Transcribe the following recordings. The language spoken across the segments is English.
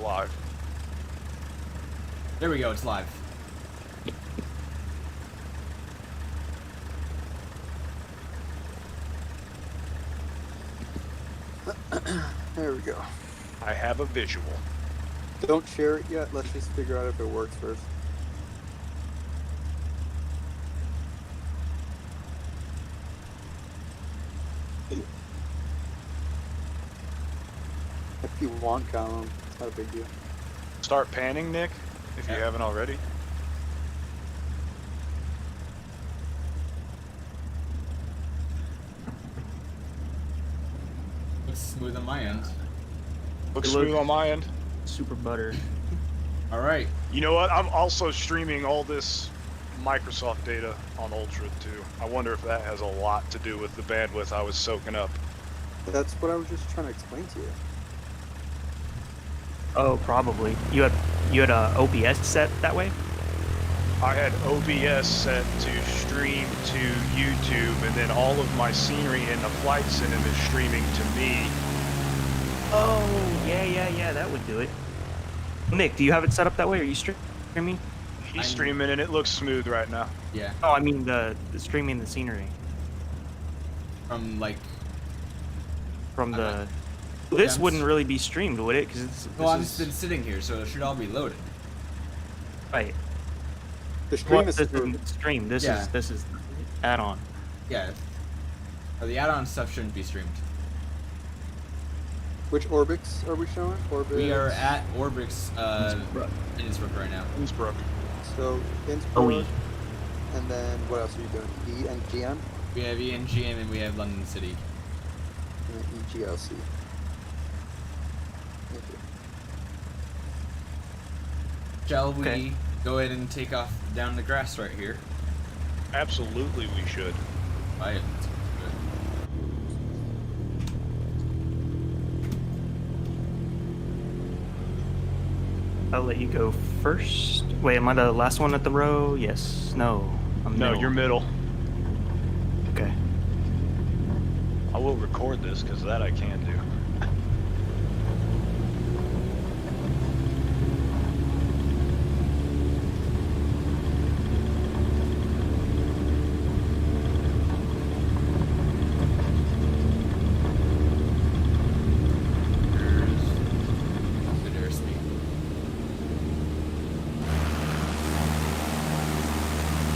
live. There we go, it's live. There we go. I have a visual. Don't share it yet. Let's just figure out if it works first. If you want, Callum, it's not a big deal. Start panning, Nick, if you haven't already. Looks smooth on my end. Looks smooth on my end. Super butter. All right. You know what? I'm also streaming all this Microsoft data on Ultra too. I wonder if that has a lot to do with the bandwidth I was soaking up. That's what I was just trying to explain to you. Oh, probably. You had a OBS set that way? I had OBS set to stream to YouTube, and then all of my scenery in the flight sim is streaming to me. Oh, yeah, that would do it. Nick, do you have it set up that way? Are you streaming? He's streaming, and it looks smooth right now. Yeah. Oh, I mean the streaming the scenery. From like... From the... This wouldn't really be streamed, would it? Because it's... Well, I've just been sitting here, so it should all be loaded. Right. The stream is this isn't stream. This is add-on. Yeah. The add-on stuff shouldn't be streamed. Which Orbx are we showing? Orbx. We are at Orbx in Innsbruck right now. Innsbruck. So Innsbruck. OE. And then what else are you doing? E and GM? We have E and GM, and we have London City. And then EGLC. Thank you. Shall we go ahead and take off down the grass right here? Absolutely, we should. Right. I'll let you go first. Wait, am I the last one at the row? Yes. No. I'm No, middle. you're middle. Okay. I will record this, because that I can do.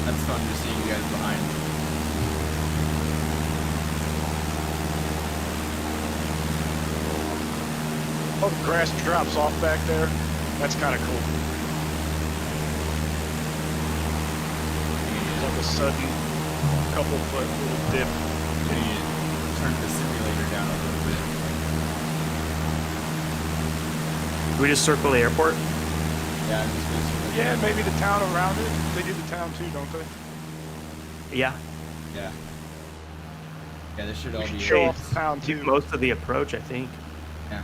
That's fun to see you guys behind. Oh, the grass drops off back there. That's kind of cool. It's like a sudden couple foot little dip. Turn the simulator down a little bit. Do we just circle the airport? Yeah, I'm just gonna Yeah, maybe the town around it. They do the town too, don't they? Yeah. Yeah. Yeah, this should all We should be show off the town Do too. most of the approach, I think. Yeah.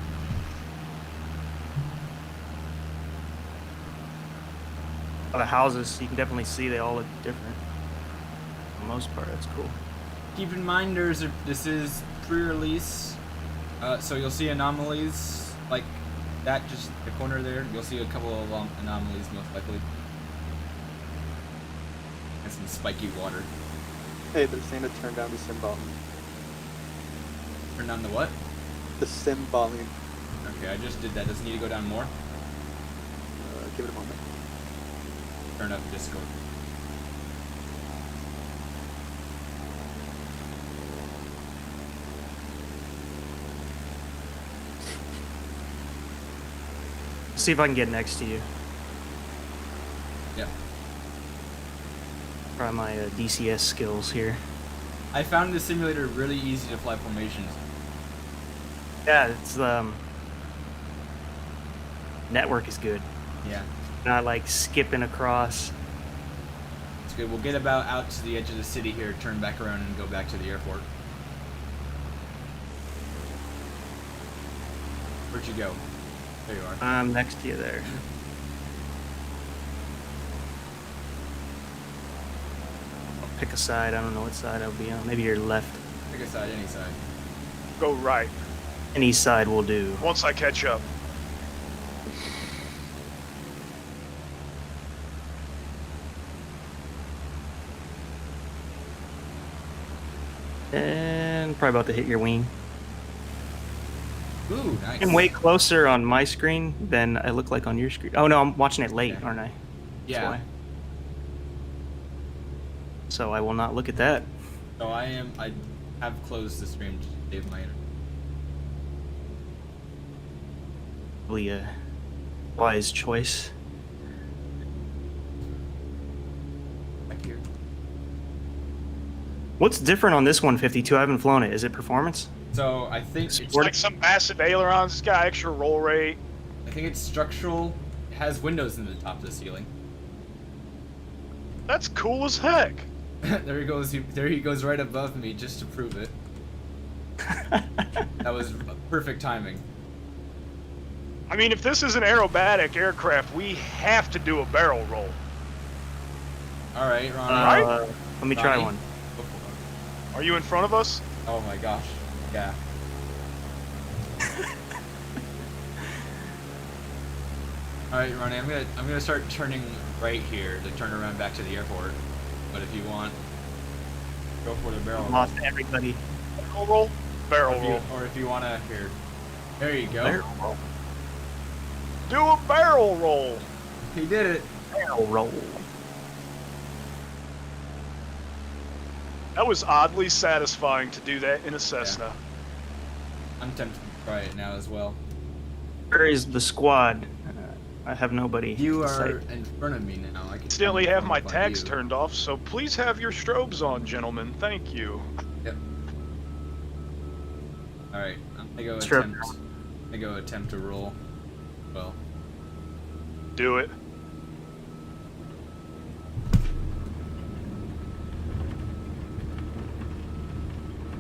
The houses, you can definitely see they all look different. For the most part, that's cool. Keep in mind, this is pre-release, so you'll see anomalies like that. Just the corner there, you'll see a couple of anomalies most likely, and some spiky water. Hey, they're saying to turn down the sim volume. Turn down the what? The sim volume. Okay, I just did that. Does it need to go down more? Give it a moment. Turn up Discord. See if I can get next to you. Yep. Try my DCS skills here. I found the simulator really easy to fly formations. Yeah, it's network is good. Yeah. Not like skipping across. It's good. We'll get about out to the edge of the city here, turn back around, and go back to the airport. Where'd you go? There you are. I'm next to you there. I'll pick a side. I don't know what side I'll be on. Maybe your left. Pick a side, any side. Go right. Any side will do. Once I catch up. And probably about to hit your wing. Ooh, nice. I'm way closer on my screen than I look like on your screen. Oh no, I'm watching it late, Yeah. aren't I? That's Yeah. why. So I will not look at that. So I have closed the stream to save my internet. Probably a wise choice. Back here. What's different on this 152? I haven't flown it. Is it performance? So I think It's it's like some massive ailerons. It's got extra roll rate. I think it's structural. It has windows in the top of the ceiling. That's cool as heck. There he goes. There he goes right above me just to prove it. That was perfect timing. I mean, if this is an aerobatic aircraft, we have to do a barrel roll. All right, Ron. Let me try Ronnie? one. Go for it. Are you in front of us? Oh my gosh. Yeah. All right, Ronnie. I'm gonna start turning right here to turn around back to the airport. But if you want, go for the barrel roll. Lost everybody. Barrel roll? Barrel roll. Or if you wanna here. There you go. Barrel roll. Do a barrel roll. He did it. Barrel roll. That was oddly satisfying to do that in a Cessna. I'm tempted to try it now as well. Where is the squad? I have nobody. You in are sight. in front of me now. I can Incidentally, have my find tags you. turned off, so please have your strobes on, gentlemen. Thank you. Yep. All right. I'm gonna go Strobe. attempt. I'm gonna go attempt to roll. Well. Do it.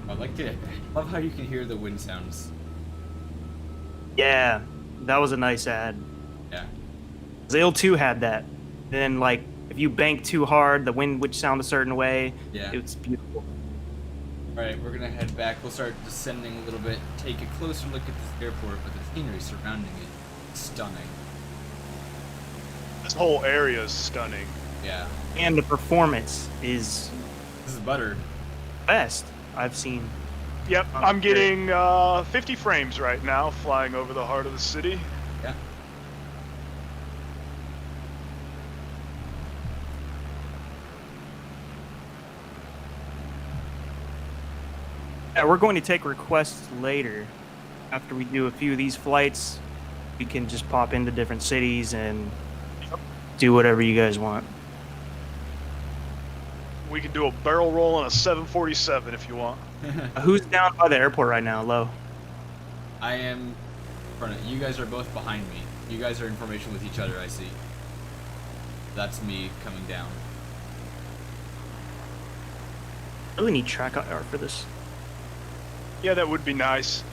I like it. I love how you can hear the wind sounds. Yeah, that was a nice ad. Yeah. Zale 2 had that. Then, like, if you bank too hard, the wind would sound a certain way. Yeah. It's beautiful. All right, we're gonna head back. We'll start descending a little bit. Take a closer look at this airport, but the scenery surrounding it is stunning. This whole area is stunning. Yeah. And the performance is This is butter. best I've seen. Yep, Oh, I'm great. getting 50 frames right now, flying over the heart of the city. Yeah. Yeah, we're going to take requests later. After we do a few of these flights, we can just pop into different cities and do whatever you guys want. We can do a barrel roll on a 747 if you want. Who's down by the airport right now, Low? I am in front of you guys are both behind me. You guys are in formation with each other, I see. That's me coming down. I really need track IR for this. Yeah, that would be nice.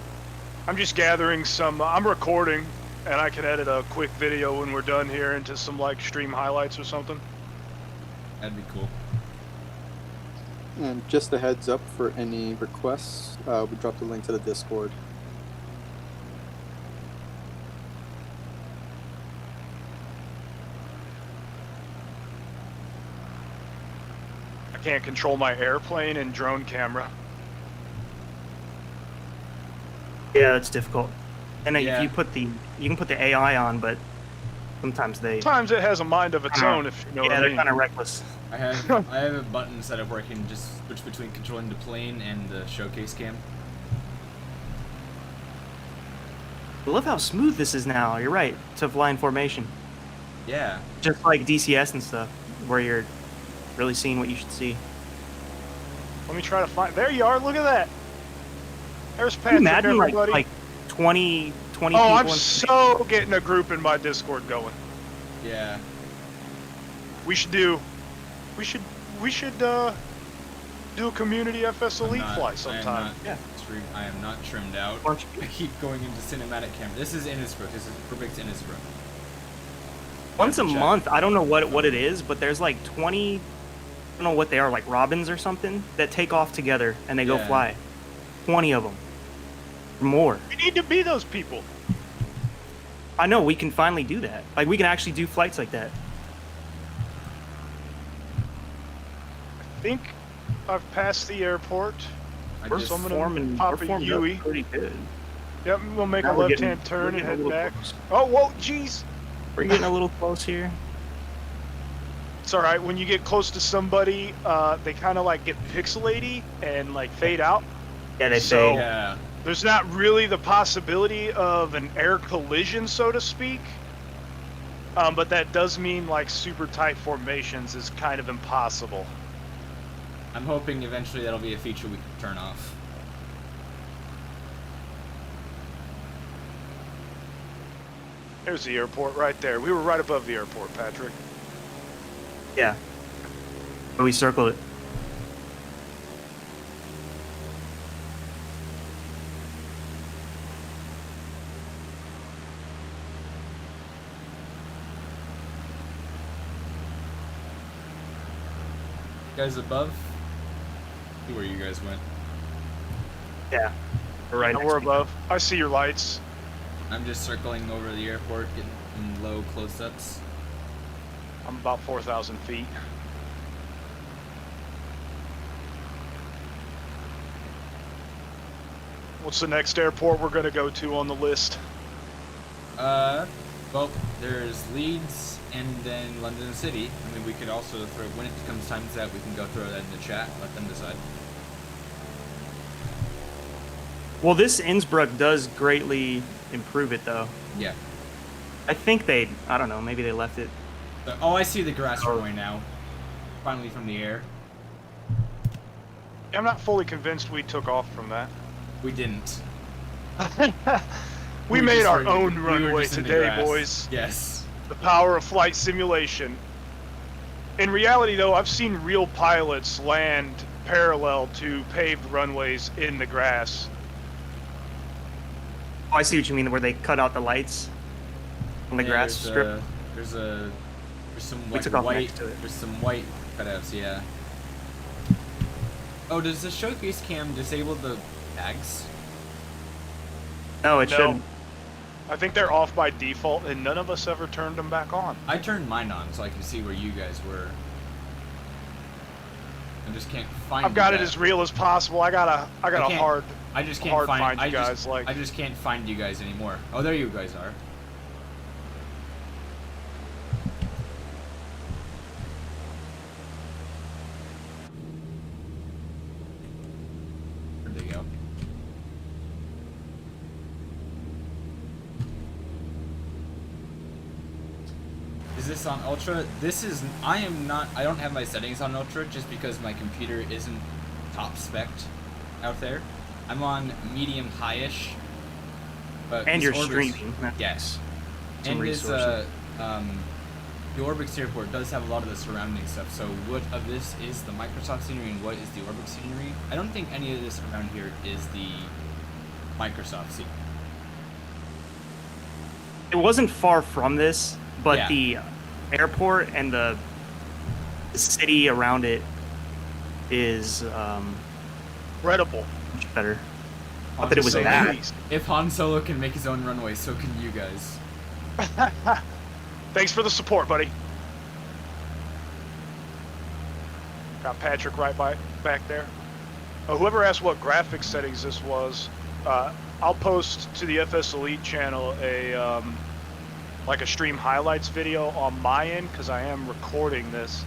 I'm just gathering some, I'm recording, and I can edit a quick video when we're done here into some, like, stream highlights or something. That'd be cool. And just a heads up for any requests, we dropped a link to the Discord. I can't control my airplane and drone camera. Yeah, it's difficult. And then Yeah. if you can put the AI on, but sometimes they Sometimes it has a mind of its own, if you know what I they're mean. kind of reckless. I have a button set up where I can just switch between controlling the plane and the showcase cam. I love how smooth this is now. You're right to fly in formation, Yeah. just like DCS and stuff, where you're really seeing what you should see. Let me try to find, there you are, look at that. There's Can you Patrick, imagine everybody. like 20 oh, people. I'm in- so getting a group in my Discord going. Yeah. We should do a community FS Elite fly sometime. Yeah. I am not trimmed out. Aren't I keep going into cinematic camera. This is Innisbrook. This is perfect Innisbrook. Once a Check. month, I don't know what it is, but there's like 20. I don't know what they are, like robins or something, that take off together and they go Yeah. fly. 20 of them. Or more. We need to be those people. I know we can finally do that. Like we can actually do flights like that. I think I've passed the airport. We're just forming- we're pop a formed Yui. up pretty good. Yep, we'll make Now a we're left-hand we're turn and getting a head little back. close. Oh, whoa, jeez. We're getting a little close here. It's all right. When you get close to somebody, they kind of like get pixelaty and like fade out. Yeah, they So- fade. yeah. There's not really the possibility of an air collision, so to speak. But that does mean like super tight formations is kind of impossible. I'm hoping eventually that'll be a feature we can turn off. There's the airport right there. We were right above the airport, Patrick. Yeah. But we circled it. Guys above? See where you guys went. Yeah. We're right Yeah, next we're to each other. above. I see your lights. I'm just circling over the airport, getting some low close-ups. I'm about 4,000 feet. What's the next airport we're going to go to on the list? Well, there's Leeds and then London City. I mean, we could also throw, when it comes time to that, we can go throw that in the chat, let them decide. Well, this Innsbruck does greatly improve it, though. Yeah. I think I don't know, maybe they left it. So, oh, I see the grass runway now. Finally from the air. I'm not fully convinced we took off from that. We didn't. We were made just our in- own we were runway just in the today, grass. boys. Yes. The power of flight simulation. In reality, though, I've seen real pilots land parallel to paved runways in the grass. Oh, I see what you mean, where they cut out the lights on the Yeah, grass strip. There's some We like took off white. next to it. There's some white cutouts. Yeah. Oh, does the showcase cam disable the tags? No, it No. shouldn't. I think they're off by default, and none of us ever turned them back on. I turned mine on so I can see where you guys were. I just can't find. I've got that. it as real as possible. I got a can't- hard. I just can't hard find. find you I guys, like- I just can't find you guys anymore. Oh, there you guys are. Where'd they go? Is this on ultra? This is. I am not. I don't have my settings on ultra just because my computer isn't top spec out there. I'm on medium high-ish. But And this you're Orbx- streaming. Yes. Some And this, resources. the Orbx airport does have a lot of the surrounding stuff. So what of this is the Microsoft scenery and what is the Orbx scenery? I don't think any of this around here is the Microsoft scenery. It wasn't far from this, but Yeah. the airport and the city around it is Incredible. much better. Han Not that it was Solo- that. If Han Solo can make his own runway, so can you guys. Thanks for the support, buddy. Got Patrick right back there. Whoever asked what graphics settings this was, I'll post to the FS Elite channel a like a stream highlights video on my end because I am recording this,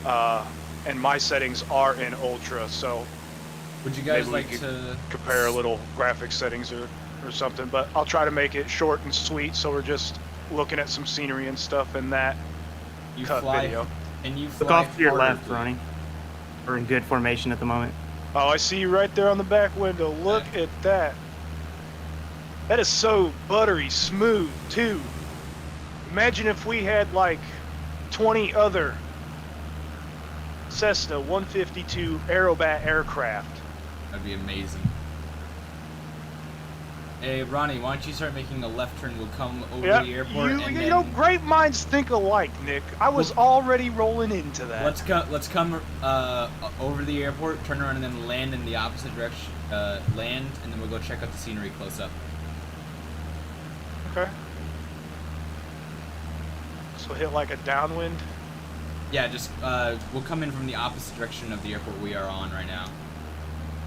and my settings are in ultra, so Would you guys Maybe we like could to compare a little graphics settings or something. But I'll try to make it short and sweet, so we're just looking at some scenery and stuff in that you cut fly video. and you Look fly off to your forward, left, Ronnie. We're in good formation at the moment. Oh, I see you right there on the back window. Look at that. That is so buttery smooth, too. Imagine if we had like 20 other Cessna 152 Aerobat aircraft. That'd be amazing. Hey, Ronnie, why don't you start making a left turn? We'll come over Yeah, the airport and you then know, great minds think alike, Nick. I was already rolling into that. let's come over the airport, turn around, and then land in the opposite direction. Land, and then we'll go check out the scenery close up. Okay. So hit like a downwind. Yeah, just we'll come in from the opposite direction of the airport we are on right now.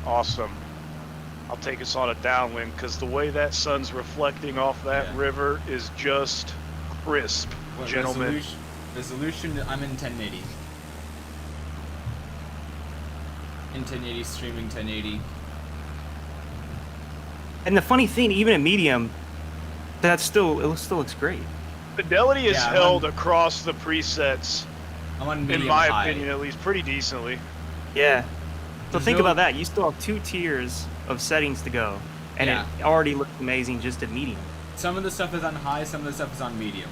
Awesome. I'll take us on a downwind because the way that sun's reflecting off that Yeah. river is just crisp, What gentlemen. resolution? I'm in 1080. In 1080, streaming 1080. And the funny thing, even at medium, it still looks great. Fidelity is Yeah, I'm held on- across the presets, I'm on medium in my high. opinion at least, pretty decently. Yeah. So There's think no- about that. You still have 2 tiers of settings to go, and Yeah. it already looks amazing just at medium. Some of the stuff is on high, some of the stuff is on medium.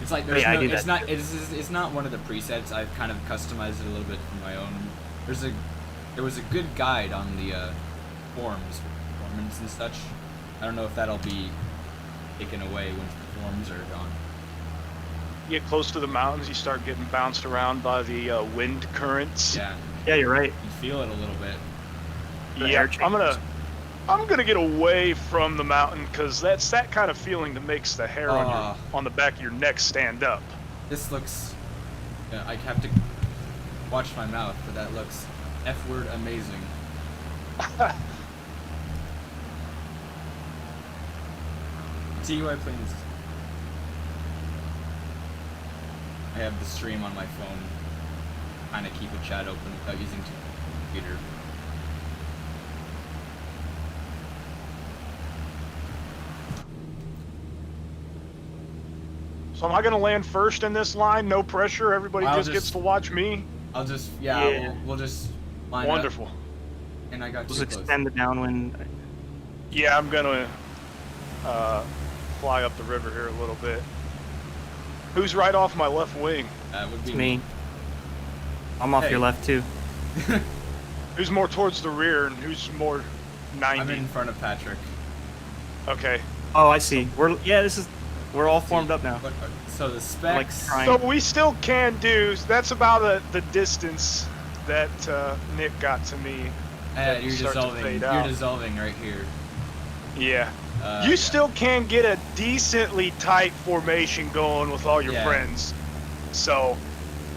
It's like there's Yeah, I no, do it's that not, it's not one of the presets. I've kind of customized it a little bit for my own. There was a good guide on the forums for performance and such. I don't know if that'll be taken away once the forums are gone. You get close to the mountains, you start getting bounced around by the wind currents. Yeah, Yeah, you're right. you feel it a little bit. The Yeah, air I'm gonna get away from the mountain because that's that kind of feeling that makes the hair on the back of your neck stand up. This looks. I have to watch my mouth, but that looks F-word amazing. TUI planes. I have the stream on my phone. Kind of keep a chat open without using computer. So am I gonna land first in this line? No pressure. Everybody I'll just gets just- to watch me. I'll just Yeah. we'll just line up. Wonderful. And I got Let's too close. extend the downwind. Yeah, I'm gonna fly up the river here a little bit. Who's right off my left wing? That would be It's me. I'm off Hey. your left too. Who's more towards the rear and who's more 90? I'm in front of Patrick. Okay. Oh, I see. We're all formed up now. So the Like specs. trying. So we still can do. That's about the distance that Nick got to me. that You're start to dissolving. fade You're out. dissolving right here. Yeah. Yeah. You still can get a decently tight formation going with all your Yeah. friends. So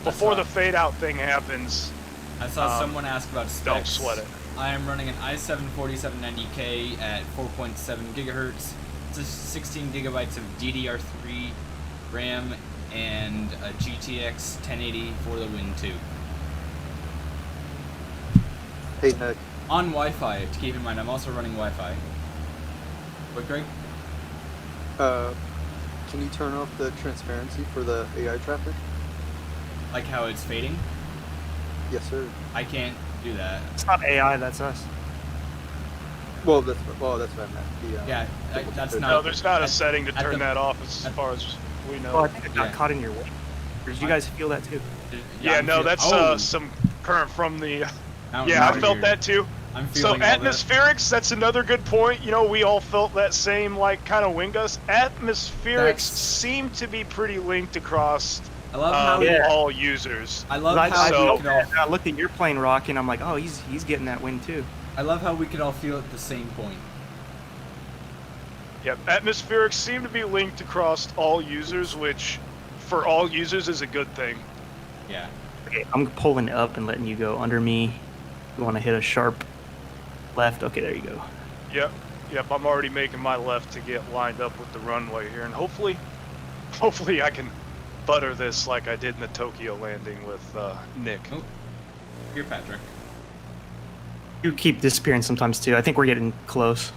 before the fade out thing happens, I saw someone ask about specs. don't sweat it. I am running an i7 4790K at 4.7 gigahertz. It's 16 gigabytes of DDR3 RAM and a GTX 1080 for the Win 2. Hey, Nick. On Wi-Fi, to keep in mind, I'm also running Wi-Fi. What, Greg? Can you turn off the transparency for the AI traffic? Like how it's fading? Yes, sir. I can't do that. It's not AI, that's us. Well, that's what I meant. Yeah, that's not. No, there's not a at- setting to at turn the- that off as at- far as we know. Oh, I think it got Yeah. caught in your way. Did you guys feel that too? Yeah, I'm no, feel- that's oh, some current from the. mountain Yeah, I over felt here. that too. I'm So feeling all that. atmospherics, that's another good point. You know, we all felt that same like kind of wind gust. Atmospherics That's- seem to be pretty linked across I love how Yeah. all users. I love I, how so- we could all. I looked at your plane rocking. I'm like, oh, he's getting that wind too. I love how we could all feel at the same point. Yep, atmospherics seem to be linked across all users, which for all users is a good thing. Yeah. Okay, I'm pulling up and letting you go under me. You want to hit a sharp left? Okay, there you go. Yep, I'm already making my left to get lined up with the runway here, and hopefully I can butter this like I did in the Tokyo landing with Nick. Oh, here, Patrick. You keep disappearing sometimes too. I think we're getting close.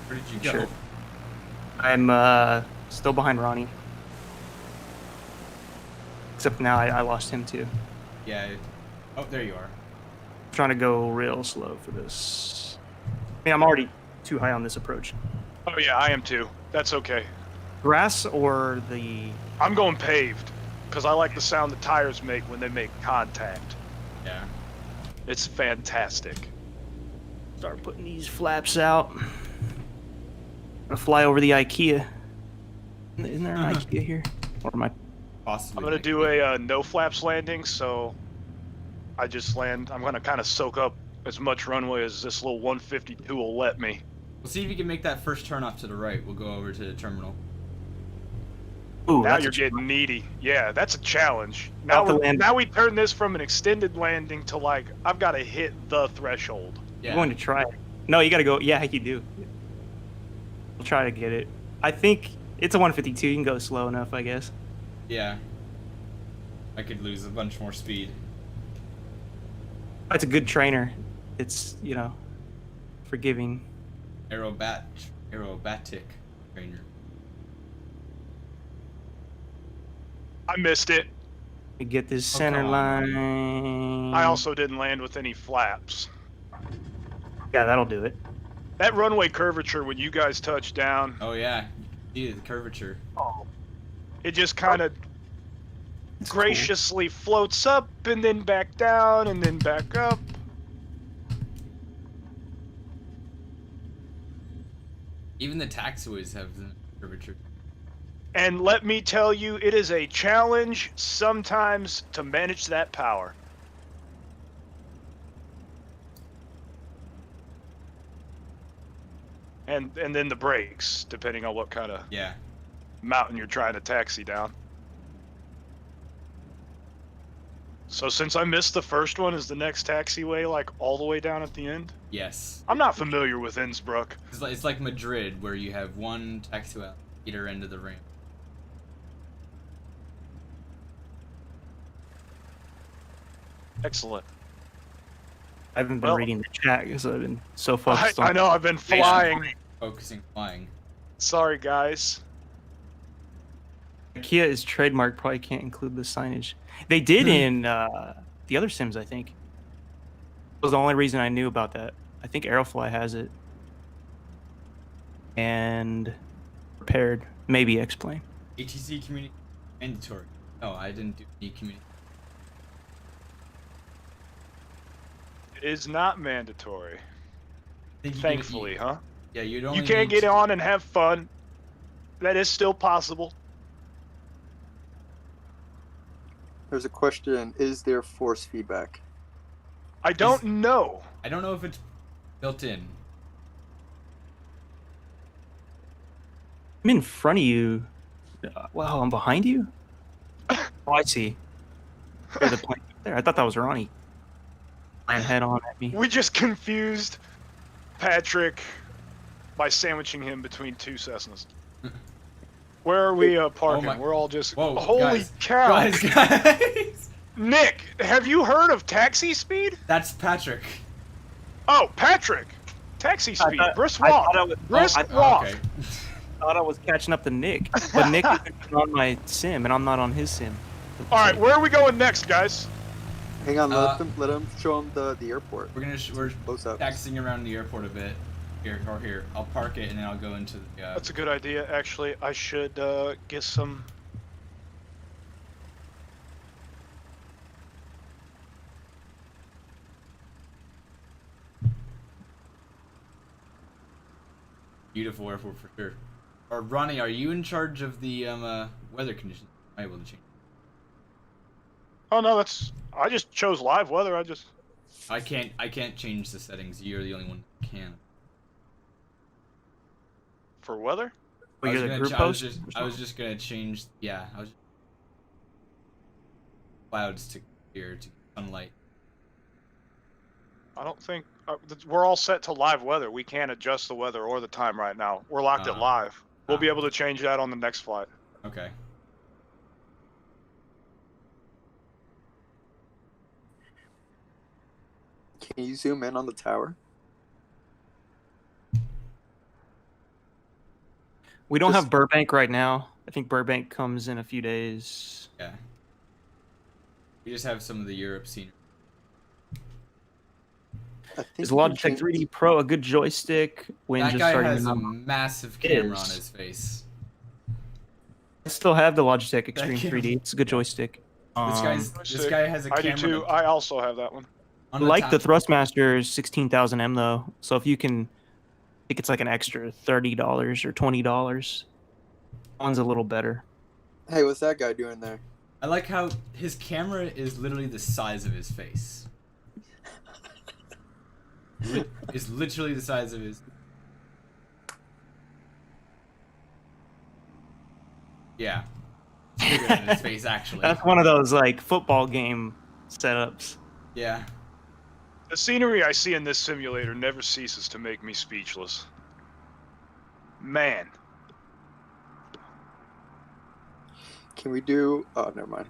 Where did you go? Sure. I'm still behind Ronnie. Except now I lost him too. Yeah. Oh, there you are. Trying to go real slow for this. I mean, I'm already too high on this approach. Oh yeah, I am too. That's okay. Grass or the... I'm going paved because I like the sound the tires make when they make contact. Yeah. It's fantastic. Start putting these flaps out. I'm gonna fly over the IKEA. Isn't there an IKEA here? Or am I... Possibly. I'm gonna like- do a no flaps landing, so I just land. I'm gonna kind of soak up as much runway as this little 152 will let me. We'll see if you can make that first turn off to the right. We'll go over to the terminal. Ooh, Now that's you're a getting needy. Yeah, that's a challenge. About to land- Now we turn this from an extended landing to like I've got to hit the threshold. I'm going to try it. No, you gotta go. Yeah, you do. We'll try to get it. I think it's a 152. You can go slow enough, I guess. Yeah. I could lose a bunch more speed. It's a good trainer. It's, forgiving. Aerobatic trainer. I missed it. We get this Oh, center come on, line. I also didn't land with any flaps. Yeah, that'll do it. That runway curvature when you guys touch down, Oh yeah. See the curvature. it just kind of It's graciously floats up and then back down and then back up. Even the taxiways have the curvature. And let me tell you, it is a challenge sometimes to manage that power. And then the brakes, depending on what kind of Yeah. mountain you're trying to taxi down. So since I missed the first one, is the next taxiway like all the way down at the end? Yes. I'm not familiar with Innsbruck. It's like Madrid, where you have one taxiway at either end of the ramp. Excellent. I haven't been Well- reading the chat because I've been so focused I on. know, I've been flying. Focusing flying. Sorry, guys. Kia is trademark. Probably can't include the signage. They did in the other Sims, I think. That was the only reason I knew about that. I think Aerofly has it. And prepared. Maybe explain. ATC community mandatory. No, I didn't do any community. It is not mandatory. I think you Thankfully, huh? Yeah, you'd only You can need get to- on and have fun. That is still possible. There's a question: is there force feedback? I don't know. I don't know if it's built in. I'm in front of you. Wow, I'm behind you? Oh, I see. There's the plane there. I thought that was Ronnie. Flying head on at me. We just confused Patrick by sandwiching him between two Cessnas. Where are we parking? my- We're all just... Whoa, Holy guys. cow! Guys. Nick, have you heard of taxi speed? That's Patrick. Oh, Patrick! Taxi speed. Brisk I walk. thought I was- Brisk I walk. Okay. thought I was catching up to Nick, but Nick is on my sim, and I'm not on his sim. All right, where are we going next, guys? Hang on, Uh, let them show them the airport. We're Close up. taxiing around the airport a bit. Here. I'll park it and then I'll go into the. That's a good idea, actually. I should get some... Beautiful airport for sure. Or Ronnie, are you in charge of the weather conditions? Am I able to change? Oh, no, that's... I just chose live weather. I can't change the settings. You're the only one who can. For weather? Well, you're the group host? I was just gonna change. Yeah, I was. Clouds to clear to sunlight. I don't think... we're all set to live weather. We can't adjust the weather or the time right now. We're locked at live. We'll be able to change that on the next flight. Okay. Can you zoom in on the tower? We don't Just- have Burbank right now. I think Burbank comes in a few days. Yeah. We just have some of the Europe scenery. I think There's you can Logitech change- 3D Pro, a good joystick. Wind That just guy starting has to a come. massive It camera on is. his face. I still have the Logitech Extreme camera. 3D. It's a good joystick. This guy has a I camera. do too. I also have that one. on like the top. Thrustmaster is 16,000M though, so if you can, I think it's like an extra $30 or $20. One's a little better. Hey, what's that guy doing there? I like how his camera is literally the size of his face. It's literally the size of his. Yeah. bigger than his face, actually. That's one of those like football game setups. Yeah. The scenery I see in this simulator never ceases to make me speechless. Man. Can we do? Oh, never mind.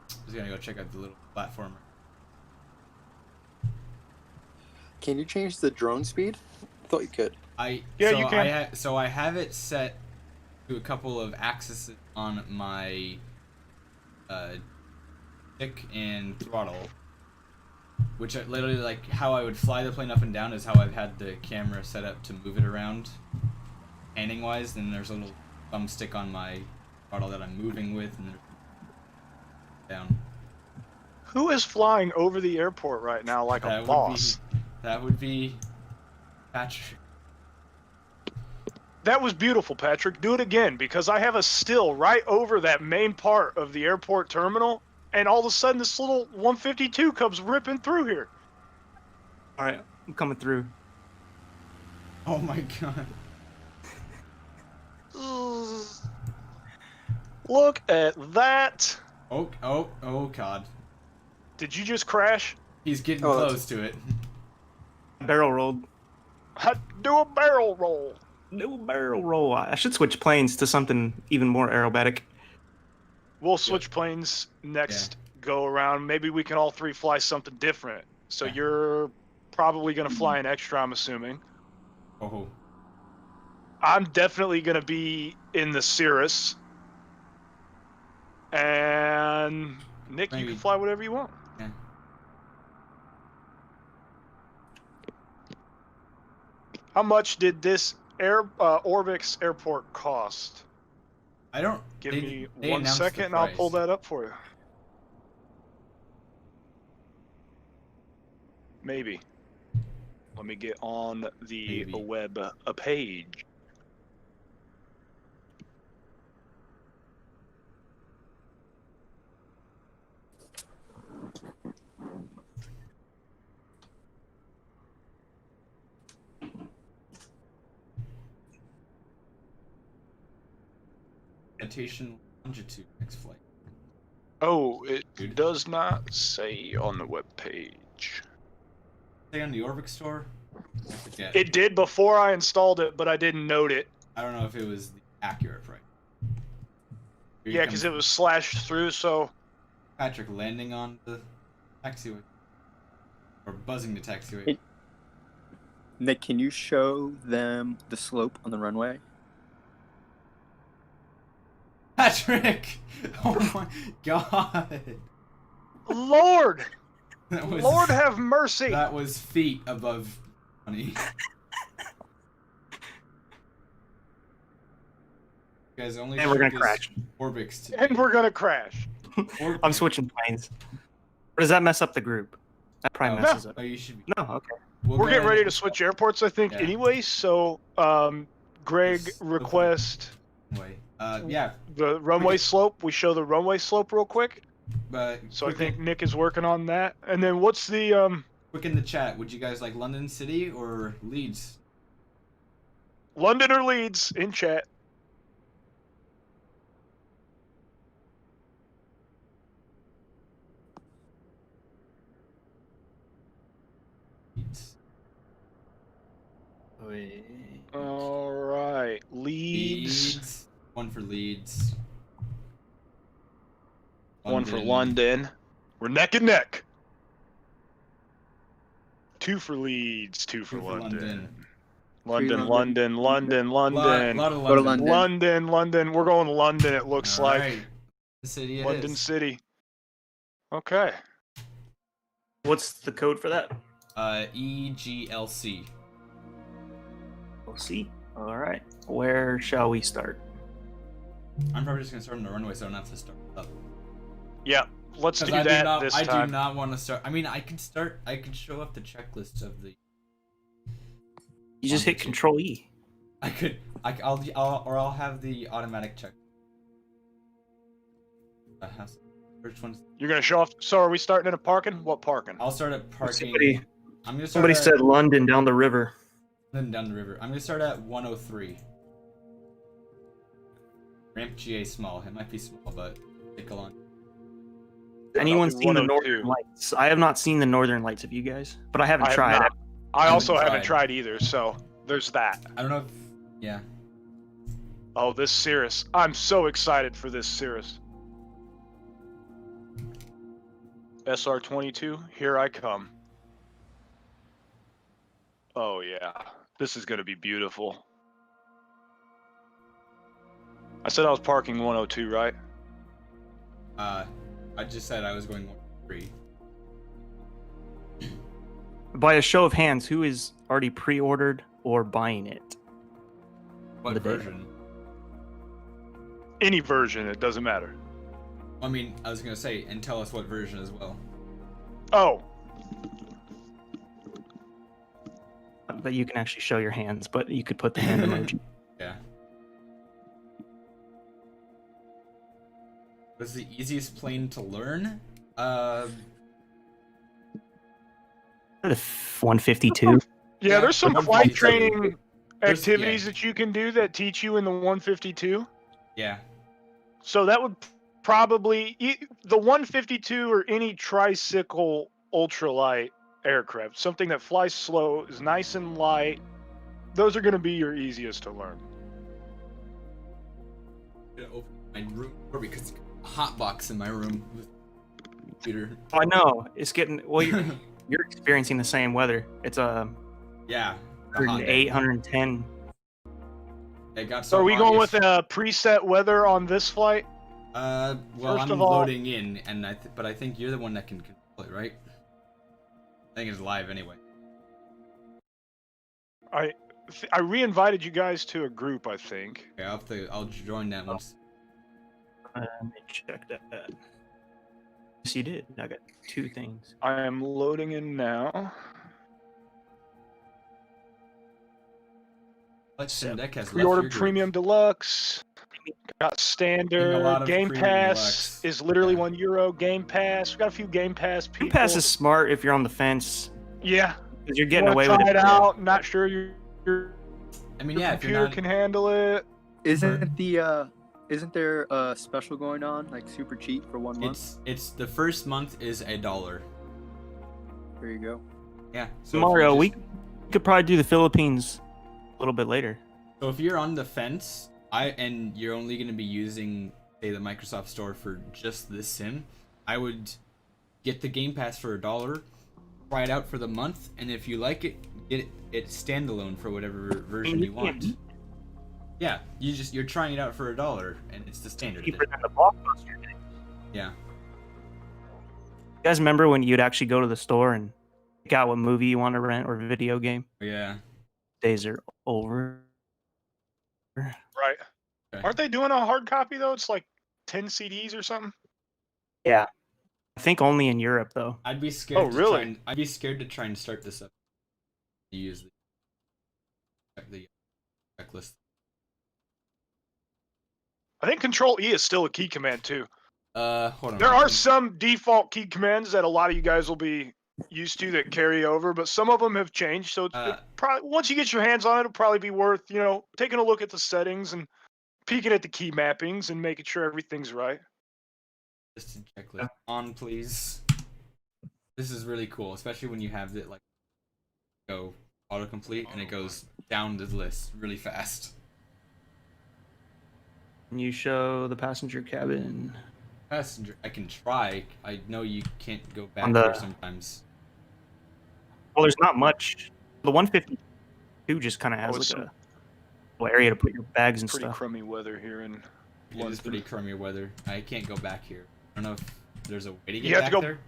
Just gonna go check out the little platformer. Can you change the drone speed? I thought you could. Yeah, you can. So I have it set to a couple of axes on my stick and throttle, which are literally like how I would fly the plane up and down is how I've had the camera set up to move it around, panning wise. Then there's a little thumbstick on my throttle that I'm moving with, and down. Who is flying over the airport right now like a boss? That would be Patrick. That was beautiful, Patrick. Do it again, because I have a still right over that main part of the airport terminal, and all of a sudden this little 152 comes ripping through here. All right, I'm coming through. Oh my god. Look at that. Oh god. Did you just crash? He's getting close to it. Barrel rolled. Do a barrel roll. No barrel roll. I should switch planes to something even more aerobatic. We'll switch planes next go around. Maybe we can all three fly something different. So you're probably going to fly an extra, I'm assuming. Oh. I'm definitely going to be in the Cirrus. And Nick, you can fly whatever you want. Yeah. How much did this Orbx airport cost? I don't. Give me 1 second and I'll pull that up for you. Maybe. Let me get on the web page. Orientation longitude next flight. Oh, it does not say on the web page. Say on the Orbx store? I forget. It did before I installed it, but I didn't note it. I don't know if it was the accurate price. Yeah, because it was slashed through, so... Patrick landing on the taxiway. Or buzzing the taxiway. Nick, can you show them the slope on the runway? Patrick! Oh my god! Lord! Was, Lord have mercy! That was feet above 20. Guys, only And we're gonna crash. Orbx today. And we're gonna crash. I'm switching planes. Or does that mess up the group? That probably messes up. Oh, you should be. No, okay. We're getting ready to switch airports, I think, anyway, so, Greg, request... Way. Yeah. The runway slope. We show the runway slope real quick. But so I think Nick is working on that. And then what's the quick in the chat? Would you guys like London City or Leeds? London or Leeds in chat. Leeds. Wait. All right, Leeds. One for Leeds. One for London. We're neck and neck. 2 for Leeds. 2 for London. London. Lot of London. London. We're going to London. It looks All like right. The city it London is. City. Okay. What's the code for that? EGLC. We'll see. All right. Where shall we start? I'm probably just gonna start on the runway, so I don't have to start up. Yeah, let's do that this time. I do not want to start. I mean, I could start. I could show up the checklist of the. You just hit Control E. I could. I'll have the automatic check. Which one's? You're gonna show off. So are we starting in a parking? What parking? I'll start at parking. I'm gonna start Somebody said London down the river. Then down the river. I'm gonna start at 103. Ramp GA small. It might be small, but take a long. Anyone Probably seen the 102. Northern Lights? I have not seen the Northern Lights. Have you guys? But I haven't I have tried not. it. I also haven't haven't tried either, so there's that. I don't know if. Yeah. Oh, this Cirrus. I'm so excited for this Cirrus. SR-22, here I come. Oh yeah, this is gonna be beautiful. I said I was parking 102, right? I just said I was going 3. By a show of hands, who is already pre-ordered or buying it? What The day. version? Any version, it doesn't matter. I mean, I was gonna say, and tell us what version as well. Oh, That you can actually show your hands, but you could put the hand emoji. Yeah. What's the easiest plane to learn? The 152. yeah, there's some flight 152. training There's- activities yeah. that you can do that teach you in the 152. Yeah. So that would probably the 152 or any tricycle ultralight aircraft, something that flies slow, is nice and light. Those are going to be your easiest to learn. I'm gonna open my room door because it's a hot box in my room with computer. I know it's getting. Well, you're experiencing the same weather. It's a Yeah. a hot day. 810. It got So so are we hot going with yesterday. preset weather on this flight? Well, First I'm of all- loading in, and but I think you're the one that can control it, right? I think it's live anyway. I re-invited you guys to a group, I think. Okay, I'll join that once. Let me check that. Yes, you did. I got 2 things. I am loading in now. Sim Deck has left Pre-ordered your group. Premium Deluxe. Got Getting a Standard. lot of Game Premium Pass Deluxe. is literally Yeah. €1. Game Pass. We got a few Game Pass people. Game Pass is smart if you're on the fence Yeah. because you're You getting wanna away try with it it. out. Not sure your I mean, yeah, if you're computer not, can handle it. Isn't there a special going on, like super cheap for 1 month? it's the first month is $1. There you go. Yeah. So Mario, if we you could probably do the Philippines a little bit later. So if you're on the fence, and you're only going to be using, say, the Microsoft Store for just this sim, I would get the Game Pass for $1, try it out for the month, and if you like it, get it standalone for whatever version you want. Yeah, you're trying it out for $1, and it's the standard. Cheaper than the Blockbuster. You Yeah. guys remember when you'd actually go to the store and pick out what movie you want to rent or video game? Yeah. Days are over. Right. Okay. Aren't they doing a hard copy though? It's like 10 CDs or something. Yeah. I think only in Europe though. I'd be scared. Oh, really? I'd be scared to try and start this up. Use the checklist. I think Control E is still a key command too. Hold on. There are some default key commands that a lot of you guys will be used to that carry over, but some of them have changed. So it probably once you get your hands on it, it'll probably be worth taking a look at the settings and peeking at the key mappings and making sure everything's right. Just a checklist on, please. This is really cool, especially when you have it like go autocomplete and it goes down the list really fast. Can you show the passenger cabin? Passenger, I can try. I know you can't go back On the- there sometimes. Well, there's not much. The 152 just kind of has it's like a little area to put your bags and Pretty stuff. crummy weather here in It is London. pretty crummy weather. I can't go back here. I don't know if there's a way to You get have back to go- there.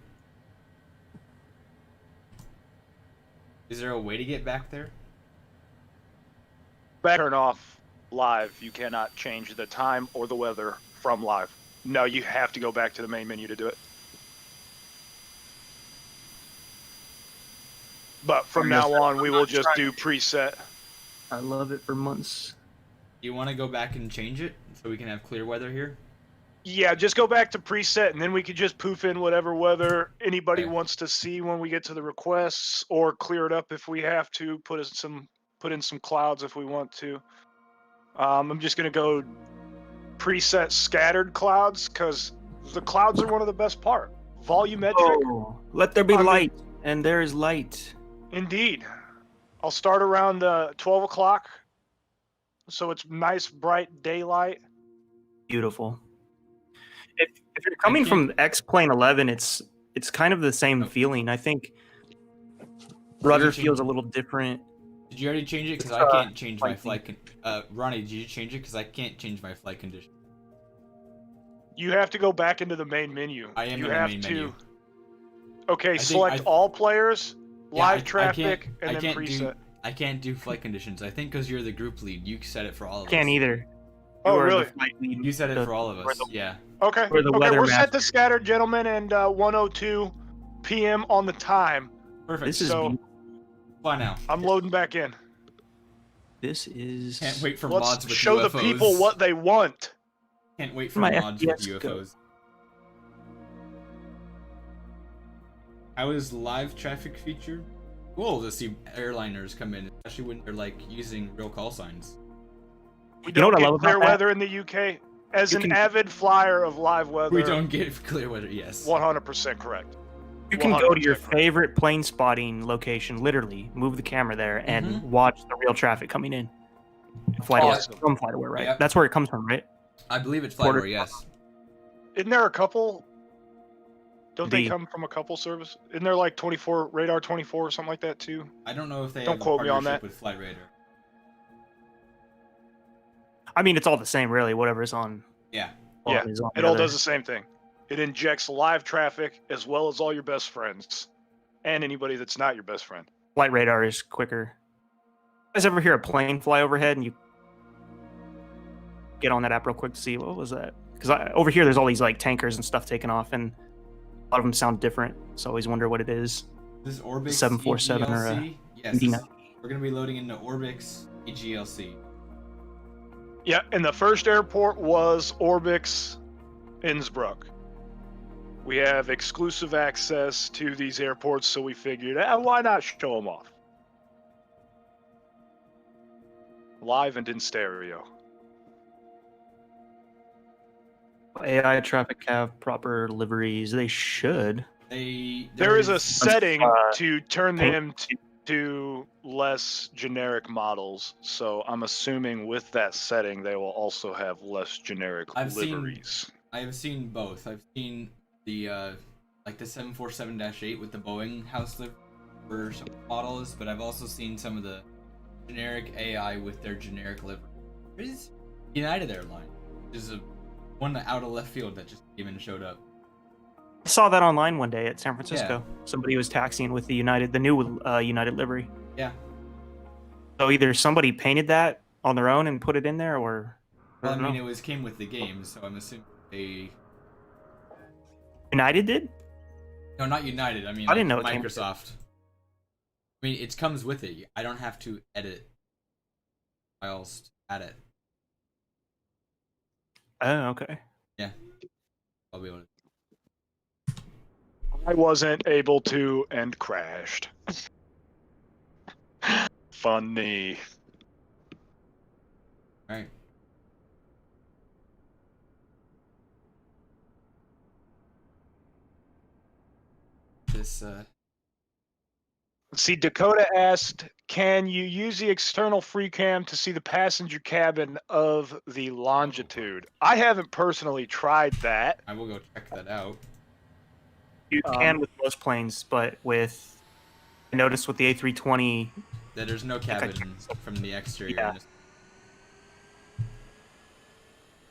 Is there a way to get back there? Turn off live. You cannot change the time or the weather from live. No, you have to go back to the main menu to do it. But from now on, we will just do preset. I love it for months. Do you want to go back and change it so we can have clear weather here? Yeah, just go back to preset, and then we could just poof in whatever weather anybody Okay. wants to see when we get to the requests, or clear it up if we have to. Put in some clouds if we want to. I'm just gonna go preset scattered clouds because the clouds are one of the best part. Volumetric, Oh, let there be I mean- light, and there is light. indeed. I'll start around 12 o'clock, so it's nice bright daylight. Beautiful. If you're coming from X Plane 11, it's kind of the same feeling. I think rudder feels a little different. Did you already change it? Because It's, I can't change my lighting. flight. Ronnie, did you change it? Because I can't change my flight condition. You have to go back into the main menu. I am you in the have main to. menu. Okay, select all players, Yeah, live I traffic, and I then can't preset. I can't do flight conditions. I think because you're the group lead, you set it for all of us. Can't either. Oh, You are the really? flight lead. You set it for all of or us. Yeah. Okay. Or the Okay, weather we're set to master. scattered, gentlemen, and 1:02 p.m. on the time. Perfect. This is So- beautiful. Fly now. I'm loading back in. This is. Can't wait for Let's mods with show UFOs. the people what they want. Can't wait for My mods with FPS go. UFOs. How is live traffic featured? Cool to see airliners come in, especially when they're like using real call signs. We You know don't what I get love clear about that? weather in the UK. As You an can- avid flyer of live weather, We don't get clear weather. Yes. 100% correct. You can go to your 100% correct. favorite plane spotting location, literally move the camera there and Mhm. watch the real traffic coming in. Flight Awesome. from FlightAware, right? Yep. That's where it comes from, right? I believe it's Quarter- FlightAware. Yes. Isn't there a couple? Don't they The- come from a couple service? Isn't there like 24 Radar 24 or something like that too? I don't know if they Don't have a quote me on partnership that. with FlightRadar. I mean, it's all the same, really. Whatever's on. Yeah. Yeah, is on It the all other. does the same thing. It injects live traffic as well as all your best friends and anybody that's not your best friend. Flight radar is quicker. You guys ever hear a plane fly overhead and you get on that app real quick to see what was that? Because over here there's all these like tankers and stuff taking off, and a lot of them sound different. So I always wonder what it is. This is Orbx 747 or a EGLC? Yes. Medina. We're gonna be loading into Orbx EGLC. Yeah, and the first airport was Orbx, Innsbruck. We have exclusive access to these airports, so we figured, why not show them off? Live and in stereo. AI traffic have proper liveries. They should. There is a setting to turn paint- them to less generic models, so I'm assuming with that setting they will also have less generic I've seen- liveries. I have seen both. I've seen the like the 747-8 with the Boeing house livery for some models, but I've also seen some of the generic AI with their generic livery. There is United Airlines, which is a one out of left field that just came in and showed up. I saw that online one day at San Francisco. Somebody was taxiing with the new United livery. Yeah. So either somebody painted that on their own and put it in there, or Well, I don't mean, know. it was came with the game, so I'm assuming they. United did. No, not United. I mean, I didn't know it came with it. Microsoft. I mean, it comes with it. I don't have to edit files to add it. Oh, okay. Yeah, I'll be able to. I wasn't able to and crashed. Funny. All right. This See, Dakota asked, can you use the external free cam to see the passenger cabin of the Longitude? I haven't personally tried that. I will go check that out. You can with most planes, but with I noticed with the A320, That there's no cabin from the exterior. Yeah.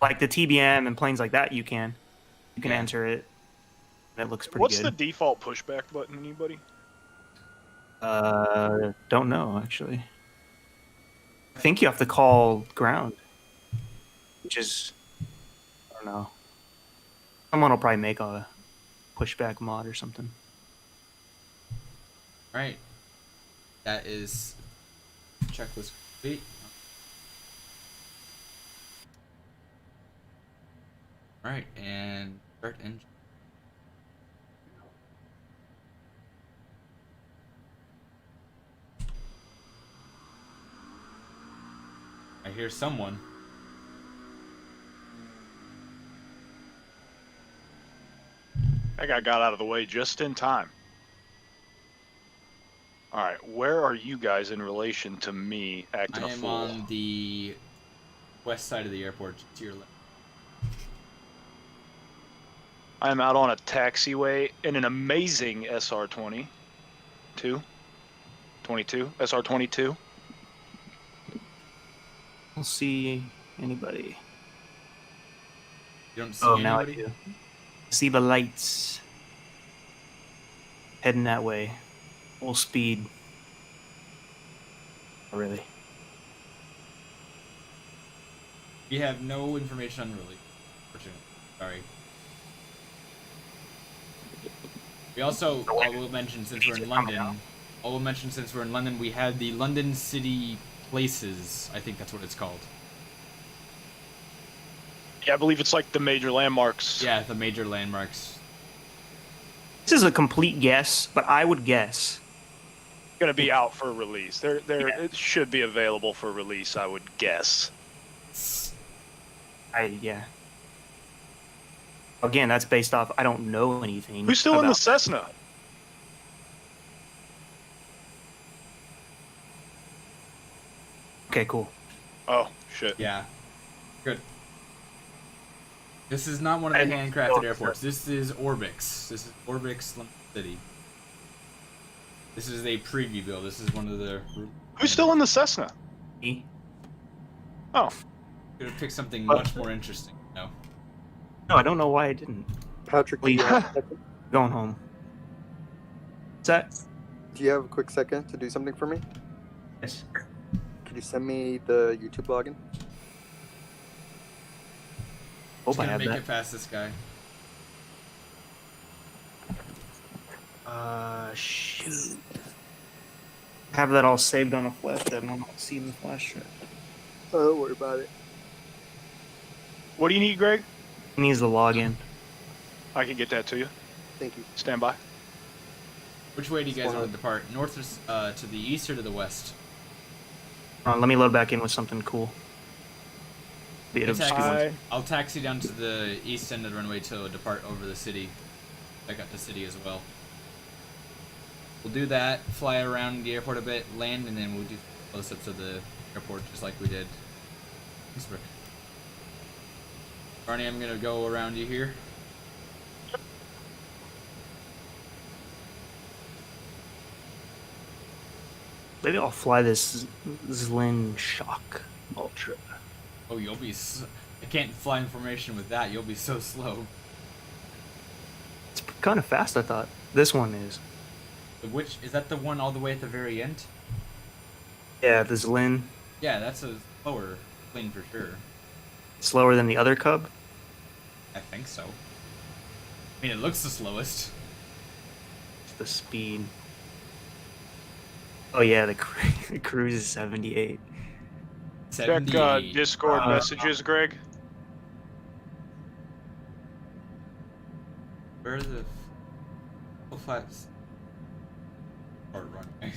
like the TBM and planes like that, you can Yeah. enter it. And it looks pretty What's good. the default pushback button, anybody? Don't know actually. I think you have to call ground, which is I don't know. Someone will probably make a pushback mod or something. All right. That is checklist complete. All right, and start engine. I hear someone. I got out of the way just in time. All right, where are you guys in relation to me acting I a am fool? on the west side of the airport to your left. I'm out on a taxiway in an amazing SR-20. 22? SR-22? I don't see anybody. You don't see Oh, now I anybody? do. See the lights. Heading that way. Full speed. Oh, really? We have no information on release, unfortunately. Sorry. We also, I will mention since we're in London, we have the London City Places. I think that's what it's called. Yeah, I believe it's like the major landmarks. Yeah, the major landmarks. This is a complete guess, but I would guess. Going to be out for release. Yeah. It should be available for release, I would guess. Yeah. Again, that's based off. I don't know anything. Who's still in the about. Cessna? Okay, cool. Oh, shit. Yeah. Good. This is not one of the handcrafted airports. This is Orbx. This is Orbx London City. This is a preview build. This is one of the... Who's still in the Cessna? Me? Oh, Could have picked something much more interesting. No. No, I don't know why I didn't. Patrick, do Please. you, have a second? Going home. What's that? Do you have a quick second to do something for me? Yes. Could you send me the YouTube login? Hope Just I gonna have make that. it past this guy. Shoot. Have that all saved on a flash drive. I don't see in the flash drive. Oh, don't worry about it. what do you need, Greg? He needs the login. I can get that to you. Thank you. Stand by. Which way do you guys want to depart? North or to the east or to the west? Let me load back in with something cool. Be it Taxi. I'll taxi down to the east end of the runway to depart over the city. Check out the city as well. We'll do that, fly around the airport a bit, land, and then we'll do close-ups of the airport just like we did. Thanks, Rick. Barney, I'm gonna go around you here. Maybe I'll fly this Zlin Shock Ultra. Oh, you'll be... I can't fly in formation with that. You'll be so slow. It's kind of fast, I thought. This one is. Which... Is that the one all the way at the very end? Yeah, the Zlin. Yeah, that's a slower plane for sure. Slower than the other Cub. I think so. I mean, it looks the slowest. The speed. Oh yeah, the cruise is 78. Check 78. Discord messages, Greg. Where are the... Oh, flaps. Or runway.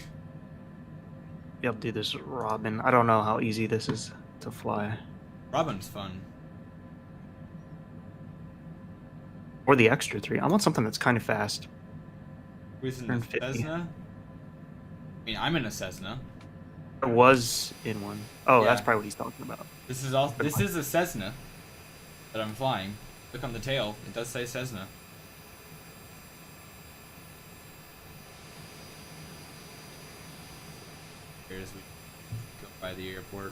Yep, dude, this is Robin. I don't know how easy this is to fly. Robin's fun. Or the extra 3. I want something that's kind of fast. Who's in the 150. Cessna? I mean, I'm in a Cessna. I was in one. Oh, Yeah. that's probably what he's talking about. This is all. This is a Cessna that I'm flying. Look on the tail. It does say Cessna. Here as we go by the airport.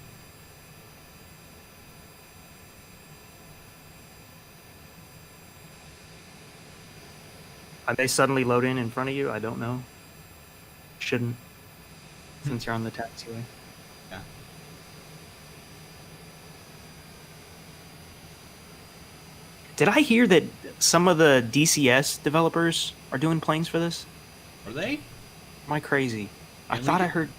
Are they suddenly load in front of you? I don't know. Shouldn't. Since you're on the taxiway. Yeah. Did I hear that some of the DCS developers are doing planes for this? Are they? Am I crazy? I Really? thought I heard.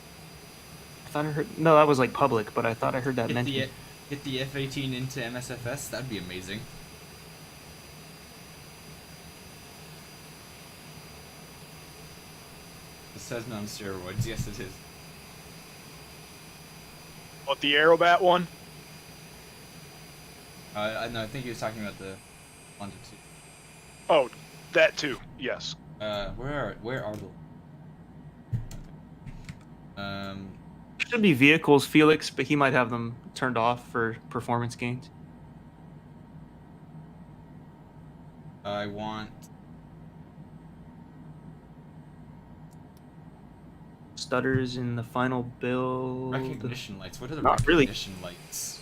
No, that was like public, but I thought I heard that mentioned. Get the F-18 into MSFS. That'd be amazing. The Cessna on steroids. Yes, it is. What, the Aerobat one? No, I think he was talking about the London City. Oh, That too, yes. Where are the? Should be vehicles, Felix, but he might have them turned off for performance gains. I want. Stutters in the final build. Recognition lights. What are the Not really. recognition lights?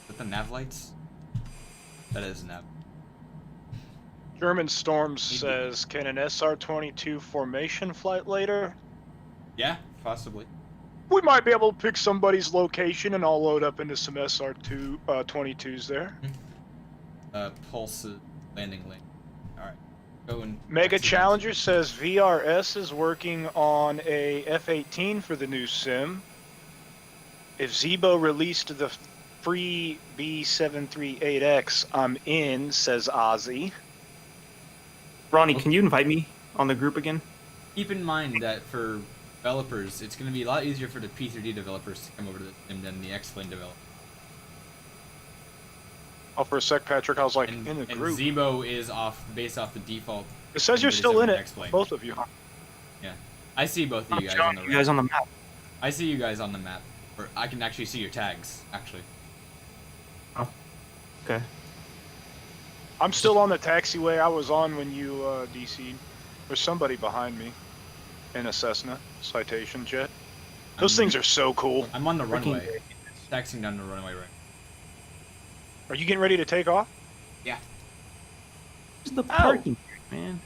Is that the nav lights? That is nav. German Storm says, can an SR-22 formation flight later? Yeah, possibly. We might be able to pick somebody's location and I'll load up into some SR-22s there. Pulse landing lane. Alright. Go and Mega Challenger says VRS is working on a F-18 for the new sim. If Zebo released the free B738X, I'm in, says Ozzy. Ronnie, can you invite me on the group again? Keep in mind that for developers, it's going to be a lot easier for the P3D developers to come over to the sim than the X-Plane developers. Oh, for a sec, Patrick, I was like, And, in the and group. Zebo is based off the default. It says you're still in it, X-Plane. both of you. Yeah. I see both of you guys Showing on the you guys on the map. I see you guys on the map. Or I can actually see your tags, actually. Oh, okay. I'm still on the taxiway I was on when you DC'd. There's somebody behind me in a Cessna citation jet. Those things are so cool. I'm on the Freaking runway. Taxiing down the runway right. Are you getting ready to take off? Yeah. This is the parking, man.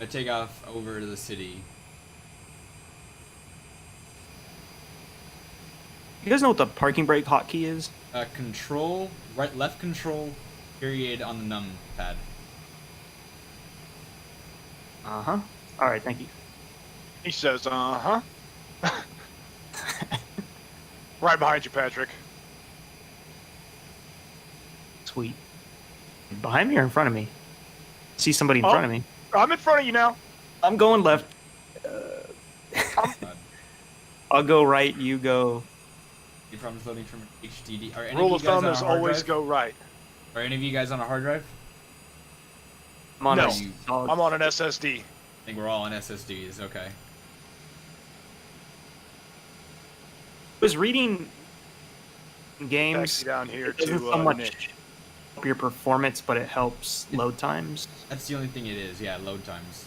I take off over to the city. You guys know what the parking brake hotkey is? Control, left control, period on the num pad. Uh-huh. All right, thank you. He says, uh-huh. Right behind you, Patrick. Sweet. Behind me or in front of me? See somebody in front of me. I'm in front of you now. I'm going left. God. I'll go right, you go. Your problem's loading from HDD. Are any Rule of of you guys thumb on a is hard always drive? go right. Are any of you guys on a hard drive? I'm on No. a solid- I'm on an SSD. I think we're all on SSDs. Okay. I was reading games. Taxi down here It doesn't to so much Nick. help your performance, but it helps load times. That's the only thing it is. Yeah, load times.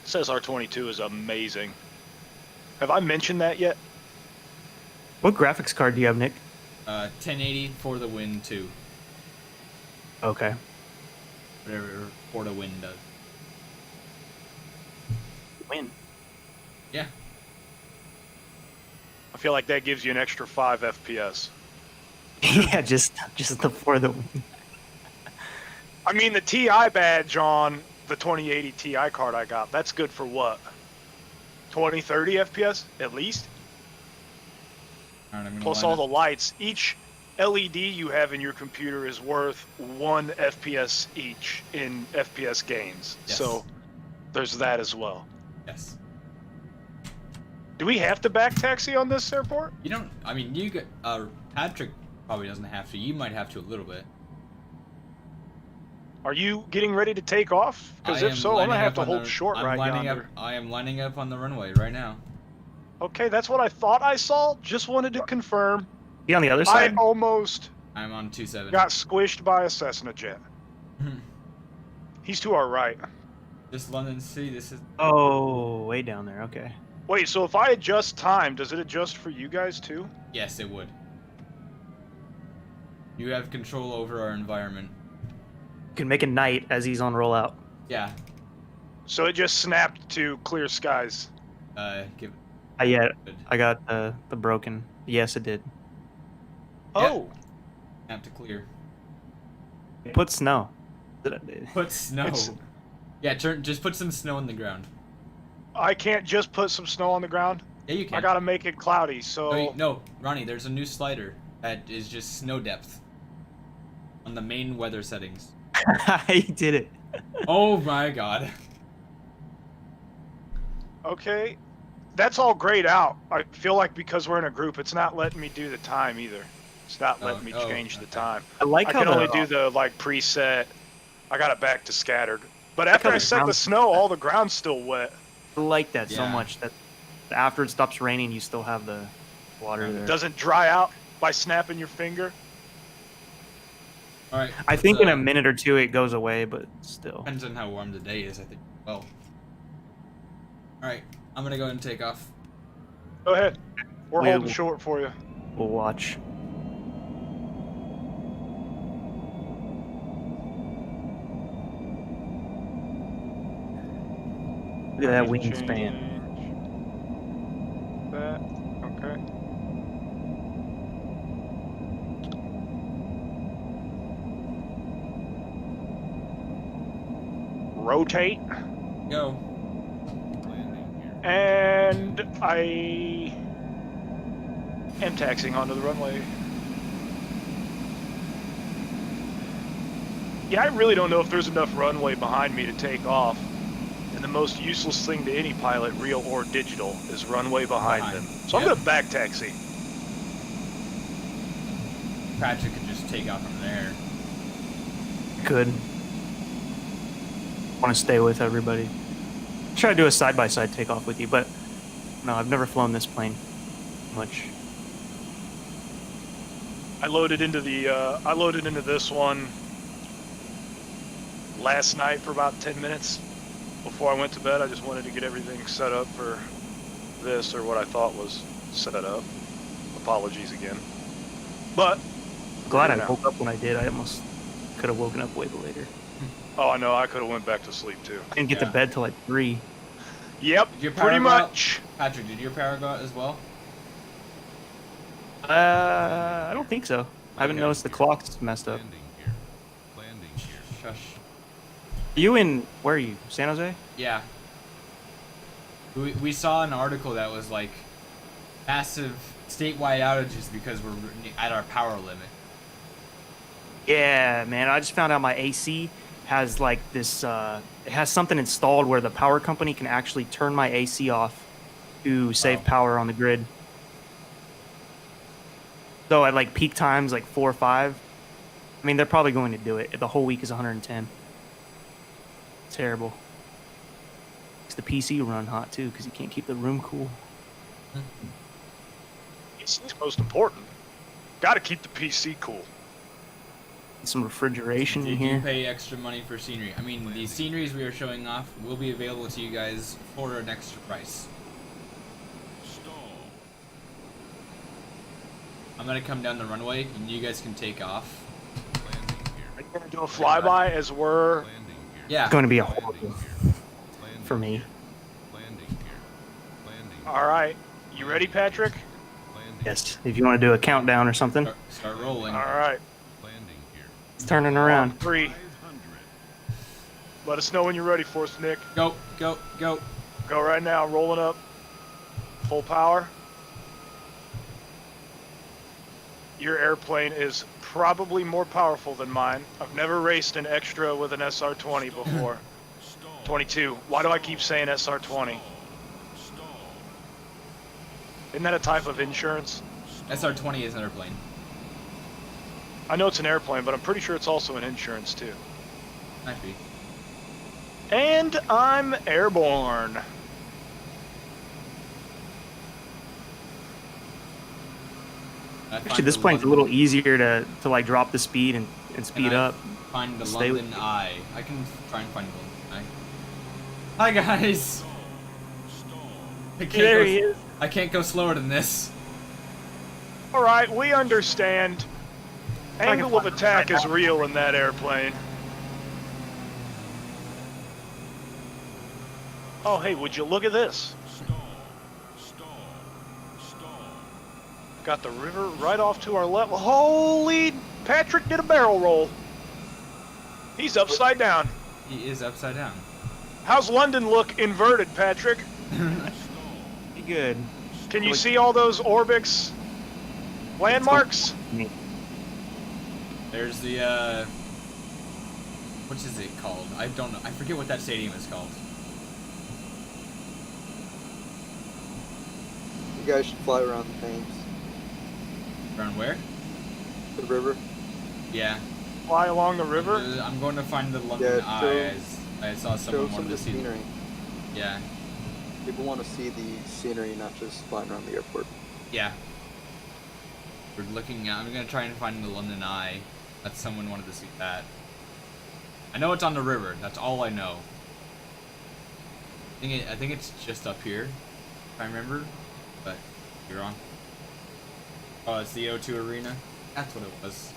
Says R22 is amazing. Have I mentioned that yet? What graphics card do you have, Nick? 1080 for the win too. Okay. Whatever for the win does. Win. Yeah. I feel like that gives you an extra 5 FPS. Yeah, just the for the win. I mean, the TI badge on the 2080 Ti card I got, that's good for what? 20, 30 FPS at least? All right, I'm gonna Plus line all up. the lights. Each LED you have in your computer is worth 1 FPS each in FPS gains. Yes. So there's that as well. Yes. Do we have to back taxi on this airport? You don't. I mean, you get. Patrick probably doesn't have to. You might have to a little bit. Are you getting ready to take off? Because I if am so, I'm lining gonna have up to on hold the- short I'm right lining yonder. up. I am lining up on the runway right now. Okay, that's what I thought I saw. Just wanted to confirm. You on the other I side? almost I'm on 27. got squished by a Cessna jet. He's to our right. This London City. This is. Oh, way down there. Okay. Wait, so if I adjust time, does it adjust for you guys too? Yes, it would. You have control over our environment. You can make a night as he's on rollout. Yeah. So it just snapped to clear skies. Give. Yeah, Good. I got the broken. Yes, it did. Yeah. Oh, Snap to clear. It put snow. Put snow. It's- Yeah, just put some snow on the ground. I can't just put some snow on the ground. Yeah, you can. I gotta make it cloudy, so... No, Ronnie, there's a new slider that is just snow depth on the main weather settings. He did it. Oh my god. Okay. That's all grayed out. I feel like because we're in a group, it's not letting me do the time either. It's not letting me change the okay. time. I like I how can only do the like preset. I got it back to scattered. But after how I the set the ground's- snow, all the ground's still wet. I like that so Yeah. much that after it stops raining, you still have the water there. Doesn't dry out by snapping your finger. All right. I think in a minute or two it goes away, but still. Depends on how warm the day is, I think. Well. All right. I'm gonna go ahead and take off. Go ahead. We're We'll- holding short for you. We'll watch. Look at that wingspan. That. Okay. Rotate. Go. And I am taxiing onto the runway. Yeah, I really don't know if there's enough runway behind me to take off. And the most useless thing to any pilot, real or digital, is runway behind them. So I'm Yep. going to back taxi. Patrick could just take off from there. Could. Want to stay with everybody. Try to do a side-by-side takeoff with you, but no, I've never flown this plane much. I loaded into this one last night for about 10 minutes before I went to bed. I just wanted to get everything set up for this, or what I thought was set up. Apologies again. But Glad I now. woke up when I did. I almost could have woken up way later. Oh, I know. I could have went back to sleep too. I didn't get to Yeah. bed till like 3. Yep, Did your power pretty go out? much. Patrick, did your power go out as well? I don't think so. I haven't Okay. noticed the clock's messed up. Shush. Are you in, where are you? San Jose? Yeah. We saw an article that was like massive statewide outages because we're at our power limit. Yeah, man. I just found out my AC has like this, it has something installed where the power company can actually turn my AC off to save power on the grid. So at like peak times, like 4 or 5, I mean, they're probably going to do it. The whole week is 110. Terrible. Makes the PC run hot too because you can't keep the room cool. It's most important. Got to keep the PC cool. Some refrigeration in Did you here. pay extra money for scenery? I mean, the sceneries we are showing off will be available to you guys for an extra price. I'm gonna come down the runway and you guys can take off. Are you gonna do a flyby as we're? Yeah. It's going to be a horrible for me. All right. You ready, Patrick? Yes. If you want to do a countdown or something, Start rolling. All right. it's turning around. 3. Let us know when you're ready for us, Nick. Go, go, go. Go right now. Rolling up. Full power. Your airplane is probably more powerful than mine. I've never raced an extra with an SR-20 before. 22. Why do I keep saying SR-20? Isn't that a type of insurance? SR-20 is an airplane. I know it's an airplane, but I'm pretty sure it's also an insurance too. Might be. And I'm airborne. Actually, this plane's a little easier to like drop the speed and speed up. Find the Stay with London Eye. I can try and find the London Eye. Hi guys. There he is. I can't go slower than this. All right, we understand. Angle of attack is real in that airplane. Oh, hey, would you look at this? Got the river right off to our left. Holy, Patrick did a barrel roll. He's upside down. He is upside down. How's London look inverted, Patrick? Pretty good. Can you see all those Orbx landmarks? There's the what is it called? I don't know. I forget what that stadium is called. You guys should fly around the Thames. Around where? The river. Yeah. Fly along the river? I'm going to find the London Yeah, Eye. I saw Show someone some wanted of to the see. scenery. Yeah. People want to see the scenery, not just flying around the airport. Yeah. We're looking at. I'm gonna try and find the London Eye. That someone wanted to see that. I know it's on the river. That's all I know. I think it's just up here, if I remember. But you're wrong. Oh, it's the O2 Arena. That's what it was.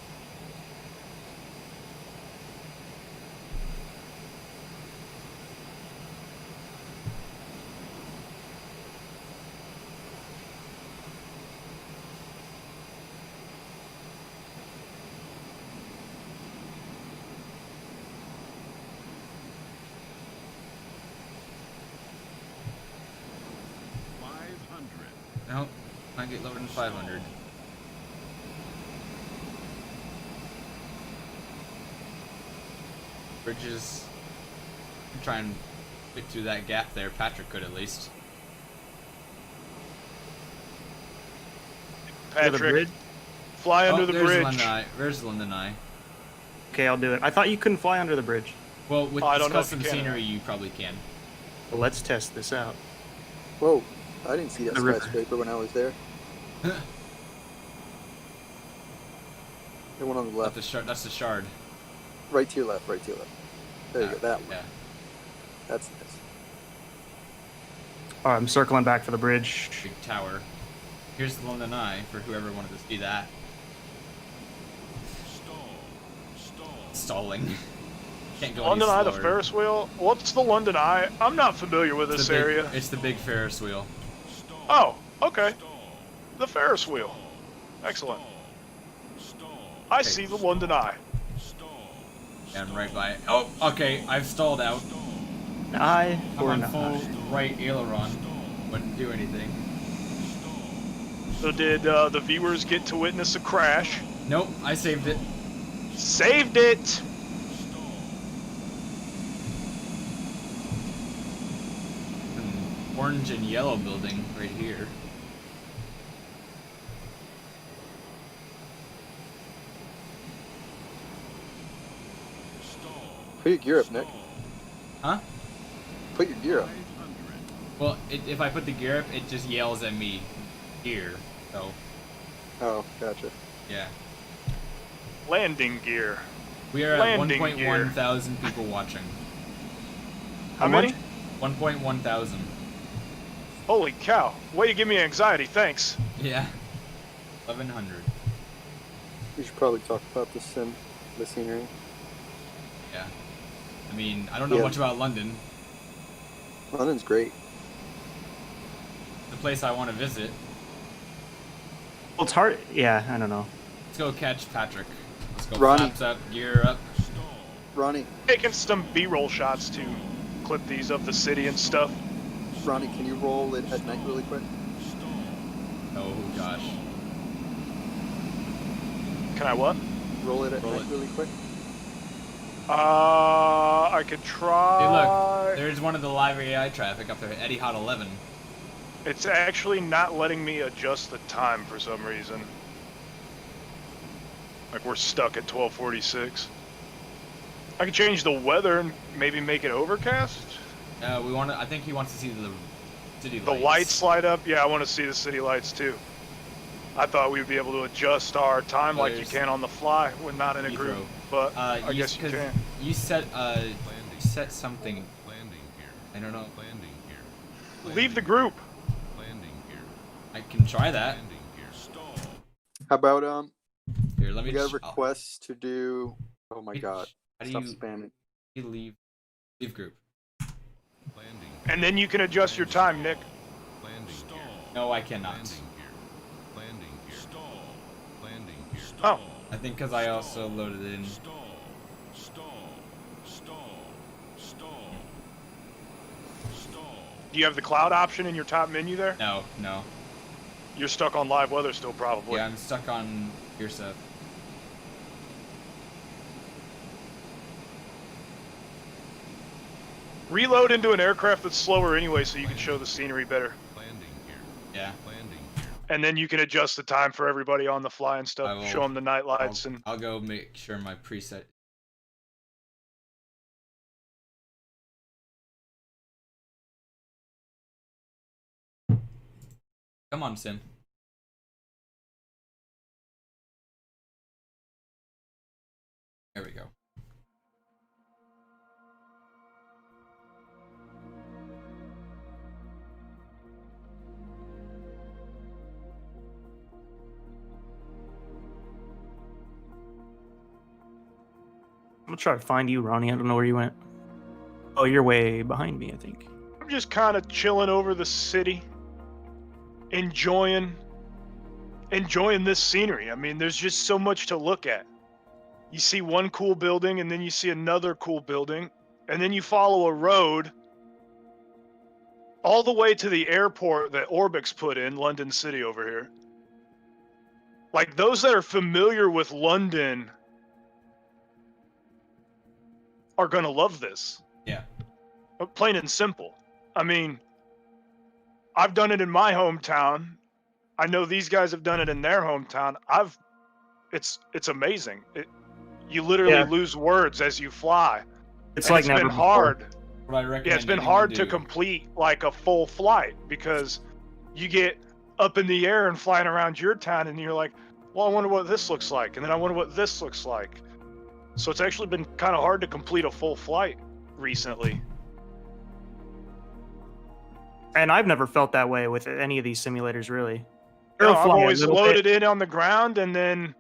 Nope, I get lower than 500. Bridges. Try and fit through that gap there. Patrick could at least. Under the Patrick, bridge? fly under the there's bridge. London Eye. There's London Eye. Okay, I'll do it. I thought you couldn't fly under the bridge. Well, with I this don't know if custom you can. scenery, you probably can. Well, let's test this out. Whoa, I didn't see that The river. skyscraper when I was there. The one on the left. That's the shard. Right to your left, right to your left. There you go, that one. Yeah. That's nice. All right, I'm circling back for the bridge. Big tower. Here's the London Eye for whoever wanted to see that. Stalling. Can't go London any Eye, the slower. Ferris wheel? What's the London Eye? I'm not familiar with It's this the big- area. It's the big Ferris wheel. Oh, okay. The Ferris wheel. Excellent. I see the London Eye. And right by it. Oh, okay. I've stalled out. Eye I'm or on not? full right aileron. Wouldn't do anything. So did the viewers get to witness a crash? Nope, I saved it. Saved it! An orange and yellow building right here. Put your gear up, Nick. Huh? Put your gear up. Well, if I put the gear up, it just yells at me here. So, Oh, gotcha. yeah. Landing gear. We are at Landing 1.1 gear. thousand people watching. How many? 1.1 thousand. Holy cow. Way to give me anxiety, thanks. Yeah. 1100. We should probably talk about the scenery. Yeah. I mean, I don't know Yeah. much about London. London's great. The place I want to visit. Well, it's hard. Yeah, I don't know. Let's go catch Patrick. Let's go Ronnie. flaps up, gear up. Ronnie, Taking some B-roll shots to clip these of the city and stuff. Ronnie, can you roll it at night really quick? Oh gosh. Can I what? Roll it at Roll night it. really quick. I could try. Hey look, there's one of the live AI traffic up there, Eddie Hot 11. It's actually not letting me adjust the time for some reason. Like we're stuck at 12:46. I could change the weather and maybe make it overcast. I think he wants to see the city The lights. lights light up. Yeah, I want to see the city lights too. I thought we'd be able to adjust our time like you There's can on the fly when not in a group, Heathrow. but I guess you 'cause can. You set something. I don't know. Leave the group. I can try that. How about Here, let me we got a just. request to do. Oh my Hey, God! How do Stop you spamming. leave group? And then you can adjust your time, Nick. No, I cannot. Oh, I think because I also loaded in. do you have the cloud option in your top menu there? No, no. You're stuck on live weather still, probably. Yeah, I'm stuck on your stuff. Reload into an aircraft that's slower anyway so you can show the scenery better. Yeah. and then you can adjust the time for everybody on the fly and I stuff. will- Show them the night lights and I'll go make sure my preset. Come on, Sim. There we go. I'm gonna try to find you, Ronnie. I don't know where you went. Oh, you're way behind me, I think. I'm just kind of chilling over the city, enjoying this scenery. I mean, there's just so much to look at. You see one cool building, and then you see another cool building, and then you follow a road all the way to the airport that Orbx put in London City over here. Like, those that are familiar with London are gonna love this. Yeah. Plain and simple. I mean, I've done it in my hometown. I know these guys have done it in their hometown. It's amazing. You literally Yeah. lose words as you fly. It's And like it's never been before. hard. What I recommend. Yeah, it's been anyone hard to do- complete like a full flight because you get up in the air and flying around your town, and you're like, well, I wonder what this looks like, and then I wonder what this looks like. So it's actually been kind of hard to complete a full flight recently. And I've never felt that way with any of these simulators, really. No, I've Aerofly a always little loaded bit. in on the ground and then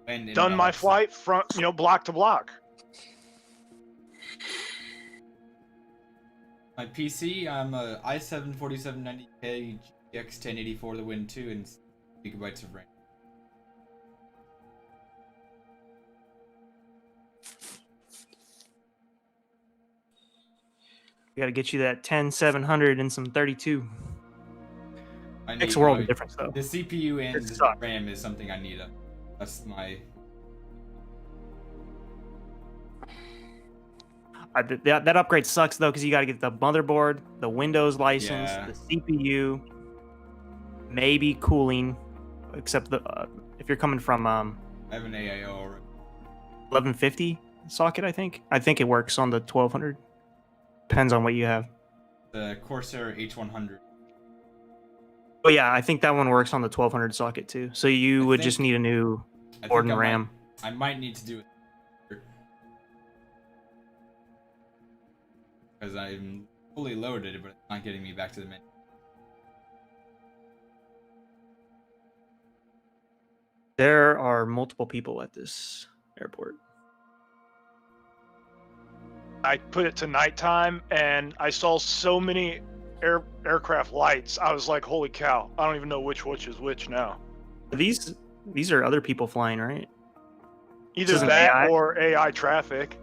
and done my outside. flight from block to block. My PC, I'm a i7 4790K GTX 1084 the Win 2 and 6 gigabytes of RAM. We got to get you that 10700 and some 32. I Makes need, a world of difference, though. The CPU and It the sucks. RAM is something I need. That's my. That upgrade sucks though, because you got to get the motherboard, the Windows license, Yeah. the CPU, maybe cooling, except if you're coming from I have an AIO already. 1150 socket, I think it works on the 1200. Depends on what you have. The Corsair H100. But yeah, I think that one works on the 1200 socket too. So you would just need a new I board think and RAM. I might need to do it. Because I'm fully loaded, but it's not getting me back to the menu. There are multiple people at this airport. I put it to nighttime, and I saw so many aircraft lights. I was like, holy cow, I don't even know which is which now. These are other people flying, right? Either isn't that AI? or AI traffic,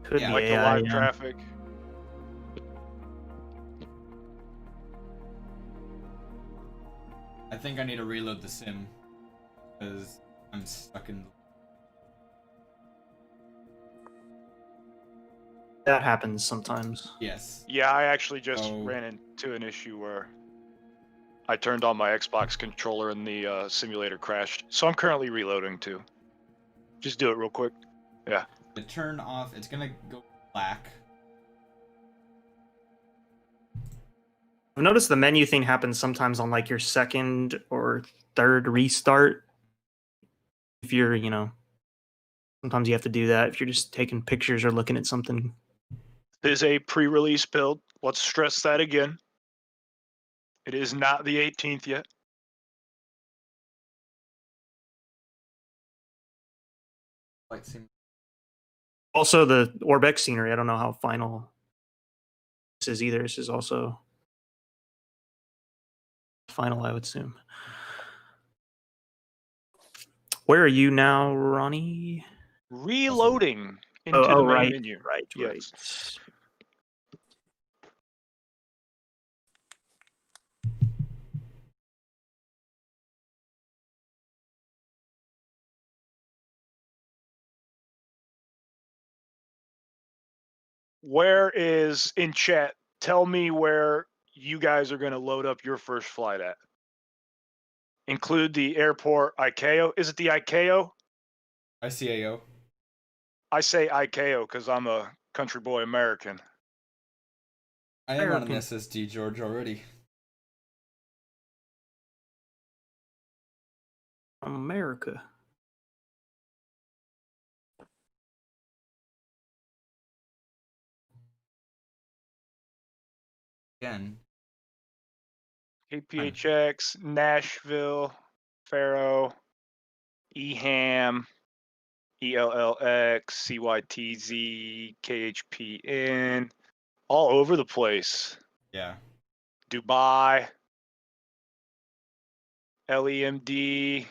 Could Yeah, be like AI, the live yeah. traffic. I think I need to reload the sim. Because I'm stuck in. That happens sometimes. Yes. Yeah, I actually just Oh. ran into an issue where I turned on my Xbox controller and the simulator crashed. So I'm currently reloading too. Just do it real quick. Yeah. To turn off, it's gonna go black. I've noticed the menu thing happens sometimes on like your second or third restart. If you're, sometimes you have to do that if you're just taking pictures or looking at something. It is a pre-release build. Let's stress that again. It is not the 18th yet. Flight sim. Also, the Orbx scenery, I don't know how final this is either. This is also final, I would assume. Where are you now, Ronnie? Reloading into the main right, menu. right. Yes. Where is in chat? Tell me where you guys are going to load up your first flight at. Include the airport ICAO. Is it the ICAO? ICAO. I say ICAO because I'm a country boy American. I am on an American. SSD, George, already. From America. Again. KPHX, Nashville, Faro, EHAM, ELLX, CYTZ, KHPN, all over the place. Yeah. Dubai, LEMD,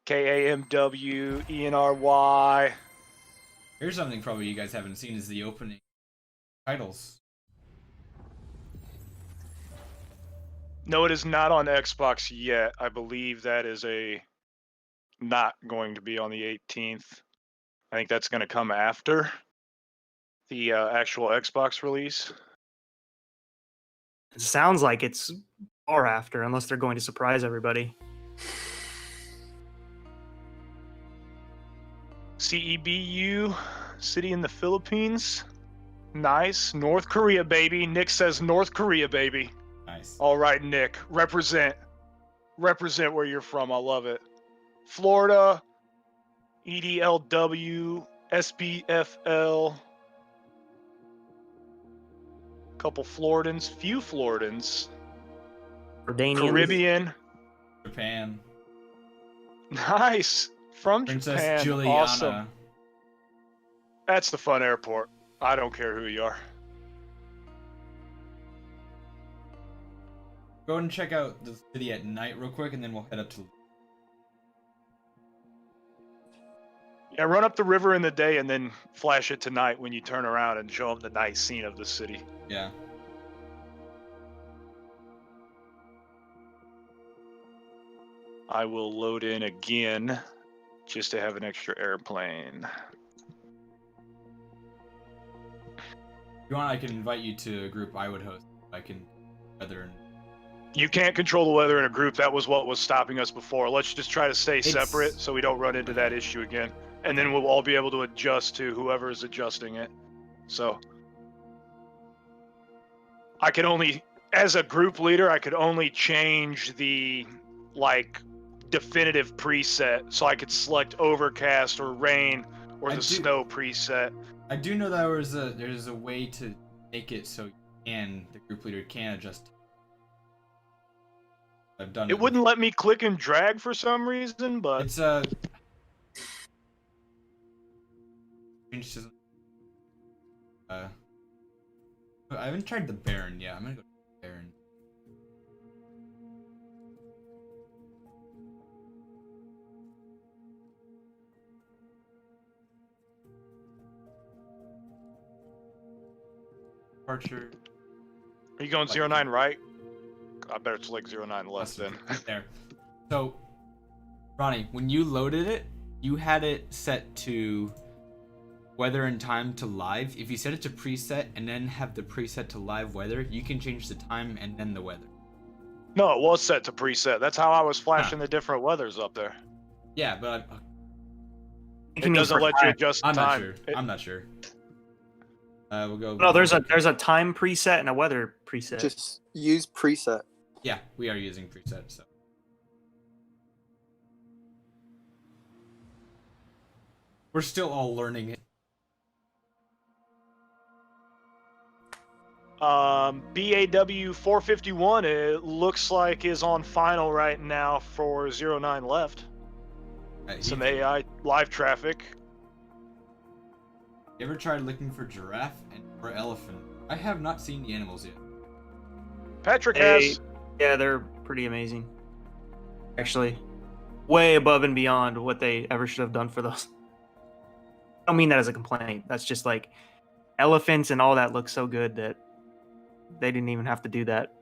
KAMW, ENRY. Here's something probably you guys haven't seen is the opening titles. No, it is not on Xbox yet. I believe that is not going to be on the 18th. I think that's going to come after the actual Xbox release. It sounds like it's far after, unless they're going to surprise everybody. CEBU, city in the Philippines. Nice. North Korea, baby. Nick says North Korea, baby. Nice. All right, Nick. Represent where you're from. I love it. Florida, EDLW, SPFL. Couple Floridans, few Floridans. Jordanians. Caribbean. Japan. Nice. From Princess Japan. Juliana. Awesome. That's the fun airport. I don't care who you are. Go ahead and check out the city at night real quick, and then we'll head up to... Yeah, run up the river in the day and then flash it tonight when you turn around and show them the night scene of the city. Yeah. I will load in again just to have an extra airplane. If you want, I can invite you to a group I would host. I can weather and... You can't control the weather in a group. That was what was stopping us before. Let's just try to stay separate so we don't run into that issue again. And then we'll all be able to adjust to whoever is adjusting it. So I could only, as a group leader, I could only change the definitive preset. So I could select overcast or rain or the snow preset. I do know that there's a way to make it so the group leader can adjust. I've done it. It wouldn't let me click and drag for some reason, but It's I haven't tried the Baron yet. I'm gonna go to the Baron. Departure. Are you going 09 right? I bet it's like 09 left then. There. So, Ronnie, when you loaded it, you had it set to weather and time to live. If you set it to preset and then have the preset to live weather, you can change the time and then the weather. No, it was set to preset. That's how I was flashing the different weathers up there. Yeah, but It doesn't let you adjust the time. I'm not sure. We'll go. No, there's a time preset and a weather preset. Just use preset. Yeah, we are using preset, so. We're still all learning it. BAW 451, it looks like is on final right now for 09 left. Some AI live traffic. You ever tried looking for giraffe or elephant? I have not seen the animals yet. Patrick has. Yeah, they're pretty amazing. Actually, way above and beyond what they ever should have done for those. I don't mean that as a complaint. That's just like elephants and all that look so good that they didn't even have to do that.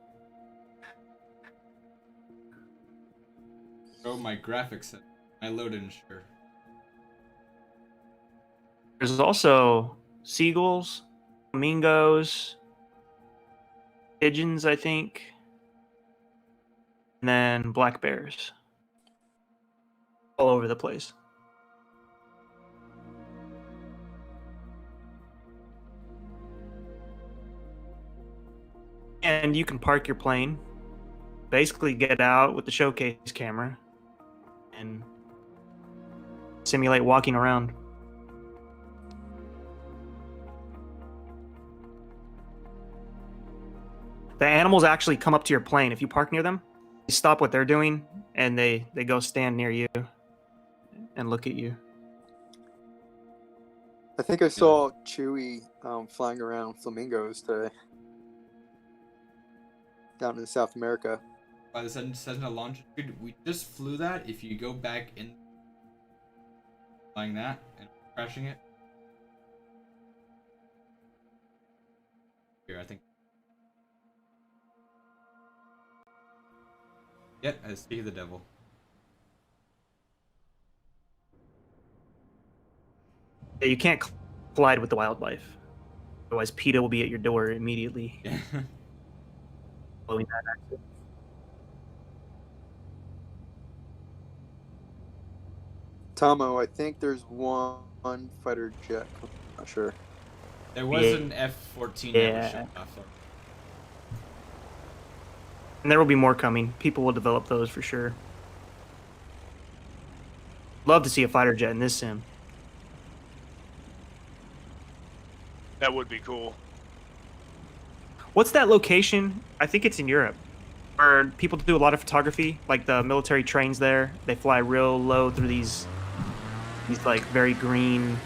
Oh, my graphics set. I loaded and sure. There's also seagulls, flamingos, pigeons, I think, and then black bears, all over the place. And you can park your plane, basically get out with the showcase camera, and simulate walking around. The animals actually come up to your plane. If you park near them, they stop what they're doing, and they go stand near you and look at you. I think I saw Chewy flying around flamingos today down in South America. By the Cessna longitude, we just flew that. If you go back in, flying that and crashing it. Here, I think. Yep, I see the devil. Yeah, you can't collide with the wildlife. Otherwise, PETA will be at your door immediately. Yeah. Following that accident. Tomo, I think there's one fighter jet. I'm not sure. There was an F-14 that was shot off. And there will be more coming. People will develop those for sure. Love to see a fighter jet in this sim. That would be cool. What's that location? I think it's in Europe, where people do a lot of photography. Like the military trains there, they fly real low through these like very green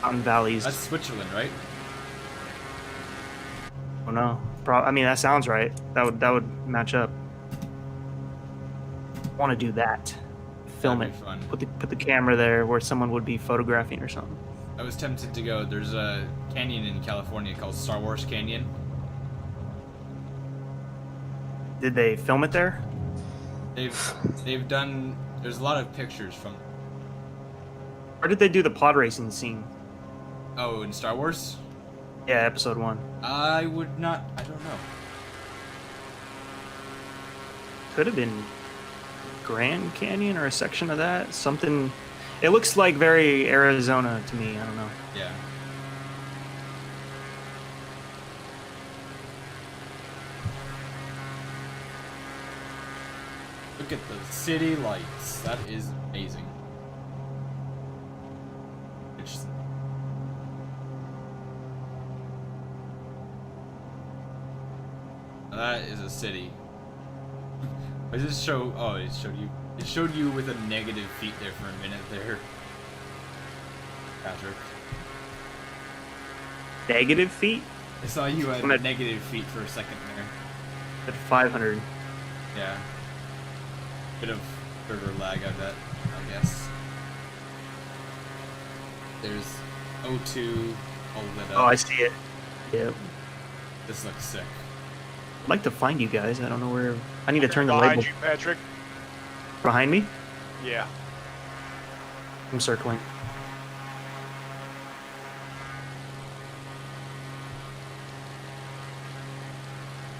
mountain valleys. That's Switzerland, right? Oh no, I mean that sounds right. That would match up. I want to do that. Film That'd it. be fun. Put the camera there where someone would be photographing or something. I was tempted to go. There's a canyon in California called Star Wars Canyon. Did they film it there? They've done. There's a lot of pictures from. Or did they do the pod racing scene? Oh, in Star Wars? Yeah, episode 1. I would not. I don't know. Could have been Grand Canyon or a section of that. Something. It looks like very Arizona to me. I don't know. Yeah. Look at the city lights. That is amazing. It's... That is a city. I just show. Oh, it showed you. It showed you with a negative feet there for a minute there, Patrick. Negative feet? I saw you at I'm at- negative feet for a second there. At 500. Yeah. Bit of server lag, I bet. I guess. There's O2 all lit up. Oh, I see it. Yep. This looks sick. I'd like to find you guys. I don't know where. I need to turn the Behind label. you, Patrick. Behind me? Yeah. I'm circling.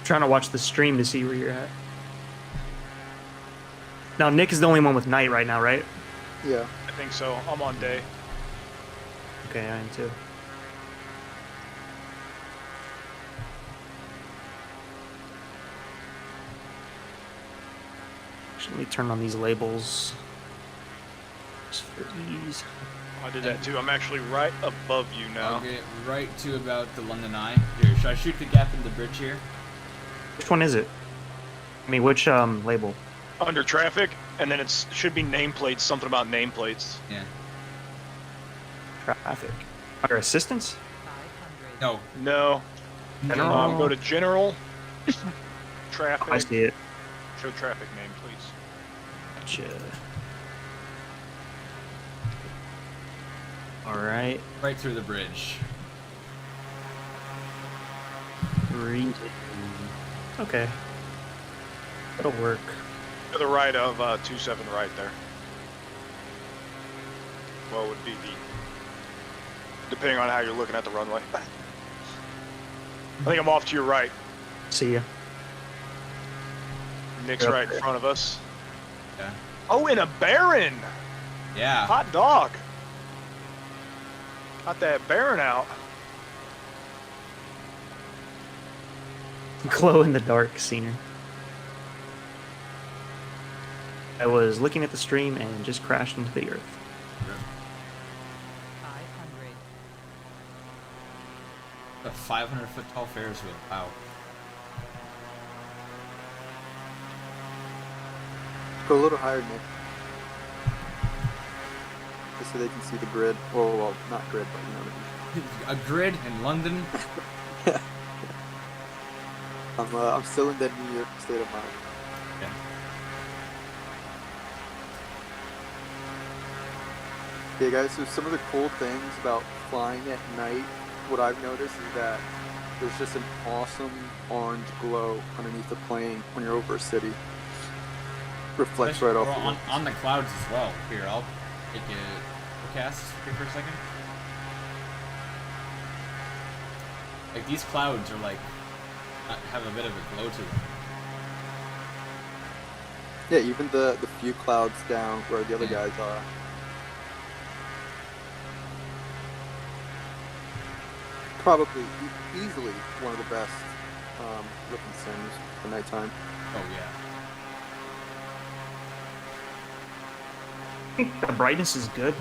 Trying to watch the stream to see where you're at. Now, Nick is the only one with night right now, right? Yeah. I think so. I'm on day. Okay, I am too. Actually, let me turn on these labels. Just for ease. I did that too. I'm actually right above you now. I'll get right to about the London Eye. Here, should I shoot the gap in the bridge here? Which one is it? I mean, which label? Under traffic, and then it should be nameplates, something about nameplates. Yeah. Traffic. Under assistance? No. No. General. Go to general. Traffic. I see it. Show traffic name, please. Gotcha. Alright. Right through the bridge. Okay. That'll work. To the right of 27 right there. Well, would be the... Depending on how you're looking at the runway. I think I'm off to your right. See ya. Nick's Yep. right in front of us. Yeah. Oh, in a Baron! Yeah. Hot dog! Got that Baron out. Glow in the dark scenery. I was looking at the stream and just crashed into the earth. 500. A 500-foot tall Ferris wheel. Wow. Go a little higher, Nick. Just so they can see the grid. Well, not grid, but you know what A grid in London. I mean. I'm still in that New York state of mind. Yeah. Okay, guys, so some of the cool things about flying at night, what I've noticed is that there's just an awesome orange glow underneath the plane when you're over a city. Reflects right off Or the on the clouds as well. Here, I'll take a forecast here for a second. Like these clouds are like have a bit of a glow to them. Yeah, even the few clouds down where the other guys are. Probably easily one of the best looking sims for nighttime. Oh yeah. I think the brightness is good.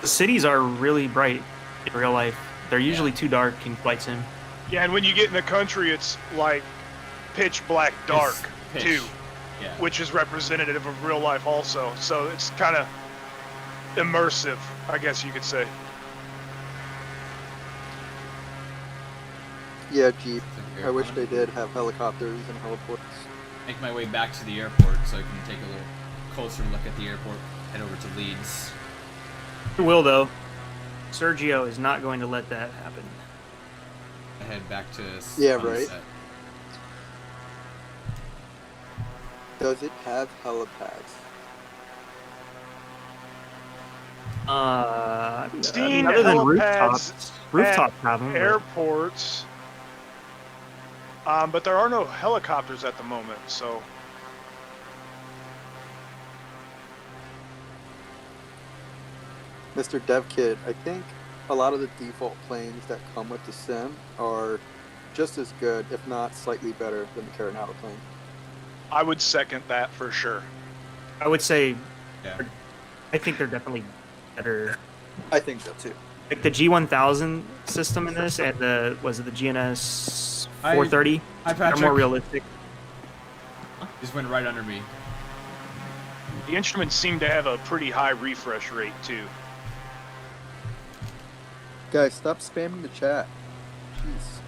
The cities are really bright in real life. They're usually too dark in flight sim. Yeah, and when you get in the country, it's like pitch black dark, It's pitch. too. Yeah. Which is representative of real life also. So it's kind of immersive, I guess you could say. Yeah, Jeep. It's I wish airplane. they did have helicopters and heliports. Make my way back to the airport so I can take a little closer look at the airport. Head over to Leeds. It will though. Sergio is not going to let that happen. I head back to Yeah, Sunset. right. Does it have helipads? Seen other than helipads rooftops have them. but- Airports. But there are no helicopters at the moment, so. Mr. Dev Kid, I think a lot of the default planes that come with the sim are just as good, if not slightly better, than the Carinata plane. I would second that for sure. I would say, Yeah. I think they're definitely better. I think so too. Like the G1000 system in this, and the the GNS 430. Hi, They're Patrick. more realistic. Just went right under me. The instruments seem to have a pretty high refresh rate too. Guys, stop spamming the chat. Jeez.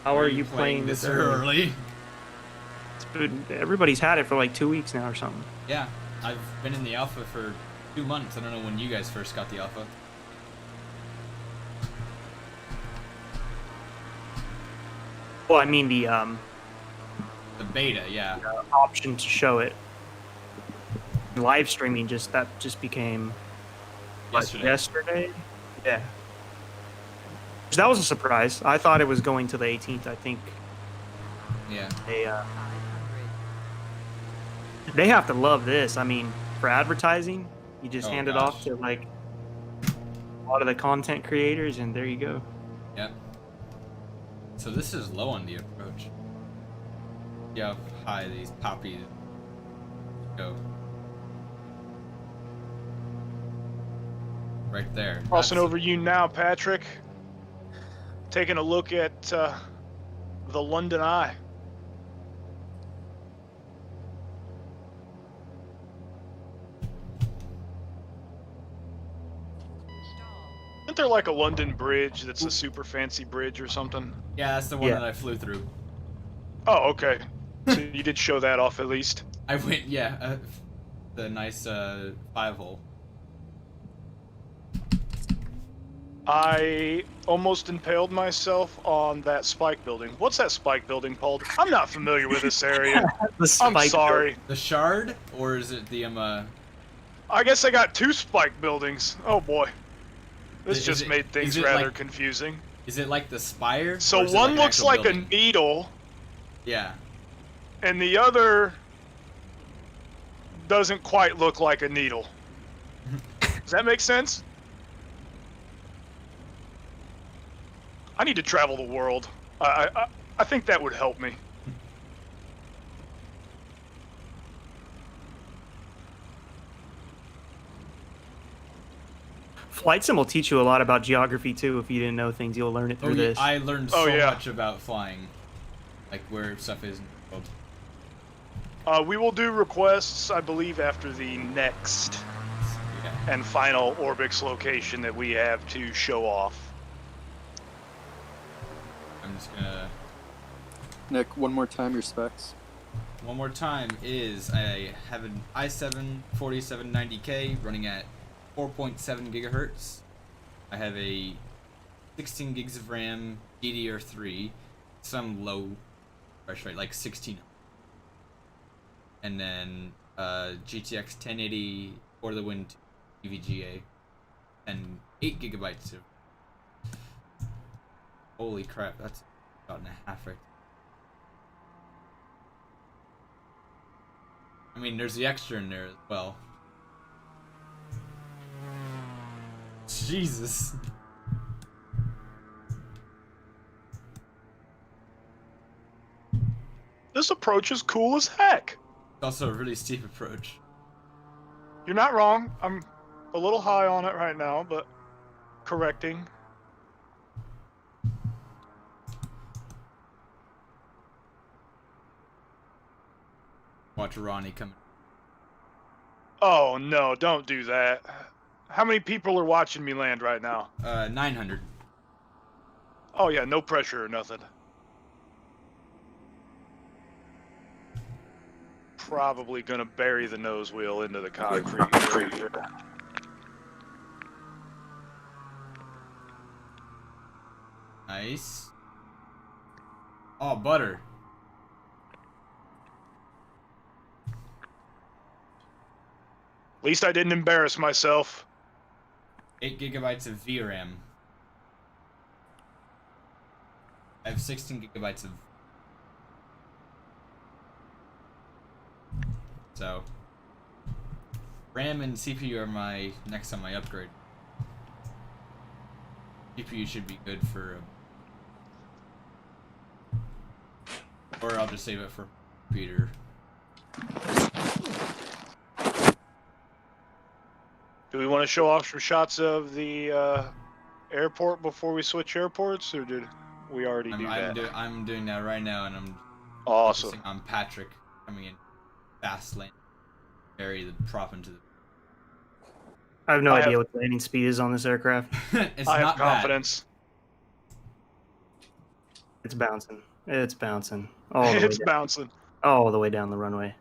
How are you playing this early? Dude, everybody's had it for like 2 weeks now or something. Yeah, I've been in the alpha for 2 months. I don't know when you guys first got the alpha. Well, I mean the The beta, yeah. option to show it. Live streaming just became yesterday. Yeah. That was a surprise. I thought it was going to the 18th. I think Yeah. they have to love this. I mean, for advertising, you just Oh, hand it gosh. off to like a lot of the content creators, and there you go. Yep. So this is low on the approach. Yeah, high these poppies go. Right there. Crossing That's- over you now, Patrick. Taking a look at the London Eye. Isn't there like a London Bridge that's a super fancy bridge or something? Yeah, that's the one Yeah. that I flew through. Oh, okay. So you did show that off at least. I went, yeah, the nice 5-hole. I almost impaled myself on that spike building. What's that spike building called? I'm not familiar with this area. The I'm spike sorry. The shard, or is it the I guess I got two spike buildings. Oh boy. This Is just it- made things is it rather like- confusing. Is it like the spire? So or is it one an looks actual like building? a needle, Yeah. and the other doesn't quite look like a needle. Does that make sense? I need to travel the world. I think that would help me. Flight sim will teach you a lot about geography too. If you didn't know things, you'll learn it through this. I learned Oh, so yeah. much about flying, like where stuff is in the world. We will do requests, I believe, after the next Yeah. and final Orbx location that we have to show off. I'm just gonna. Nick, one more time your specs. One more time is I have an i7 4790K running at 4.7 gigahertz. I have a 16 gigs of RAM DDR3, some low refresh rate, like 16. And then GTX 1080 for the win EVGA, and 8 gigabytes of. Holy crap, that's about and a half right. I mean, there's the extra in there as well. Jesus. This approach is cool as heck. It's also a really steep approach. You're not wrong. I'm a little high on it right now, but correcting. Watch Ronnie come. Oh no, don't do that. How many people are watching me land right now? 900. Oh yeah, no pressure or nothing. Probably gonna bury the nose wheel into the concrete. Nice. Oh, butter. At least I didn't embarrass myself. 8 gigabytes of VRAM. I have 16 gigabytes of. So, RAM and CPU are my next on my upgrade. CPU should be good for. Or I'll just save it for computer. Do we want to show off some shots of the airport before we switch airports, or did we already do that? I'm doing that right now, and I'm Awesome. focusing on Patrick coming in fast lane, bury the prop into the. I have no idea what the landing speed is on this aircraft. It's I have not confidence. It's bouncing. It's bouncing. All the It's way down. bouncing. All the way down the runway.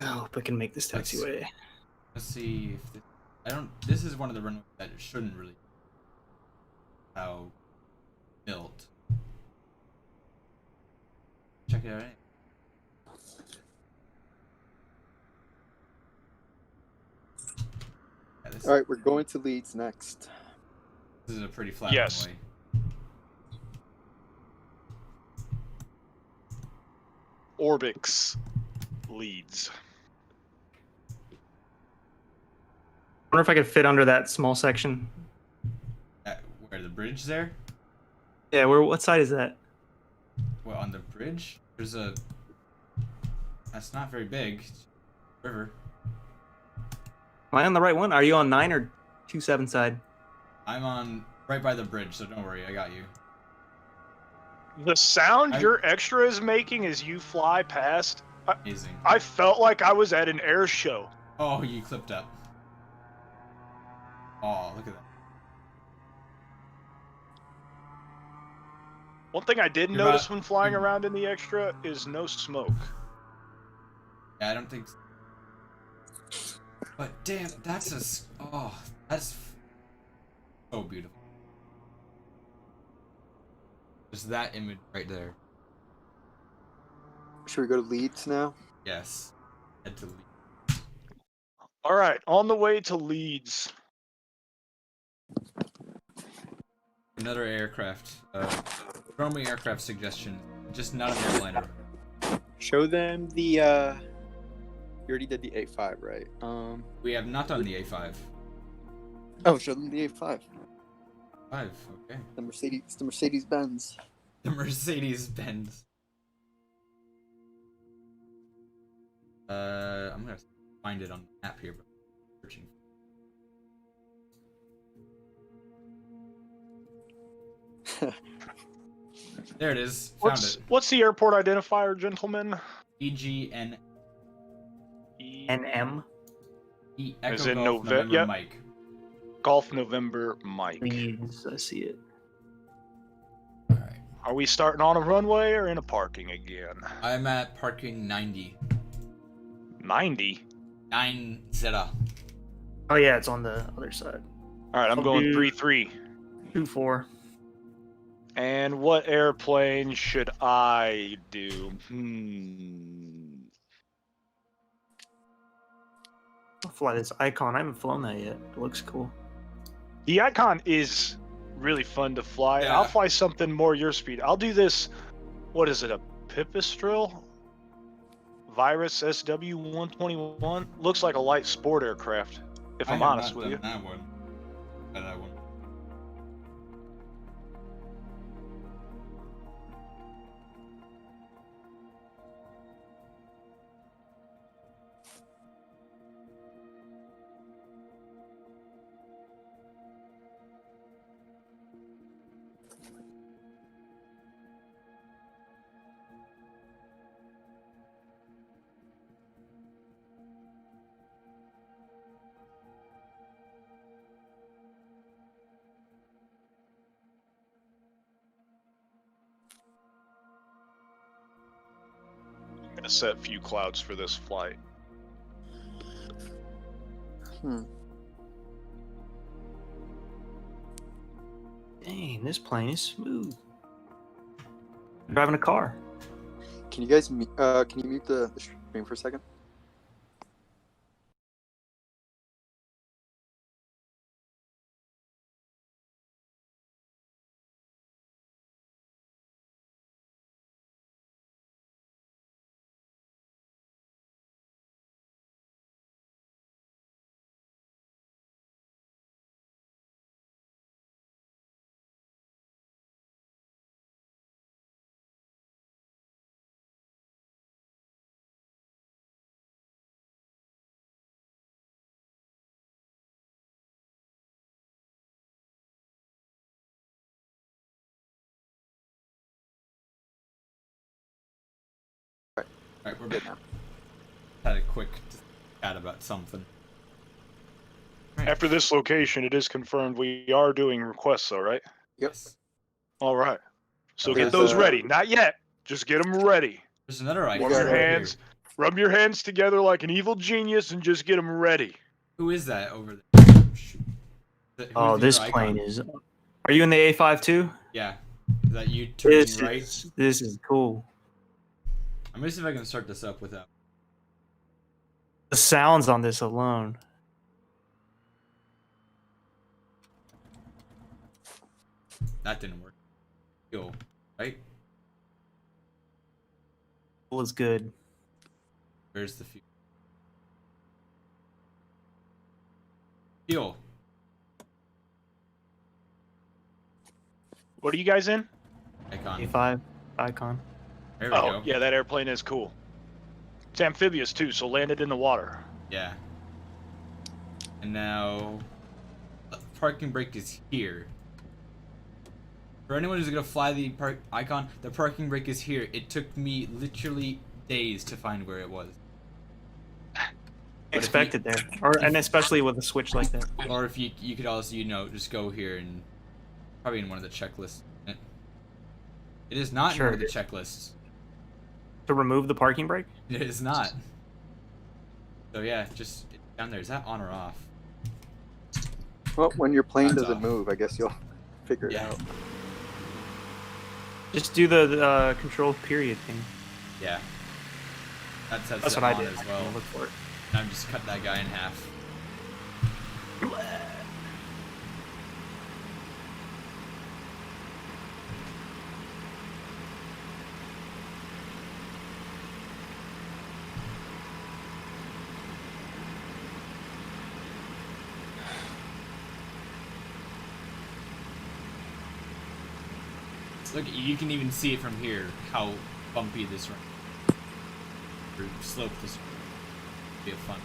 I hope I can make this taxiway. Let's see if I don't. This is one of the runways that shouldn't really. How built. Check it out. Yeah, All right, we're going to Leeds next. This is a pretty flat Yes. runway. Orbx leads. I wonder if I could fit under that small section. Where the bridge there? Yeah, what side is that? Well, on the bridge, there's a. That's not very big. River. Am I on the right one? Are you on 9 or 27 side? I'm on right by the bridge, so don't worry, I got you. The sound your extra is making as you fly past, Amazing. I felt like I was at an air show. Oh, you clipped up. Oh, look at that. One thing I did notice when flying around in the extra is no smoke. Yeah, I don't think. But damn, that's that's so beautiful. Just that image right there. Should we go to Leeds now? Yes. Head to Leeds. All right, on the way to Leeds. Another aircraft. Roaming aircraft suggestion. Just not an airliner. Show them the. You already did the A5, right? We have not done the A5. Oh, show them the A5. 5, okay. The Mercedes Benz. The Mercedes Benz. I'm gonna find it on the map here, but I'm searching. There it is. Found it. What's the airport identifier, gentlemen? EGN. NM. Echo As in Golf Nove- November yep. Mike. Golf November Mike. Leeds. I see it. Alright. Are we starting on a runway or in a parking again? I'm at parking 90. 90? 90. Oh yeah, it's on the other side. All right, I'm I'll going do- 3-3. 2-4. And what airplane should I do? I'll fly this Icon. I haven't flown that yet. It looks cool. The Icon is really fun to fly. Yeah. I'll fly something more your speed. I'll do this. What is it? A Pipistrel? Virus SW-121? Looks like a light sport aircraft, if I'm honest with you. That one. That one. I'm going to set few clouds for this flight. Dang, this plane is smooth. I'm driving a car. Can you guys can you mute the stream for a second? Alright, we're Good back. now. Had a quick chat about something. After this location, it is confirmed we are doing requests, though, right? Yep. All right. So There's get those a- ready. Not yet. Just get them ready. There's another icon Rub got your right it. hands. here. Rub your hands together like an evil genius and just get them ready. Who is that over there? Shoot. Who's Oh, the this other plane icon? is. Are you in the A5 too? Yeah. Is that you turning This right? is cool. I'm gonna see if I can start this up without. The sounds on this alone. That didn't work. Yo, right? It was good. Where's the fuel? Fuel. What are you guys in? Icon. A5 Icon. There we Oh, go. yeah, that airplane is cool. It's amphibious, too, so land it in the water. Yeah. And now, parking brake is here. For anyone who's gonna fly the icon, the parking brake is here. It took me literally days to find where it was. if Expected there, and especially with a switch like that. Or if you could also just go here and probably in one of the checklists. It is not in one of the checklists. To remove the parking brake? It is not. So yeah, just down there. Is that on or off? Well, when your plane That's doesn't off. move, I guess you'll figure it Yeah. out. Just do the control period thing. Yeah. That sets That's it what I on did. as I well. can look for it. And I've just cut that guy in half. Look, you can even see it from here, how bumpy this run, or slope this run. Be fun.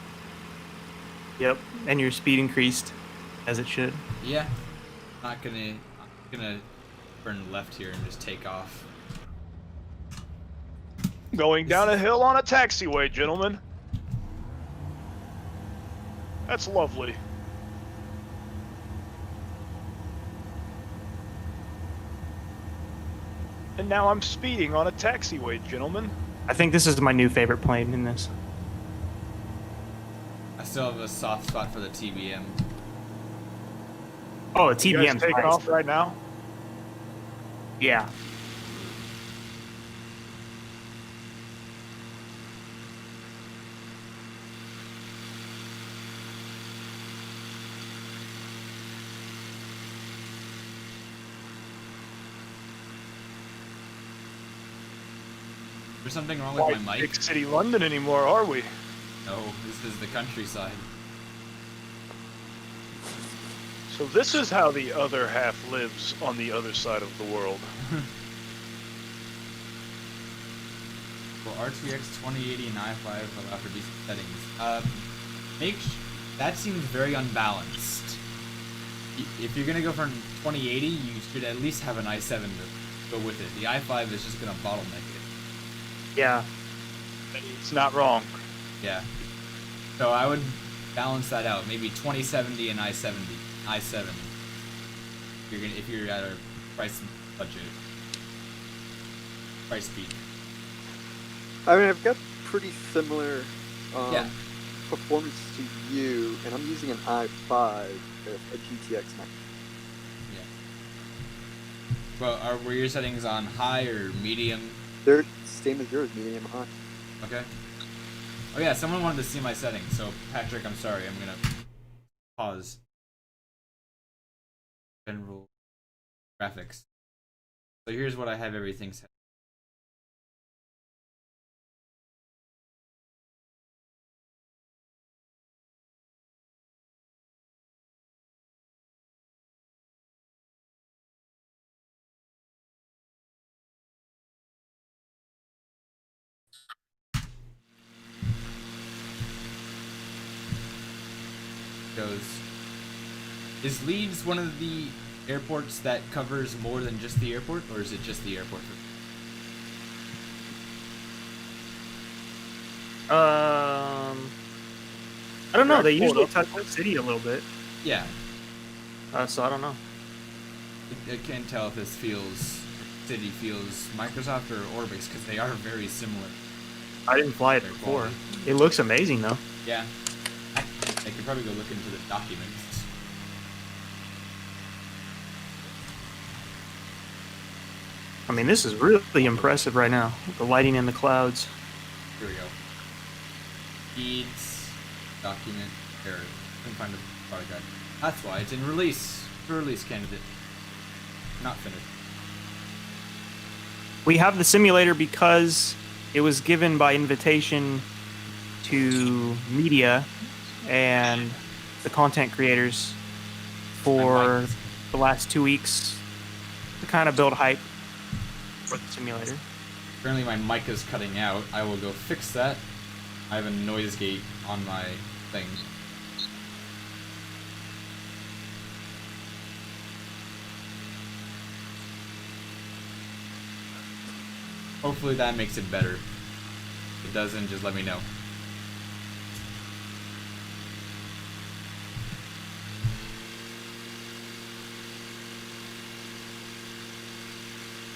Yep, and your speed increased, as it should. Yeah, I'm gonna turn left here and just take off. Going down a hill on a taxiway, gentlemen. That's lovely. And now I'm speeding on a taxiway, gentlemen. I think this is my new favorite plane in this. I still have a soft spot for the TBM. Oh, a You TBM. guys taking off right now? Yeah. There's something wrong Quite with my mic? big city London anymore, are we? No, this is the countryside. So this is how the other half lives on the other side of the world. Well, RTX 2080 and i5 allow for decent settings. That seems very unbalanced. If you're gonna go for 2080, you should at least have an i7 to go with it. The i5 is just gonna bottleneck it. Yeah. It's not wrong. Yeah. So I would balance that out. Maybe 2070 and i7. If you're at a price budget. Price peak. I mean, I've got pretty similar Yeah. performance to you, and I'm using an i5 with a GTX 9. Yeah. Well, were your settings on high or medium? They're same as yours, medium high. Okay. Oh yeah, someone wanted to see my settings, so Patrick, I'm sorry, I'm gonna pause. General graphics. So here's what I have everything set. Goes. Is Leeds one of the airports that covers more than just the airport, or is it just the airport? I don't know. They usually touch the city a little bit, Yeah, so I don't know. I can't tell if this city feels Microsoft or Orbx, because they are very similar. I didn't fly it Their before. quality. It looks amazing though. Yeah, I could probably go look into the documents. I mean, this is really impressive right now. The lighting in the clouds. Here we go. Feeds, document, error. Couldn't find the product guide. That's why it's in release. Release candidate. Not finished. We have the simulator because it was given by invitation to media and the content creators for the last 2 weeks to kind of build hype for the simulator. Currently my mic is cutting out. I will go fix that. I have a noise gate on my thing. Hopefully that makes it better. If it doesn't, just let me know.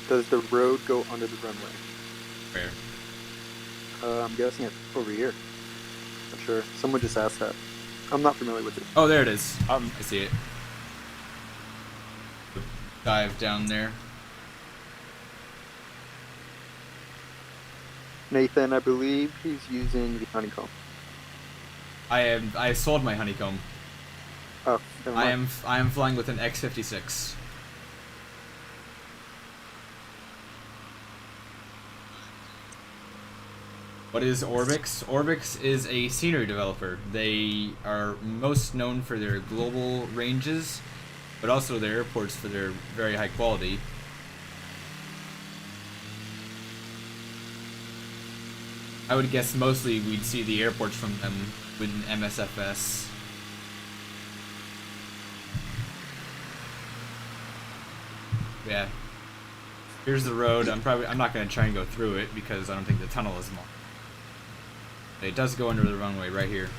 Does the road go under the runway? Fair. I'm guessing it's over here. Not sure. Someone just asked that. I'm not familiar with it. Oh, there it is. I see it. Dive down there. Nathan, I believe he's using the honeycomb. I sold my honeycomb. Oh, never mind. I am flying with an X56. What is Orbx? Orbx is a scenery developer. They are most known for their global ranges, but also their airports for their very high quality. I would guess mostly we'd see the airports from them with an MSFS. Yeah. Here's the road. I'm not gonna try and go through it because I don't think the tunnel is long. It does go under the runway right here.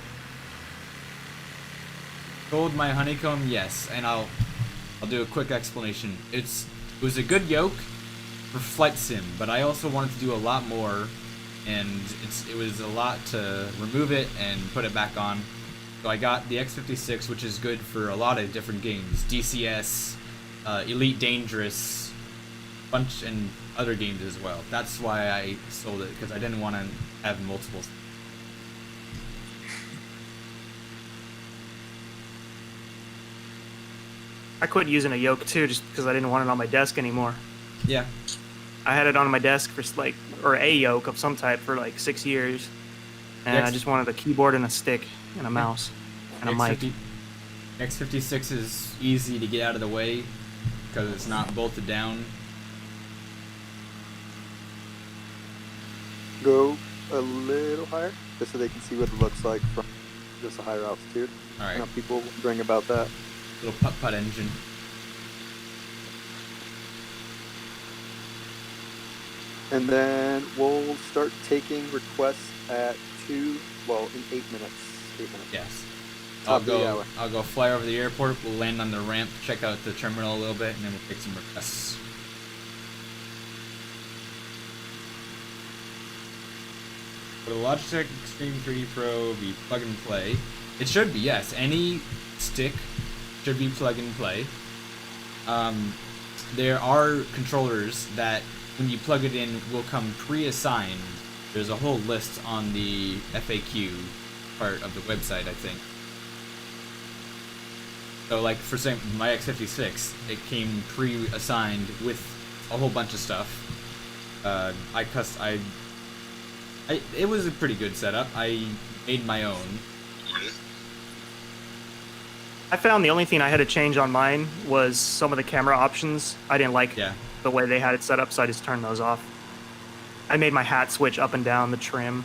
Sold my honeycomb, yes, and I'll do a quick explanation. It was a good yoke for flight sim, but I also wanted to do a lot more, and it was a lot to remove it and put it back on. So I got the X56, which is good for a lot of different games, DCS, Elite Dangerous, bunch and other games as well. That's why I sold it, because I didn't want to have multiple. I quit using a yoke too, just because I didn't want it on my desk anymore. Yeah. I had it on my desk for or a yoke of some type for like 6 years, and I just wanted a keyboard and a stick and a mouse and a mic. X56 is easy to get out of the way because it's not bolted down. Go a little higher, just so they can see what it looks like from just a higher altitude. All right. I know people bring about that. Little putt-putt engine. And then we'll start taking requests at in 8 minutes. 8 minutes. Yes. Top of the hour. I'll go fly over the airport. We'll land on the ramp, check out the terminal a little bit, and then we'll take some requests. For the Logitech Extreme 3D Pro be plug and play. It should be, yes. Any stick should be plug and play. There are controllers that, when you plug it in, will come pre-assigned. There's a whole list on the FAQ part of the website, I think. So, like, for example, my X56, it came pre-assigned with a whole bunch of stuff. It was a pretty good setup. I made my own. I found the only thing I had to change on mine was some of the camera options. I didn't like the way they had it set up, so I just turned those off. I made my hat switch up and down the trim.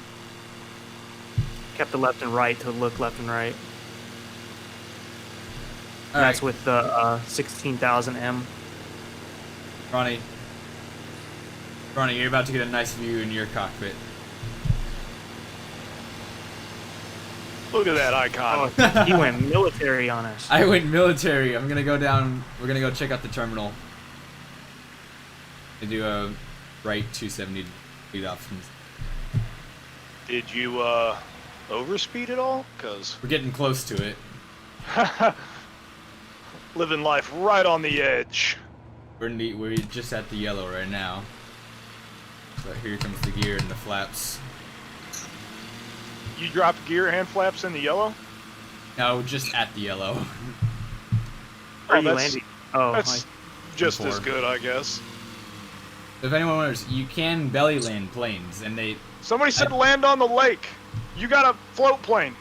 Kept the left and right to look left and right. All That's right. with the 16,000M. Ronnie, you're about to get a nice view in your cockpit. Look at that icon. Oh, he went military on us. I went military. I'm gonna go down. We're gonna go check out the terminal. I do a right 270 lead options. Did you overspeed at all? Cause We're getting close to it. living life right on the edge. We're just at the yellow right now. But here comes the gear and the flaps. You dropped gear and flaps in the yellow? No, just at the yellow. Where are you that's- landing? Oh, That's just as Before. good, I guess. If anyone wonders, you can belly land planes, and they. Somebody said land on the lake. You got a float plane.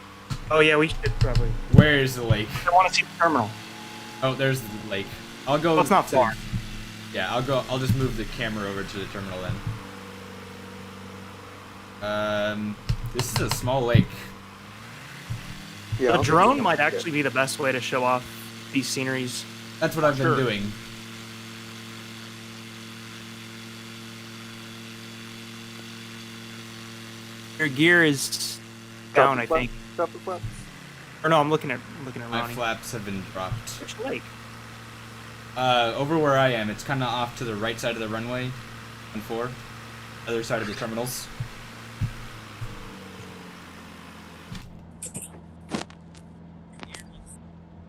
oh yeah, we should probably. Where is the lake? I want to see the terminal. Oh, there's the lake. I'll go. Well, it's not to- far. Yeah, I'll go. I'll just move the camera over to the terminal then. This is a small lake. Yeah, I A don't think drone we might can- actually be the best way to show off these sceneries. That's what I've been Sure. doing. Your gear is down, I think. Drop the flaps. Or no, I'm looking at My Ronnie. flaps have been dropped. Which lake? Over where I am, it's kind of off to the right side of the runway, on 4, other side of the terminals.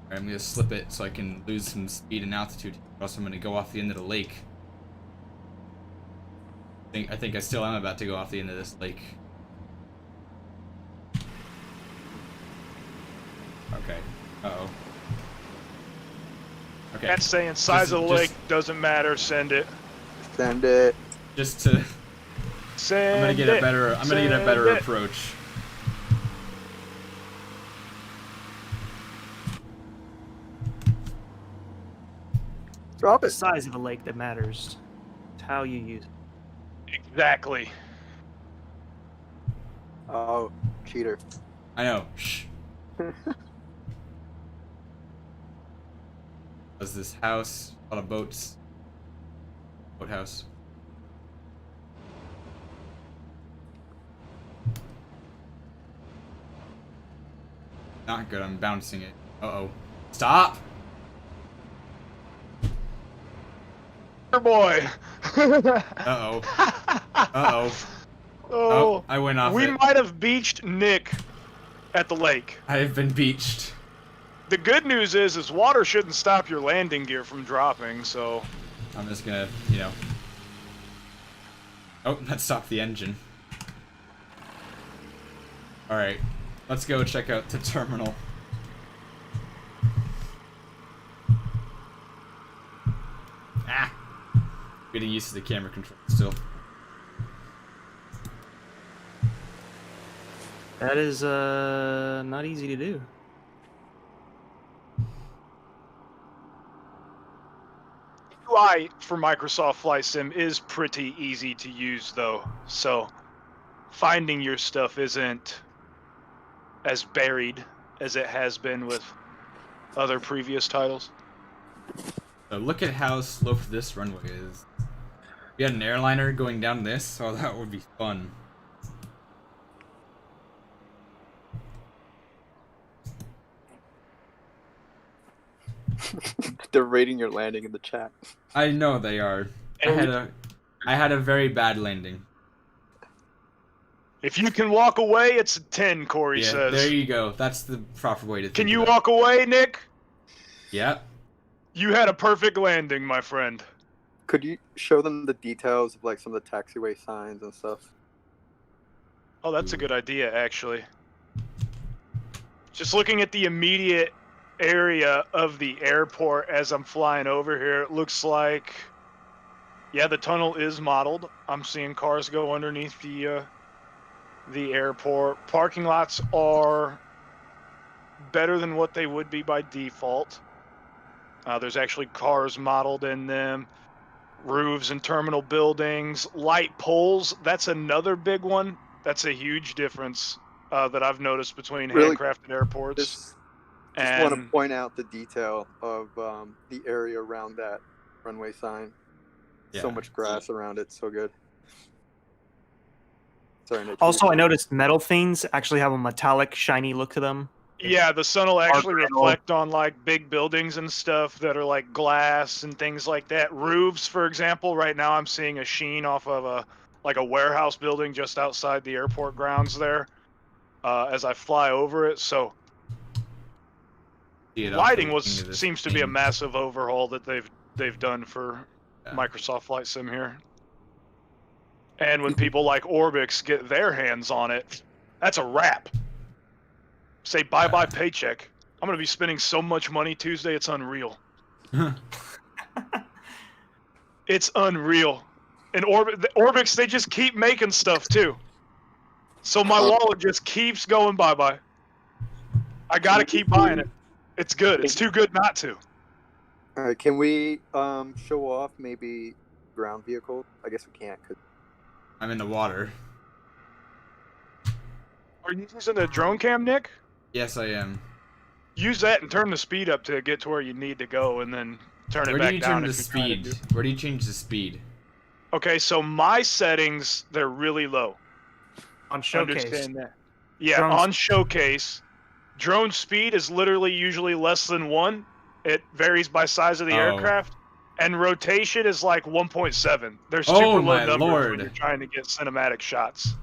Alright, I'm gonna slip it so I can lose some speed and altitude. Or else I'm gonna go off the end of the lake. I think I still am about to go off the end of this lake. Okay. Uh-oh. Okay. That's saying size of the lake doesn't matter. Send it. Send it. Just to... Send I'm gonna get a better approach. Drop The it. size of the lake that matters. It's how you use it. Exactly. Oh, cheater. I know. Shh. Does this house? A lot of boats. Boathouse. Not good. I'm bouncing it. Uh-oh. Stop! Boy. Uh-oh. Uh-oh. Oh, I went off we it. might have beached Nick at the lake. I have been beached. The good news is water shouldn't stop your landing gear from dropping, so... I'm just gonna, you know... Oh, that stopped the engine. Alright, let's go check out the terminal. Ah! Getting used to the camera control still. That is not easy to do. UI for Microsoft Flight Sim is pretty easy to use, though, so finding your stuff isn't as buried as it has been with other previous titles. So look at how sloped this runway is. If we had an airliner going down this, oh, that would be fun. They're rating your landing in the chat. I know they are. I had a very bad landing. If you can walk away, it's a 10, Corey Yeah, says. there you go. That's the proper way to think Can you of it. walk away, Nick? Yeah. You had a perfect landing, my friend. Could you show them the details of like some of the taxiway signs and stuff? Oh, that's a good idea, actually. Just looking at the immediate area of the airport as I'm flying over here, it looks like, yeah, the tunnel is modeled. I'm seeing cars go underneath the airport. Parking lots are better than what they would be by default. There's actually cars modeled in them. Roofs and terminal buildings. Light poles, that's another big one. That's a huge difference that I've noticed between Really, handcrafted airports. Just want to point out the detail of the area around that runway sign. Yeah. So much grass around it, so good. Sorry, Nick. Also, I noticed metal things actually have a metallic, shiny look to them. Yeah, the sun will actually Arc reflect on like big buildings and stuff that are like glass and things like that. Roofs, for example, right now I'm seeing a sheen off of a warehouse building just outside the airport grounds there as I fly over it. So lighting seems to be a massive overhaul that they've done for Microsoft Flight Sim here. And when people like Orbx get their hands on it, that's a wrap. Say bye-bye paycheck. I'm going to be spending so much money Tuesday, it's unreal. It's unreal. And Orbx, they just keep making stuff, too. So my wallet just keeps going bye-bye. I got to keep buying it. It's good. It's too good not to. All right, can we show off maybe ground vehicle? I guess we can't. Cause... I'm in the water. Are you using the drone cam, Nick? Yes, I am. Use that and turn the speed up to get to where you need to go, and then turn it back down. Where do you turn the speed? Where do you change the speed? Okay, so my settings, they're really low. On showcase. Understand that. Yeah, Drone on showcase. Drone speed is literally usually less than 1. It varies by size of the aircraft. And rotation is like 1.7. They're super low numbers when you're trying to get cinematic shots.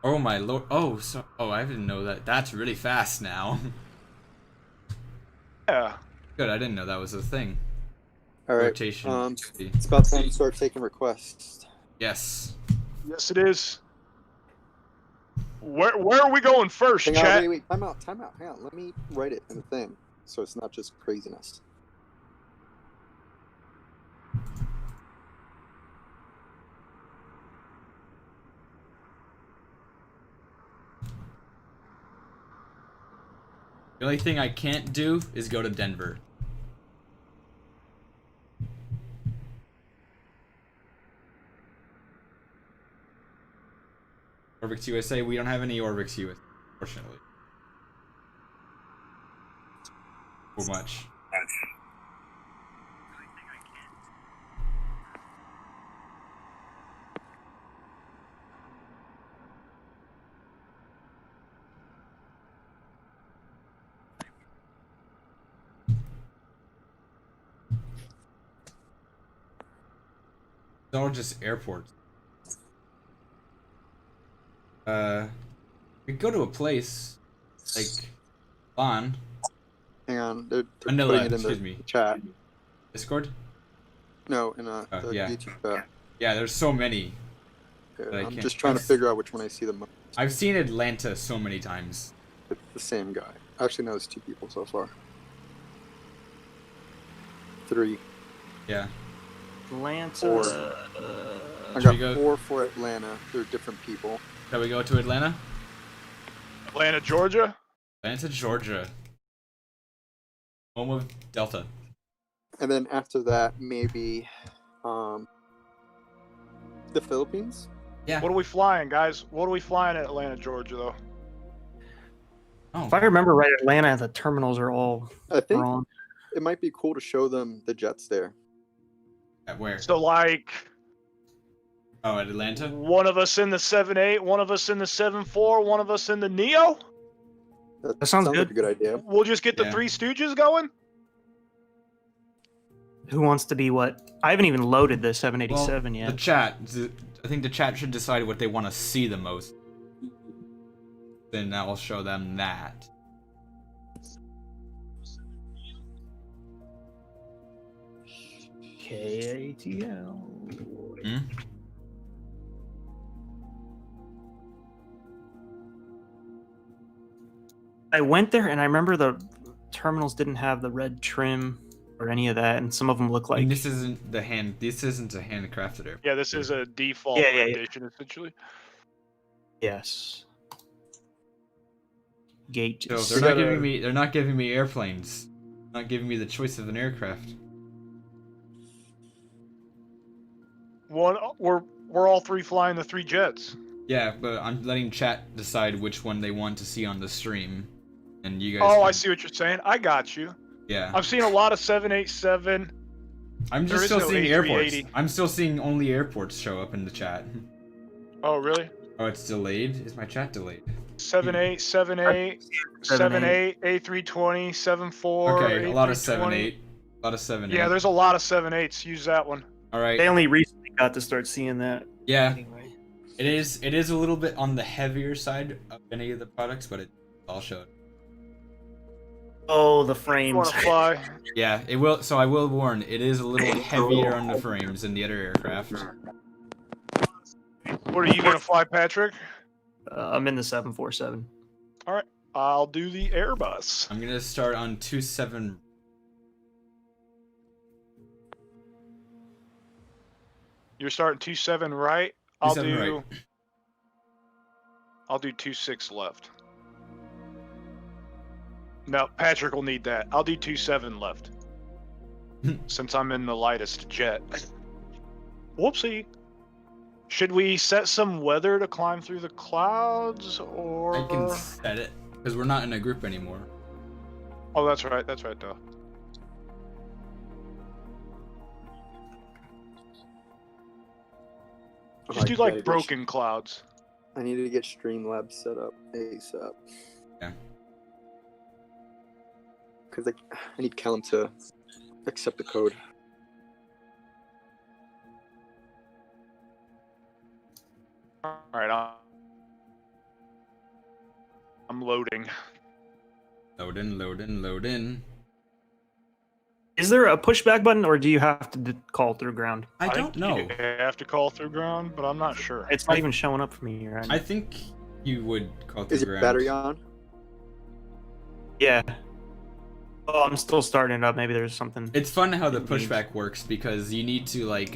Oh my lord! Oh, I didn't know that. That's really fast now. Yeah. Good. I didn't know that was a thing. All right. Rotation. It's about time to start taking requests. Yes. Yes, it is. Where are we going first, Hang on, chat? wait. Time out. Hang on. Let me write it in the thing, so it's not just craziness. The only thing I can't do is go to Denver. Orbx USA, we don't have any Orbx USA, unfortunately. Too much. It's all just airports. We go to a place like Bonn. Hang on, they're Manila, putting it in excuse the me. chat. Discord? No, in Oh, the yeah. YouTube chat. Yeah, there's so many. Okay, But I I'm can't- just trying to figure out which one I see the most. I've seen Atlanta so many times. It's the same guy. Actually, no, it's 2 people so far. 3. Yeah. Atlanta. I Should got we go- 4 for Atlanta. They're different people. Shall we go to Atlanta? Atlanta, Georgia. Atlanta, Georgia. Home of Delta. And then after that, maybe the Philippines. Yeah. What are we flying, guys? What are we flying at Atlanta, Georgia, though? Oh. If I remember right, Atlanta, the terminals are all I think wrong. it might be cool to show them the jets there. At where? So, like, Oh, at Atlanta? one of us in the 7.8, one of us in the 7.4, one of us in the Neo. That sounds like a good. good idea. We'll just get the Yeah. Three Stooges going. Who wants to be what? I haven't even loaded the 787 The yet. chat. I think the chat should decide what they want to see the most. Then I will show them that. KATL. Hmm? I went there and I remember the terminals didn't have the red trim or any of that, and some of them look like. And this isn't the hand. This isn't a handcrafted airplane. Yeah, this is a default Yeah, yeah. rendition, essentially. Yes. Gate. So We they're not gotta- giving me. They're not giving me airplanes. Not giving me the choice of an aircraft. We're all 3 flying the 3 jets. Yeah, but I'm letting chat decide which one they want to see on the stream, and you guys. Oh, I can- see what you're saying. I got you. Yeah. I've seen a lot of 787. I'm there just is still no seeing airports. A380. I'm still seeing only airports show up in the chat. Oh, really? Oh, it's delayed? Is my chat delayed? 7.8, 7.8, 7.8, A320, 7.4. Okay, a lot of A320. 7.8. A lot of 7.8. Yeah, there's a lot of 7.8s. Use that one. Alright. They only recently got to start seeing that. Yeah. Anyway. It is a little bit on the heavier side of any of the products, but it's all showed. Oh, the You frames. want to fly? Yeah, it will. So I will warn, it is a little heavier on the frames than the other aircraft. What are you going to fly, Patrick? I'm in the 747. I'll do the Airbus. I'm gonna start on 27. You're starting 2.7 right. I'll 27 do. right. I'll do 2.6 left. No, Patrick will need that. I'll do 2.7 left. Since I'm in the lightest jet. Whoopsie. Should we set some weather to climb through the clouds, or? I can set it because we're not in a group anymore. Oh, that's right. That's right, though. Just do like broken clouds. I need to get Streamlabs set up ASAP. Yeah. Because I need Callum to accept the code. All right, I'm loading. Load in, load in, load in. Is there a pushback button, or do you have to call through ground? I don't know. You have to call through ground, but I'm not sure. It's not even showing up for me right now. I think You would call through Is your ground. battery on? Yeah. Oh, I'm still starting it up. Maybe there's something. It's fun how the Indeed. pushback works because you need to like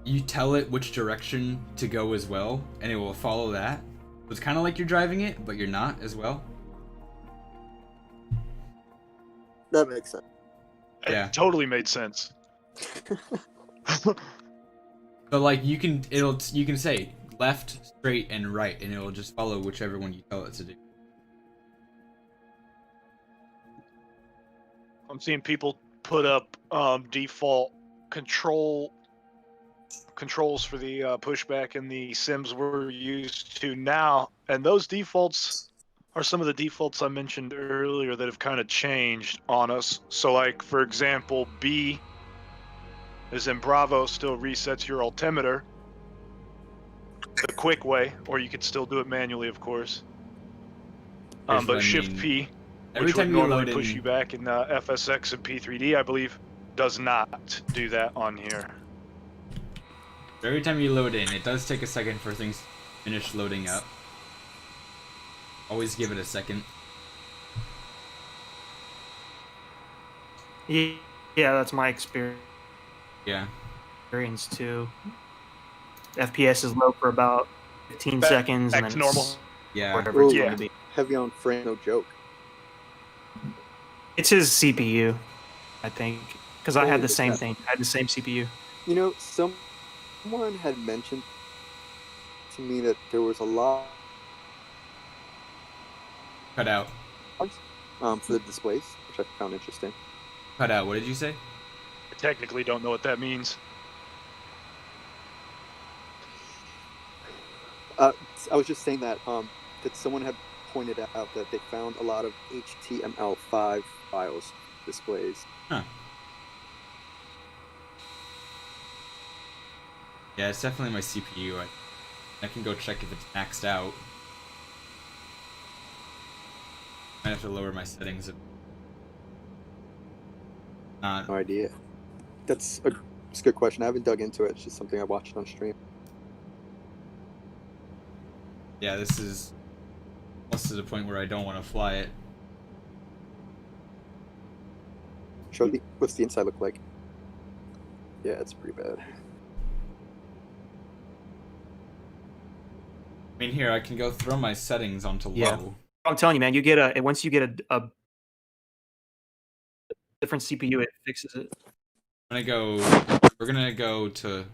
you tell it which direction to go as well, and it will follow that. So it's kind of like you're driving it, but you're not as well. That makes sense. Yeah. It totally made sense. But like you can say left, straight, and right, and it will just follow whichever one you tell it to do. I'm seeing people put up default controls for the pushback in the sims we're used to now, and those defaults are some of the defaults I mentioned earlier that have kind of changed on us. So like, for example, B is in Bravo still resets your altimeter the quick way, or you could still do it manually, of course. Here's what But I Shift mean. P, Every which would time you normally load push in, you back in FSX and P3D, I believe, does not do that on here. every time you load in, it does take a second for things to finish loading up. Always give it a second. Yeah, that's my experience Yeah. too. FPS is low for about 15 seconds, Back and to then normal. it's Yeah. whatever it's Ooh. going Yeah. to be. Heavy on frame, no joke. It's his CPU, I think, because I had Holy the same crap. thing. I had the same CPU. You know, someone had mentioned to me that there was a lot Cut out. for the displays, which I found interesting. Cut out. What did you say? I technically don't know what that means. I was just saying that someone had pointed out that they found a lot of HTML5 files displays. Huh. Yeah, it's definitely my CPU. I can go check if it's maxed out. Might have to lower my settings. Not. No idea. It's a good question. I haven't dug into it. It's just something I watched on stream. Yeah, this is almost to the point where I don't want to fly it. What's the inside look like? Yeah, it's pretty bad. I mean, here I can go throw my settings onto Yeah. low. I'm telling you, man, you get once you get a different CPU, it fixes it. We're gonna go to.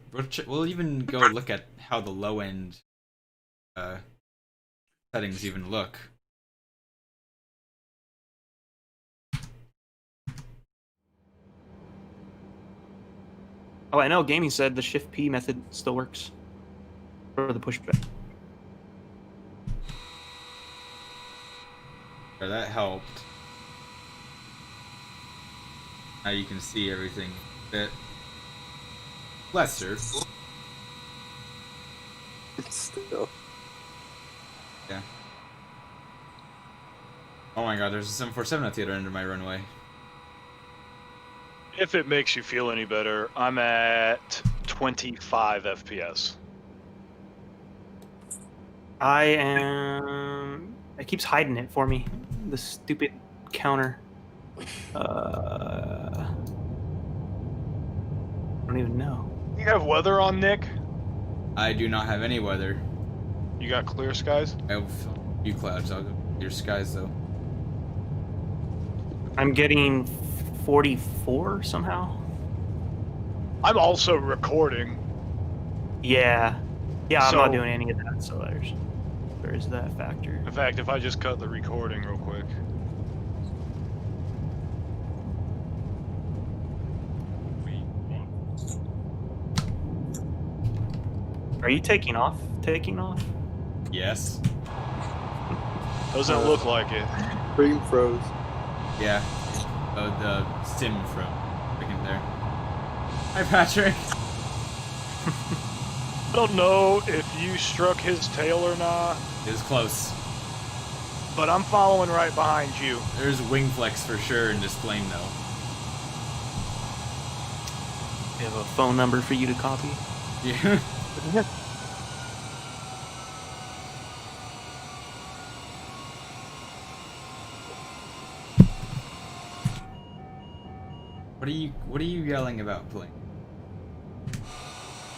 We'll even go look at how the low end settings even look. Oh, I know. Gaming said the Shift P method still works for the pushback. Yeah, that helped. Now you can see everything a bit lesser. It's still. Yeah. Oh my god, there's a 747 at the other end of my runway. If it makes you feel any better, I'm at 25 FPS. I am. It keeps hiding it for me. The stupid counter. I don't even know. You have weather on, Nick? I do not have any weather. You got clear skies? I have a few clouds. I'll go clear skies though. I'm getting 44 somehow. I'm also recording. Yeah. Yeah, I'm So- not doing any of that, so there is that factor. In fact, if I just cut the recording real quick. Are you taking off? Taking off? Yes. Doesn't look like it. Stream froze. Yeah. The sim from freaking there. Hi, Patrick. I don't know if you struck his tail or not, It was close. but I'm following right behind you. There's wing flex for sure in this plane though. We have a phone number for you to copy. Yeah. What are you yelling about, plane?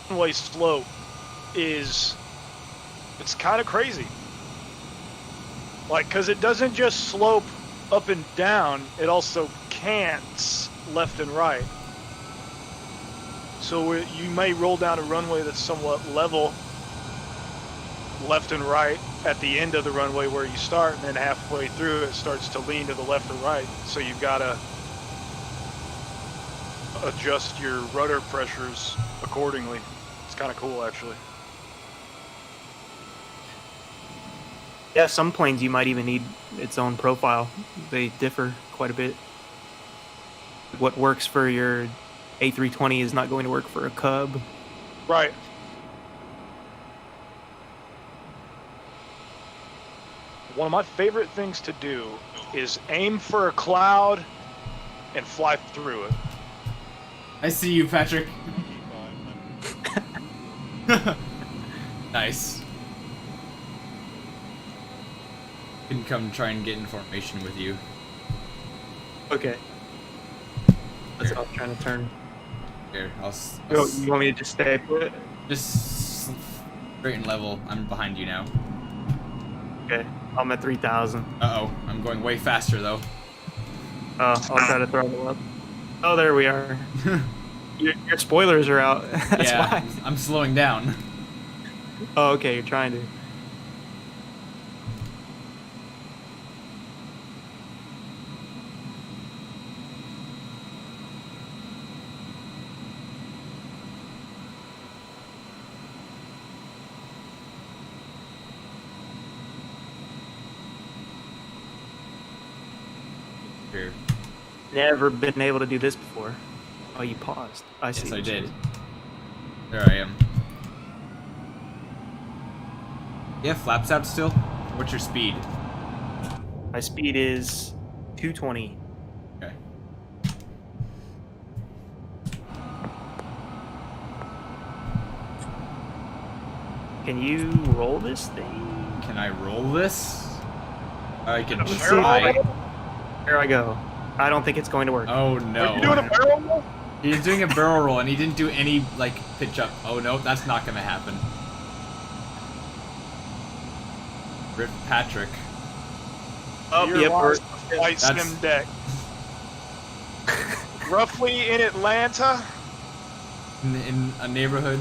Runway slope is, it's kind of crazy. Like, cause it doesn't just slope up and down, it also cants left and right. So you may roll down a runway that's somewhat level left and right at the end of the runway where you start, and then halfway through it starts to lean to the left or right. So you've got to adjust your rudder pressures accordingly. It's kind of cool, actually. Yeah, some planes you might even need its own profile. They differ quite a bit. What works for your A320 is not going to work for a Cub. Right. One of my favorite things to do is aim for a cloud and fly through it. I see you, Patrick. Nice. Can come try and get information with you. Okay. That's what I was trying to turn. Here, You want me to just stay put? just straight and level. I'm behind you now. Okay. I'm at 3,000. Uh-oh, I'm going way faster though. I'll try to throttle up. Oh, there we are. Your spoilers are out. That's Yeah, why. I'm slowing down. Oh, okay. You're trying to. Here. Never been able to do this before. Oh, you paused. I see. Yes, I what you did. did. There I am. You have flaps out still? What's your speed? My speed is 220. Okay. Can you roll this thing? Can I roll this? I can Let's see. try. Here I go. I don't think it's going to work. Oh no. Are you doing a barrel roll? He's doing a barrel roll and he didn't do any like pitch up. Oh no, that's not gonna happen. Rip Patrick. Oh, Your yep, last we're- flight That's- sim deck. Roughly in Atlanta. In a neighborhood.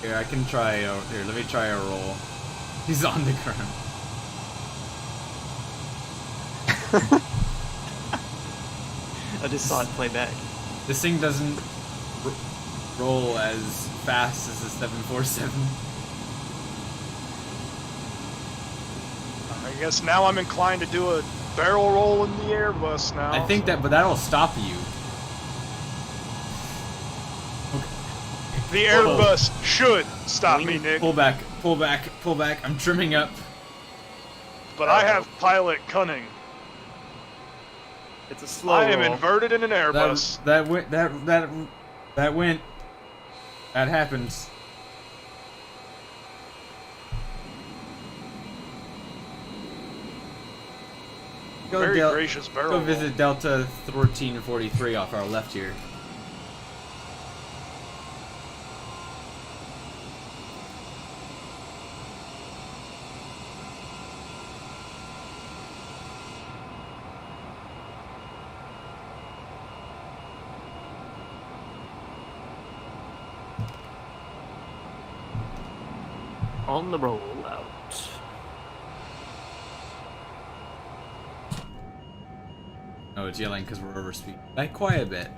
Here, I can try. Here, let me try a roll. He's on the ground. I just saw it play back. This thing doesn't roll as fast as the 747. I guess now I'm inclined to do a barrel roll in the Airbus now. I think that, but that'll stop you. the Airbus should stop me, Nick. Pull back, pull back, pull back. I'm trimming up. But I have pilot cunning. It's a slow I am roll. inverted in an Airbus. That went. That went. That happens. Very gracious barrel Go roll. visit Delta 1443 off our left here. On the rollout. Oh, it's yelling because we're over speed. Back quiet a bit.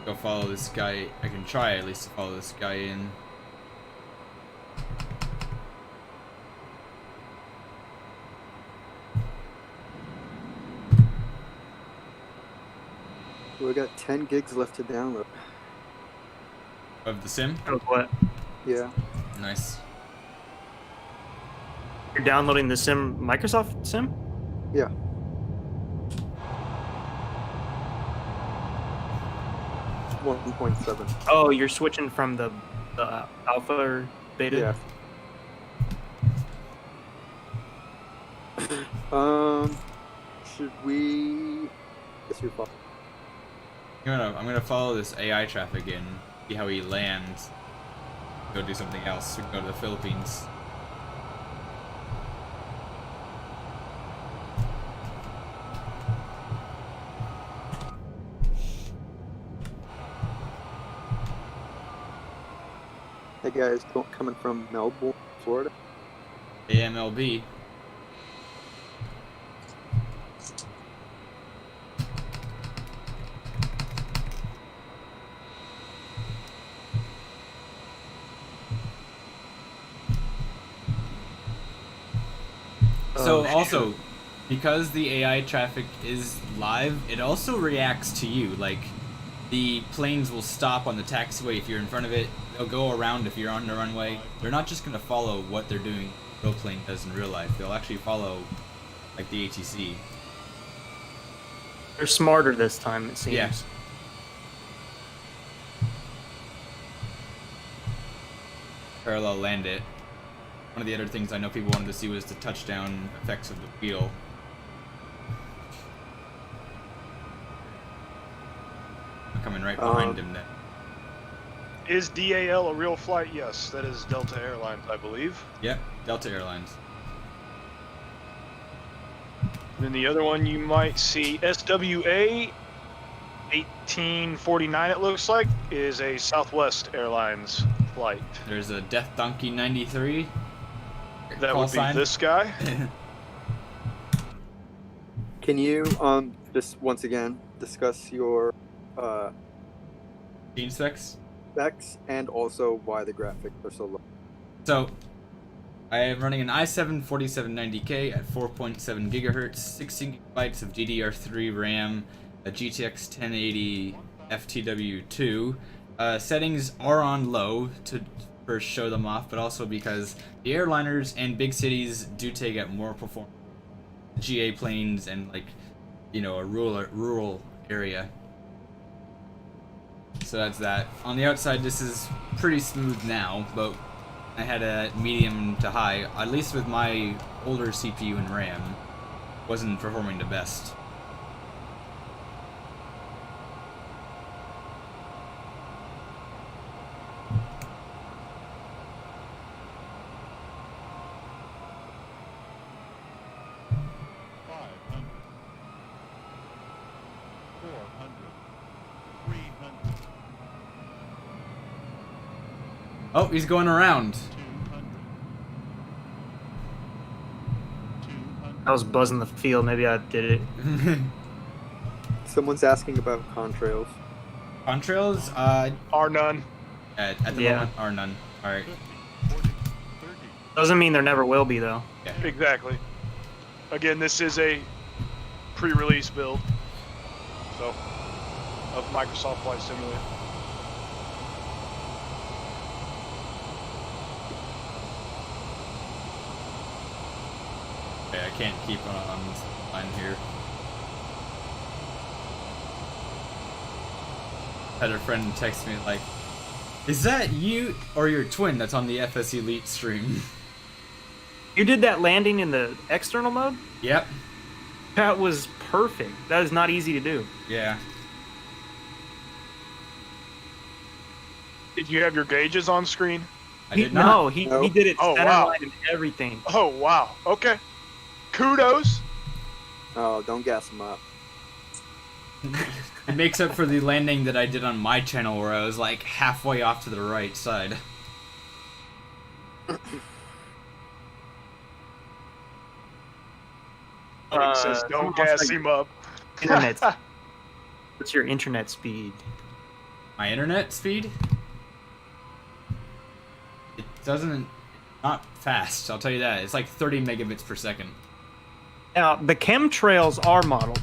Go follow this guy. I can try at least to follow this guy in. We got 10 gigs left to download. Of the sim? Of what? Yeah. Nice. You're downloading the sim, Microsoft sim? Yeah. It's 1.7. Oh, you're switching from the alpha or beta? Yeah. Should we? Guess your fault. I'm gonna follow this AI traffic in, see how he lands. Go do something else. We can go to the Philippines. Hey guys, coming from Melbourne, Florida. AMLB. So also, because the AI traffic is live, it also reacts to you. Like, the planes will stop on the taxiway if you're in front of it. They'll go around if you're on the runway. They're not just gonna follow what they're doing. Real plane does in real life. They'll actually follow, like the ATC. They're smarter this time, it seems. Yeah. Parallel land it. One of the other things I know people wanted to see was the touchdown effects of the wheel. I'm coming right behind him then. Is DAL a real flight? Yes, that is Delta Airlines, I believe. Yep, Delta Airlines. And then the other one you might see, SWA 1849 it looks like, is a Southwest Airlines flight. There's a Death Donkey 93. That Call would be sign. this guy. Can you just once again discuss your Gene specs. specs and also why the graphics are so low? So, I am running an i7 4790K at 4.7 gigahertz, 16 gigabytes of DDR3 RAM, a GTX 1080 FTW2. Settings are on low to first show them off, but also because the airliners and big cities do take up more performance. GA planes and, like, you know, a rural area. So that's that. On the outside, this is pretty smooth now, but I had a medium to high, at least with my older CPU and RAM, wasn't performing the best. Oh, he's going around. I was buzzing the field. Maybe I did it. Someone's asking about contrails. Contrails? Are none. At the Yeah. moment, are none. Alright. Doesn't mean there never will be, though. Yeah. Exactly. Again, this is a pre-release build, so, of Microsoft Flight Simulator. Okay, I can't keep on this line here. Had a friend text me like, "Is that you or your twin that's on the FS Elite stream?" You did that landing in the external mode? Yep. That was perfect. That is not easy to do. Yeah. Did you have your gauges on screen? I did No, not. he No. did it Oh, center wow. line and everything. Oh, wow. Okay. Kudos. Oh, don't gas them up. It makes up for the landing that I did on my channel where I was like halfway off to the right side. It says don't gas him up. Internet. What's your internet speed? My internet speed? It doesn't... Not fast, I'll tell you that. It's like 30 megabits per second. Now, the chemtrails are modeled.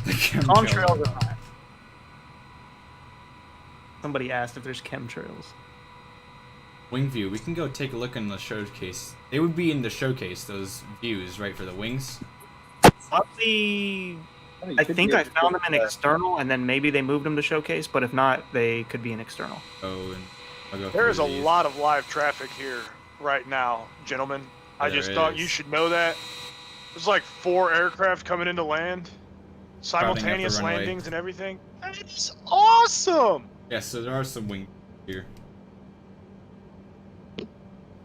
The Contrails are not. Somebody asked if there's chemtrails. Wing view. We can go take a look in the showcase. They would be in the showcase, those views, right, for the wings? Probably. You I could think be I able to found go them in to external, and then maybe they moved them to showcase. But if not, they could be in external. Oh, and I'll go There is a through these. lot of live traffic here right now, gentlemen. I There just thought you is. should know that. There's like 4 aircraft coming into land, simultaneous runway. landings and everything. That is awesome! Yeah, so there are some wings here.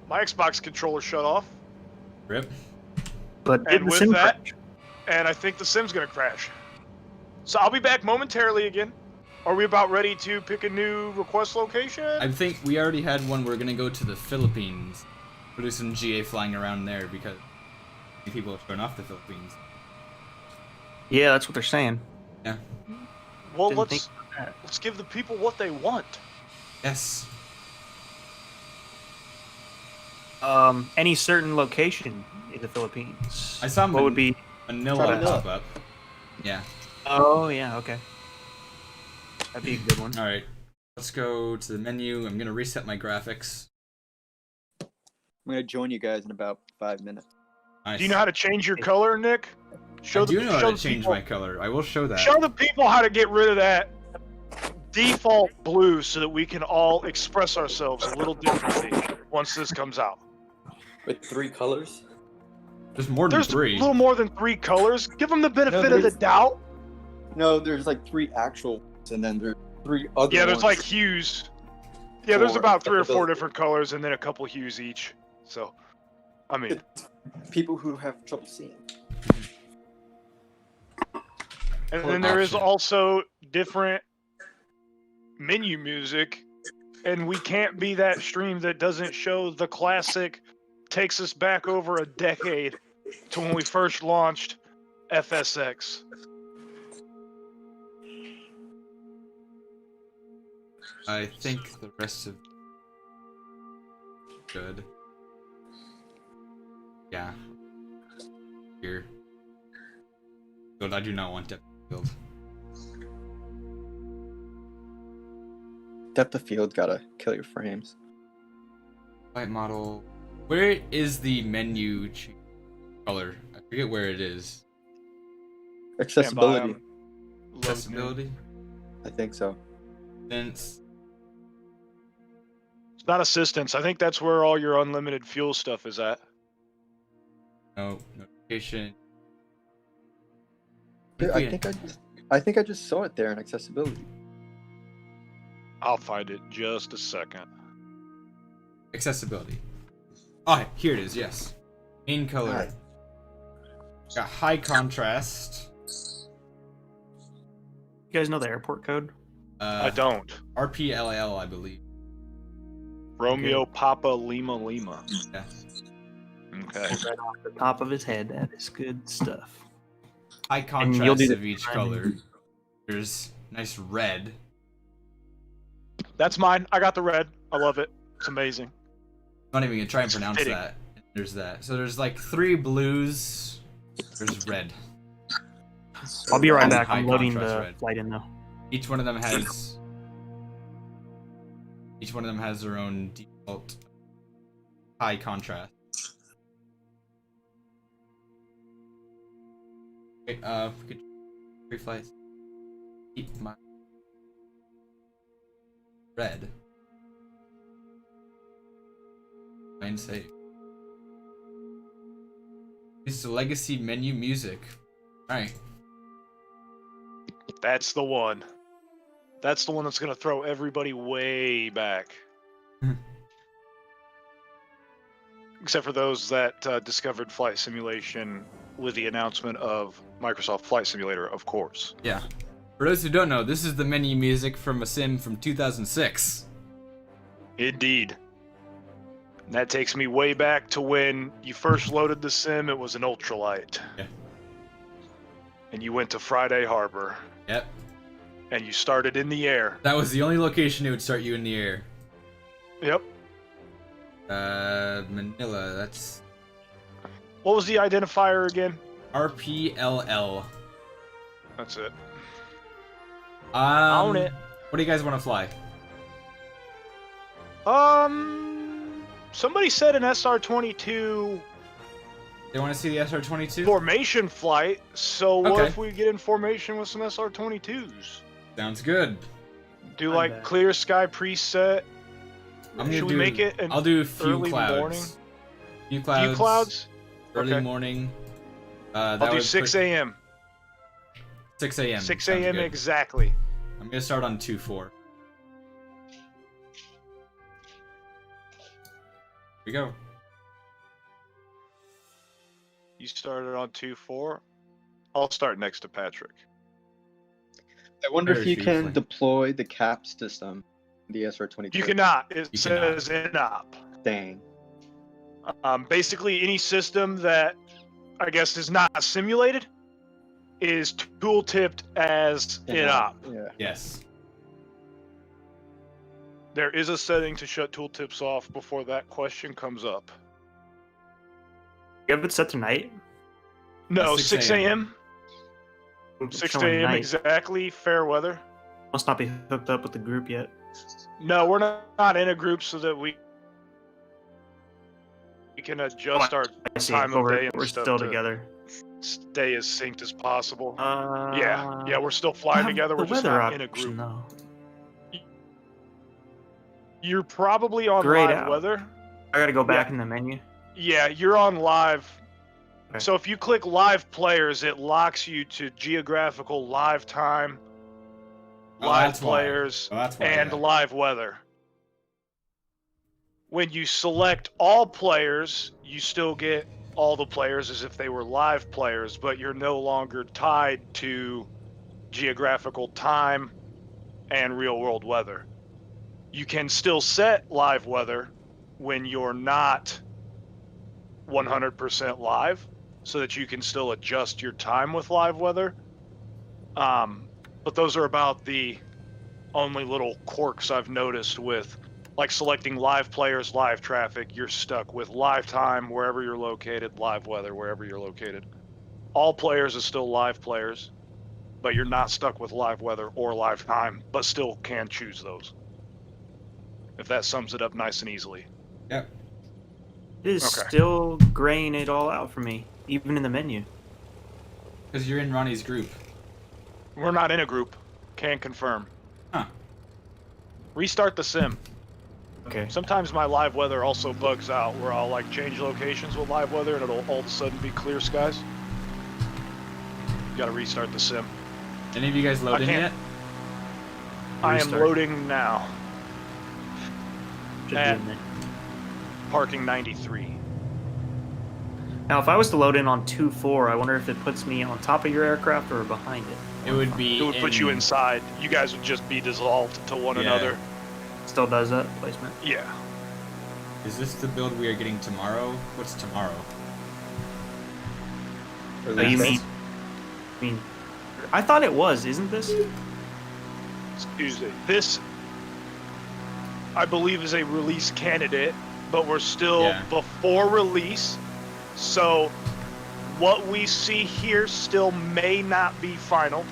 My Xbox controller shut off, Rip. But did and the with sim that, crash? and I think the sim's gonna crash. So I'll be back momentarily again. Are we about ready to pick a new request location? I think we already had one. We're gonna go to the Philippines. Do some GA flying around there because people have shown off the Philippines. Yeah, that's what they're saying. Yeah. Well, Didn't think let's give the people what they want. Yes. Any certain location in the Philippines. I saw what would be. Manila Manila. pop up. Yeah. Oh yeah, okay. That'd be a good one. All right. Let's go to the menu. I'm gonna reset my graphics. I'm gonna join you guys in about 5 minutes. Nice. Do you know how to change your color, Nick? I do know how to the change people- my color. I will show that. Show the people how to get rid of that default blue so that we can all express ourselves a little differently once this comes out. With 3 colors? There's more than There's 3. a little more than 3 colors. Give them the benefit of the there's- doubt. No, there's like 3 actual ones, and then there's 3 other Yeah, there's ones. like hues. Yeah, there's For about 3 or 4 acceptability. different colors and then a couple hues each. So, I mean, People who have trouble seeing. and Or then there is option. also different menu music, and we can't be that stream that doesn't show the classic, takes us back over a decade to when we first launched FSX. I think the rest of good. Yeah. Here. But I do not want depth of field. Depth of field gotta kill your frames. Light model. Where is the menu color? I forget where it is. Accessibility. Accessibility. I think so. Since It's not assistance. I think that's where all your unlimited fuel stuff is at. no notification. Dude, I think I just saw it there in accessibility. I'll find it just a second. Accessibility. Oh, here it is. Yes. Main color. Alright. Got high contrast. You guys know the airport code? I don't. RPLL, I believe. Romeo Papa Lima Lima. Yeah. Okay. Right off the top of his head. That is good stuff. High And you'll contrast do the of each time. color. There's nice red. That's mine. I got the red. I love it. It's amazing. I'm not even gonna try and It's pronounce fitting. that. There's that. So there's like 3 blues. There's red. I'll be right High back. I'm loading contrast the red. flight in now. Each one of them has. Each one of them has their own default high contrast. Okay, we could free flights. Keep my red. Find safe. Use the legacy menu music. Alright. That's the one. That's the one that's going to throw everybody way back. Except for those that discovered flight simulation with the announcement of Microsoft Flight Simulator, of course. Yeah. For those who don't know, this is the menu music from a sim from 2006. Indeed. And that takes me way back to when you first loaded the sim, it was an ultralight. Yeah. And you went to Friday Harbor, Yep. and you started in the air. That was the only location it would start you in the air. Yep. Manila, that's What was the identifier again? RPLL. That's it. Own it. What do you guys want to fly? Somebody said an SR-22 They want to see the SR-22? formation flight, so what Okay. if we get in formation with some SR-22s? Sounds good. Do I'm like back. clear sky preset? I'm gonna Should we do. make it an I'll do a few early clouds. morning? Few clouds. Few clouds? Early Okay. morning. I'll do 6 a.m. 6 a.m. 6 sounds a.m. good. exactly. I'm gonna start on 2-4. Here we go. You started on 2-4. I'll start next to Patrick. I wonder if you Parachute can flight. deploy the cap system, the SR-22. You cannot. It You cannot. says inop. Dang. Basically, any system that I guess is not simulated is tool-tipped as inop. Yeah. Yes. There is a setting to shut tooltips off before that question comes up. You have it set tonight? No, 6 6 a.m. It's 6 showing a.m. night. exactly. Fair weather. Must not be hooked up with the group yet. No, we're not in a group so that we can adjust our I see. time But of day and we're stuff still to together. stay as synced as possible. Yeah, Yeah, we're still flying together. We're just not in a group. Though. You're probably on Grayed live out. weather. I gotta go back Yeah. in the menu. Yeah, you're on live. Okay. So if you click live players, it locks you to geographical live time, Oh, live that's why. players, Oh, that's why. and yeah. live weather. When you select all players, you still get all the players as if they were live players, but you're no longer tied to geographical time and real world weather. You can still set live weather when you're not 100% live, so that you can still adjust your time with live weather. But those are about the only little quirks I've noticed with like selecting live players, live traffic. You're stuck with live time wherever you're located, live weather wherever you're located. All players are still live players, but you're not stuck with live weather or live time, but still can choose those. If that sums it up nice and easily. Yep. It is Okay. still graying it all out for me, even in the menu. Because you're in Ronnie's group. We're not in a group. Can confirm. Huh. Restart the sim. Okay. Sometimes my live weather also bugs out where I'll like change locations with live weather and it'll all of a sudden be clear skies. You gotta restart the sim. Any of you guys load in can't- yet? I am Restart. loading now. Should be And- in there. Parking 93. Now, if I was to load in on 2-4, I wonder if it puts me on top of your aircraft or behind it. It would be. It would put you inside. You guys would just be dissolved to one Yeah. another. Still does that placement. Yeah. Is this the build we are getting tomorrow? What's tomorrow? Or Oh, you Wednesdays. mean, I thought it was. Isn't this? It's Tuesday. This, I believe, is a release candidate, but we're still Yeah. before release. So what we see here still may not be final.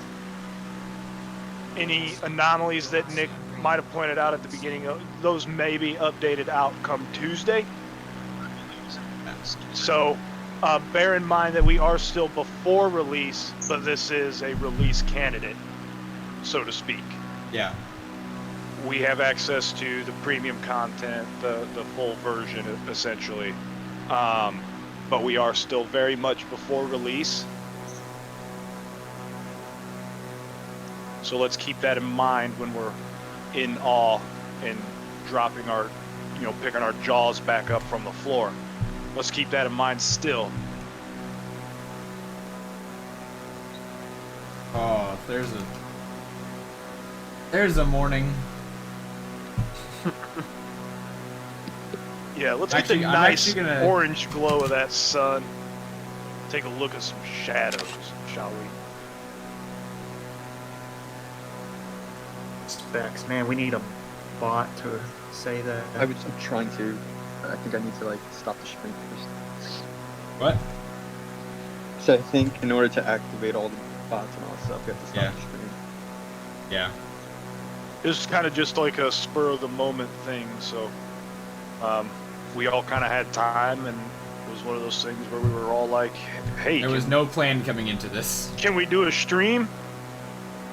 Any anomalies that Nick might have pointed out at the beginning, those may be updated out come Tuesday. So bear in mind that we are still before release, but this is a release candidate, so to speak. Yeah. We have access to the premium content, the full version, essentially. But we are still very much before release. So let's keep that in mind when we're in awe and dropping our, picking our jaws back up from the floor. Let's keep that in mind still. Oh, there's a morning. Yeah, let's Actually, get the I'm nice actually gonna- orange glow of that sun. Take a look at some shadows, shall we? Specs, man. We need a bot to say that. I'm trying to. I think I need to like stop the stream first. What? So I think in order to activate all the bots and all that stuff, you have to stop Yeah. the stream. Yeah. This is kind of just like a spur of the moment thing, so we all kind of had time, and it was one of those things where we were all like, hey, There was no plan coming into this. can we do a stream?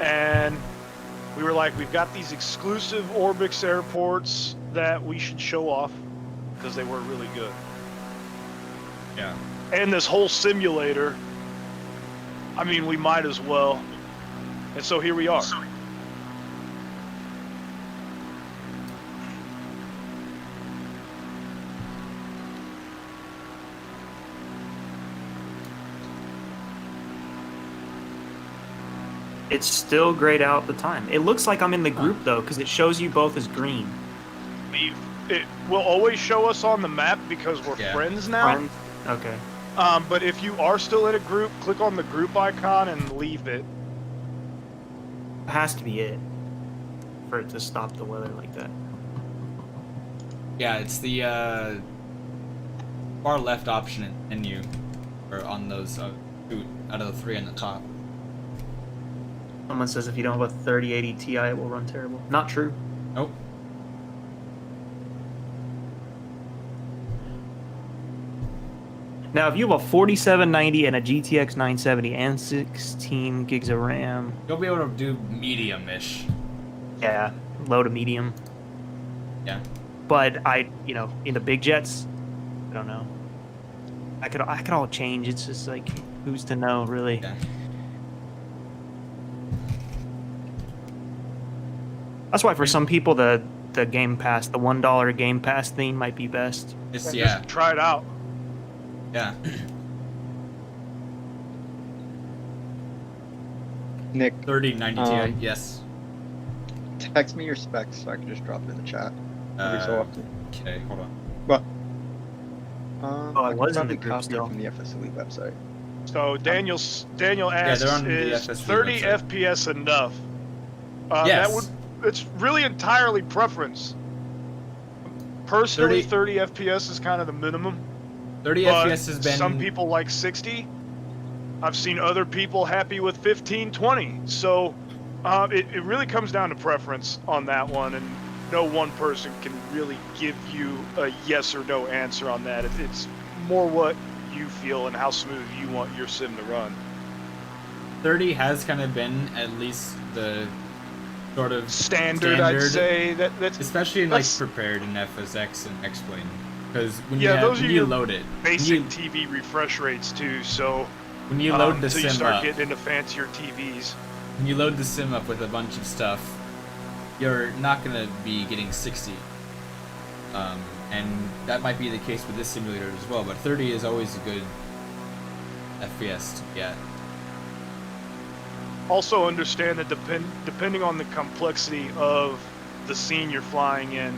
And we were like, we've got these exclusive Orbx airports that we should show off because they were really good. Yeah. And this whole simulator, I mean, we might as well. And so here we are. It's still grayed out at the time. It looks like I'm in the group though, because it shows you both as green. It will always show us on the map because we're friends now. Friends? Okay. But if you are still in a group, click on the group icon and leave it. It has to be it for it to stop the weather like that. Yeah, it's the far left option in menu, or on those two out of the three on the top. Someone says if you don't have a 3080 Ti, it will run terrible. Not true. Nope. Now, if you have a 4790 and a GTX 970 and 16 gigs of RAM, You'll be able to do medium-ish. yeah, low to medium. Yeah. But in the big jets, I don't know. I could all change. It's just like, who's to know, really? Yeah. That's why for some people the Game Pass, the $1 Game Pass thing might be best. It's And yeah. Just try it out. Yeah. Nick, 3090 Ti. Yes. text me your specs so I can just drop it in the chat every so often. Okay, hold on. But I can was in probably the group copy it still. from the FS Elite website. So Daniel asks, they're on the is FS 30 website. FPS enough? Yes. It's really entirely preference. Personally, 30 30 FPS is kind of the minimum. 30 But FPS has been some people like 60. I've seen other people happy with 15, 20. So it really comes down to preference on that one, and no one person can really give you a yes or no answer on that. It's more what you feel and how smooth you want your sim to run. 30 has kind of been at least the sort of Standard, I'd say. That's especially in like that's- prepared in FSX and X-Plane, because when Yeah, those when are you your load it, basic when TV refresh rates too. So you load the until sim you start up, getting into fancier TVs. when you load the sim up with a bunch of stuff, you're not gonna be getting 60. And that might be the case with this simulator as well. But 30 is always a good FPS to get. Also understand that depending on the complexity of the scene you're flying in,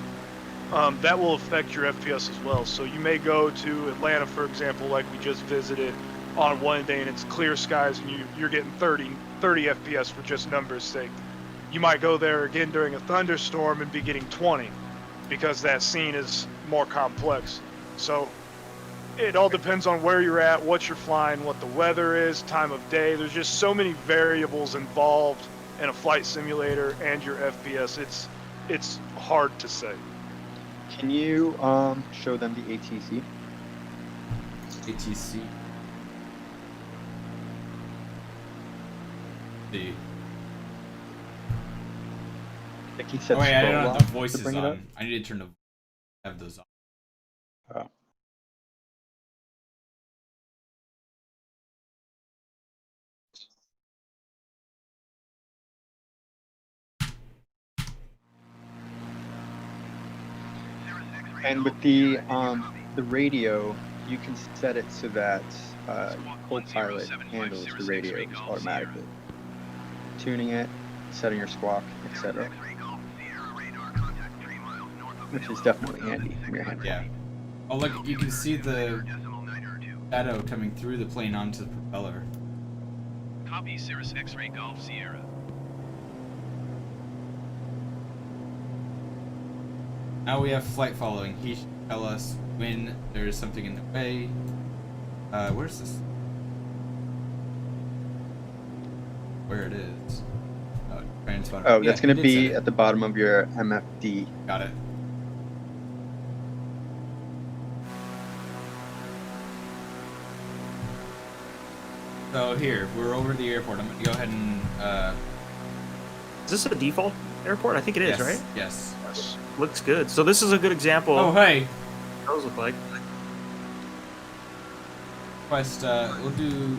that will affect your FPS as well. So you may go to Atlanta, for example, like we just visited on one day, and it's clear skies, and you're getting 30 FPS for just numbers' sake. You might go there again during a thunderstorm and be getting 20 because that scene is more complex. So it all depends on where you're at, what you're flying, what the weather is, time of day. There's just so many variables involved in a flight simulator and your FPS. It's hard to say. Can you show them the ATC? ATC. The I think he said oh wait, I scroll don't lock have the to voices bring it up. on. I need to turn the have those on. Oh. And with the radio, you can set it so that Copilot handles the radios automatically, tuning it, setting your squawk, etc. Which is definitely handy from your hand. Yeah. Oh look, you can see the shadow coming through the plane onto the propeller. Copy Cirrus X-Ray Golf Sierra. Now we have flight following. He should tell us when there is something in the way. Where's this? Where it is? Oh, transponder. Oh, Yeah, that's going he to did be say it. at the bottom of your MFD. Got it. So here, we're over the airport. I'm gonna go ahead and Is this a default airport? I think it is, yes, right? Yes. Yes. Looks good. So this is a good example Oh of hey. what those look like. Quest. We'll do.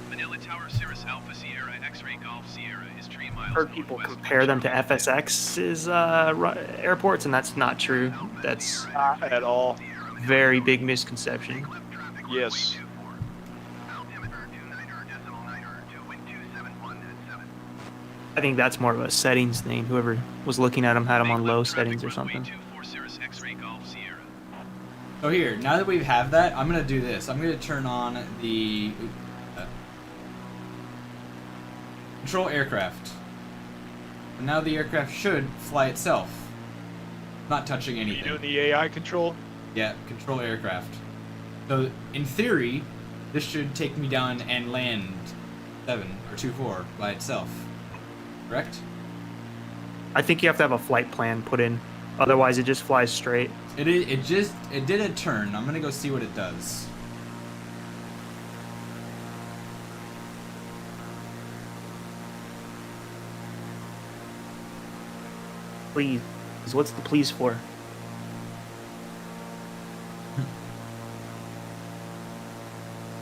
Manila Tower Cirrus Alpha Sierra X-Ray Golf Sierra is 3 miles Heard people northwest of compare them to Charlotte. FSX's airports, and that's not true. That's Not at all. very big misconception. Yes. I think that's more of a settings thing. Whoever was looking at them had them on low settings or something. So here, now that we have that, I'm gonna do this. I'm gonna turn on the control aircraft. And now the aircraft should fly itself, not touching You anything. doing the AI control? Yeah, control aircraft. So in theory, this should take me down and land 7 or 2-4 by itself. Correct? I think you have to have a flight plan put in, otherwise it just flies straight. It did a turn. I'm gonna go see what it does. Please, what's the please for?